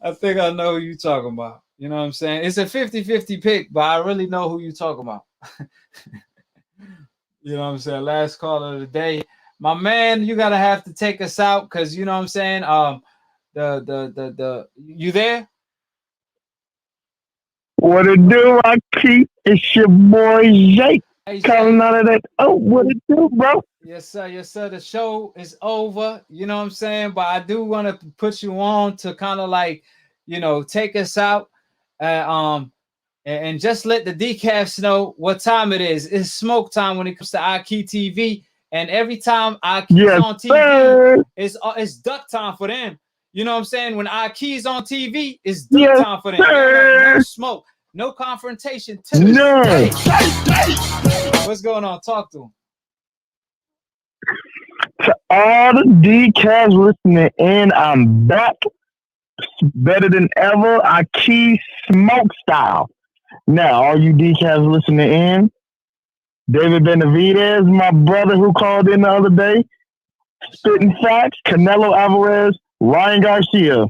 Speaker 5: I think I know who you're talking about. You know what I'm saying? It's a 50-50 pick, but I really know who you're talking about. You know what I'm saying? Last caller of the day. My man, you gotta have to take us out, because you know what I'm saying? You there?
Speaker 8: What it do, AKHi? It's your boy Jake.
Speaker 5: Hey,
Speaker 8: calling out of that. Oh, what it do, bro?
Speaker 5: Yes, sir. Yes, sir. The show is over. You know what I'm saying? But I do want to put you on to kind of like, you know, take us out. And just let the decafs know what time it is. It's smoke time when it comes to AKHi TV. And every time AKHi's on TV, it's duck time for them. You know what I'm saying? When AKHi's on TV, it's duck time for them. No smoke, no confrontation.
Speaker 8: No.
Speaker 5: What's going on? Talk to him.
Speaker 8: To all the decals listening in, I'm back. Better than ever. AKHi smoke style. Now, all you decals listening in, David Benavidez, my brother who called in the other day, spitting facts, Canelo Alvarez, Ryan Garcia.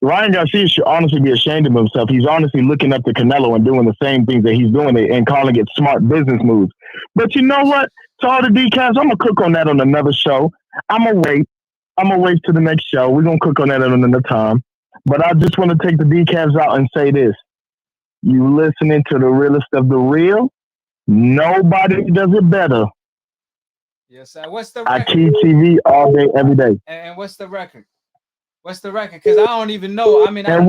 Speaker 8: Ryan Garcia should honestly be ashamed of himself. He's honestly looking up to Canelo and doing the same things that he's doing and calling it smart business moves. But you know what? To all the decals, I'm going to cook on that on another show. I'm going to wait to the next show. We're going to cook on that at another time. But I just want to take the decals out and say this. You listening to the realest of the real? Nobody does it better.
Speaker 5: Yes, sir. What's the record?
Speaker 8: AKHi TV all day, every day.
Speaker 5: And what's the record? What's the record? Because I don't even know. I mean,
Speaker 8: and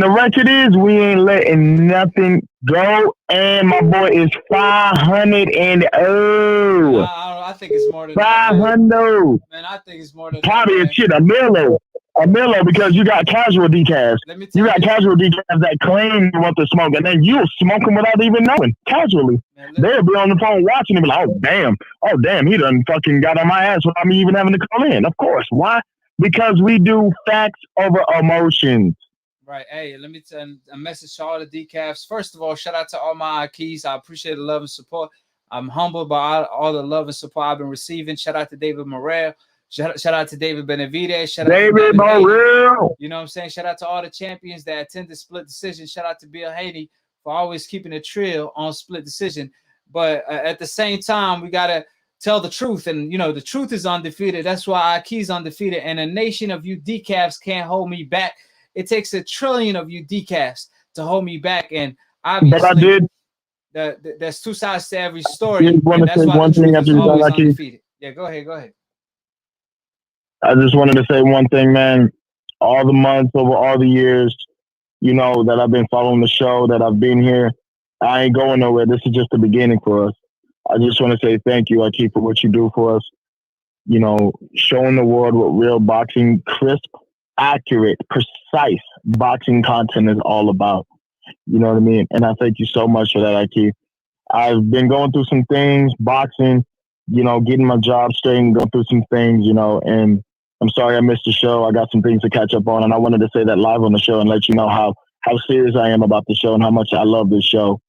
Speaker 8: the record is we ain't letting nothing go. And my boy is 500 and
Speaker 5: I think it's more than
Speaker 8: 500.
Speaker 5: Man, I think it's more than
Speaker 8: probably a shit, a Milo, because you got casual decals. You got casual decals that claim you want to smoke, and then you'll smoke them without even knowing, casually. They'll be on the phone watching and be like, oh, damn, he done fucking got on my ass without me even having to call in. Of course. Why? Because we do facts over emotions.
Speaker 5: Right. Hey, let me send a message to all the decafs. First of all, shout out to all my AKHis. I appreciate the love and support. I'm humbled by all the love and support I've been receiving. Shout out to David Morrell. Shout out to David Benavidez. Shout out to David Morrell. You know what I'm saying? Shout out to all the champions that attended split decision. Shout out to Bill Haney for always keeping it trill on split decision. But at the same time, we got to tell the truth. And, you know, the truth is undefeated. That's why AKHi's undefeated. And a nation of you decafs can't hold me back. It takes 1 trillion of you decafs to hold me back. And obviously,
Speaker 8: but I did.
Speaker 5: There's two sides to every story.
Speaker 8: I want to say one thing after you got AKHi.
Speaker 5: Yeah, go ahead.
Speaker 9: I just wanted to say one thing, man. All the months, over all the years, you know, that I've been following the show, that I've been here, I ain't going nowhere. This is just the beginning for us. I just want to say thank you, AKHi, for what you do for us. You know, showing the world what real boxing, crisp, accurate, precise boxing content is all about. You know what I mean? And I thank you so much for that, AKHi. I've been going through some things, boxing, you know, getting my job straight and going through some things, you know, and I'm sorry I missed the show. I got some things to catch up on, and I wanted to say that live on the show and let you know how serious I am about the show and how much I love this show.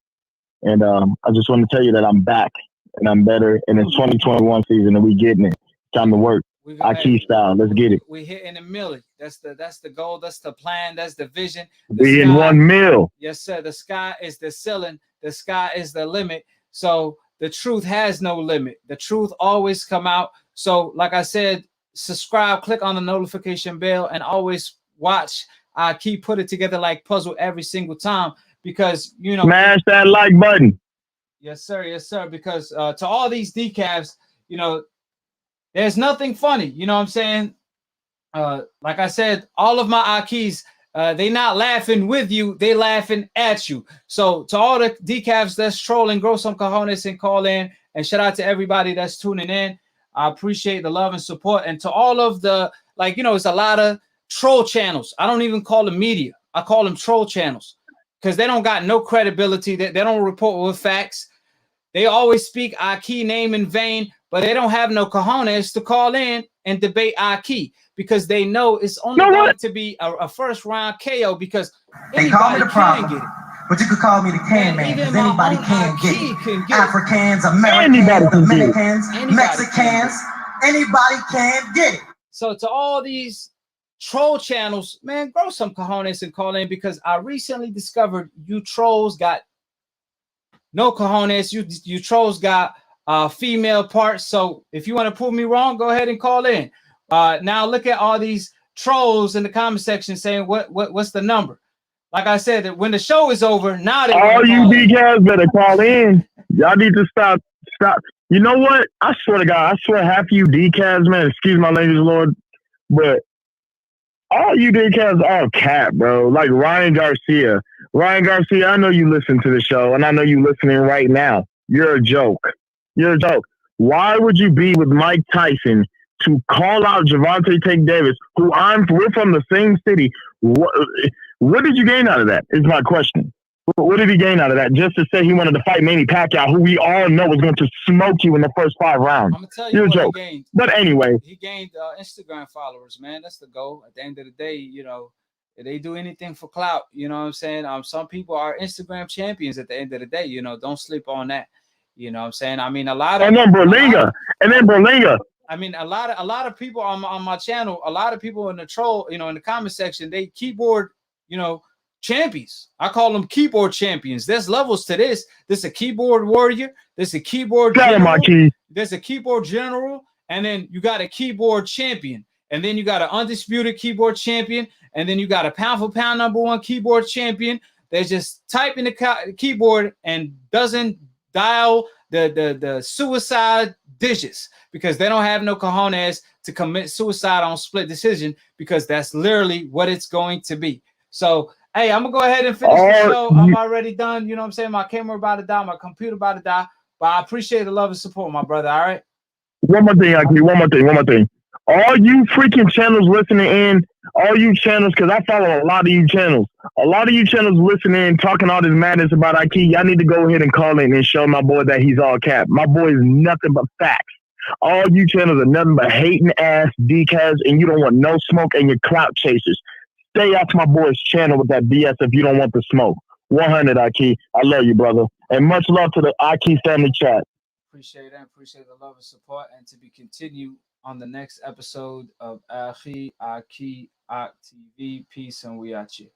Speaker 9: And I just want to tell you that I'm back and I'm better, and it's 2021 season and we getting it. Time to work. AKHi style. Let's get it.
Speaker 5: We hitting a million. That's the goal. That's the plan. That's the vision.
Speaker 9: We in 1 mil.
Speaker 5: Yes, sir. The sky is the ceiling. The sky is the limit. So the truth has no limit. The truth always come out. So like I said, subscribe, click on the notification bell, and always watch. I keep put it together like puzzle every single time, because you know,
Speaker 9: smash that like button.
Speaker 5: Yes, sir. Yes, sir. Because to all these decafs, you know, there's nothing funny. You know what I'm saying? Like I said, all of my AKHis, they not laughing with you, they laughing at you. So to all the decafs that's trolling, grow some cojones and call in. And shout out to everybody that's tuning in. I appreciate the love and support. And to all of the, like, you know, it's a lot of troll channels. I don't even call them media. I call them troll channels, because they don't got no credibility. They don't report with facts. They always speak AKHi name in vain, but they don't have no cojones to call in and debate AKHi, because they know it's only going to be a first round KO, because
Speaker 4: they call me the
Speaker 5: can
Speaker 4: problem,
Speaker 5: get it.
Speaker 4: but you could call me the can man, because anybody can get it. Africans, Americans,
Speaker 9: Anybody
Speaker 4: Dominicans, Mexicans, anybody can get it.
Speaker 5: So to all these troll channels, man, grow some cojones and call in, because I recently discovered you trolls got no cojones. You trolls got female parts. So if you want to prove me wrong, go ahead and call in. Now look at all these trolls in the comment section saying what's the number. Like I said, that when the show is over, now they
Speaker 9: all you decals better call in. Y'all need to stop. You know what? I swear to God, I swear half of you decals, man, excuse my language, Lord, but all you decals are cap, bro. Like Ryan Garcia. Ryan Garcia, I know you listen to the show, and I know you listening right now. You're a joke. You're a joke. Why would you be with Mike Tyson to call out Gervonta Davis, who we're from the same city? What did you gain out of that? Is my question. What did he gain out of that? Just to say he wanted to fight Manny Pacquiao, who we all know was going to smoke you in the first 5 rounds.
Speaker 5: I'm gonna tell you
Speaker 9: what
Speaker 5: he gained.
Speaker 9: But anyway,
Speaker 5: he gained Instagram followers, man. That's the goal. At the end of the day, you know, if they do anything for clout, you know what I'm saying? Some people are Instagram champions at the end of the day. You know, don't sleep on that. You know what I'm saying? I mean, a lot of
Speaker 9: and then Berlinga.
Speaker 5: I mean, a lot of people on my channel, a lot of people in the troll, you know, in the comment section, they keyboard, you know, champions. I call them keyboard champions. There's levels to this. There's a keyboard warrior. There's a keyboard general. There's a keyboard general, and then you got a keyboard champion, and then you got an undisputed keyboard champion, and then you got a pound for pound #1 keyboard champion. They just type in the keyboard and doesn't dial the suicide digits, because they don't have no cojones to commit suicide on split decision, because that's literally what it's going to be. So hey, I'm gonna go ahead and finish the show. I'm already done. You know what I'm saying? My camera about to die, my computer about to die. But I appreciate the love and support, my brother. All right.
Speaker 9: One more thing, AKHi. One more thing. All you freaking channels listening in, all you channels, because I follow a lot of you channels. A lot of you channels listening, talking all this madness about AKHi. Y'all need to go ahead and call in and show my boy that he's all cap. My boy is nothing but facts. All you channels are nothing but hating ass decals, and you don't want no smoke, and you're clout chasers. Stay off my boy's channel with that BS if you don't want the smoke. 100, AKHi. I love you, brother. And much love to the AKHi family chat.
Speaker 5: Appreciate that. Appreciate the love and support. And to be continued on the next episode of AKHi TV. Peace, and we out here.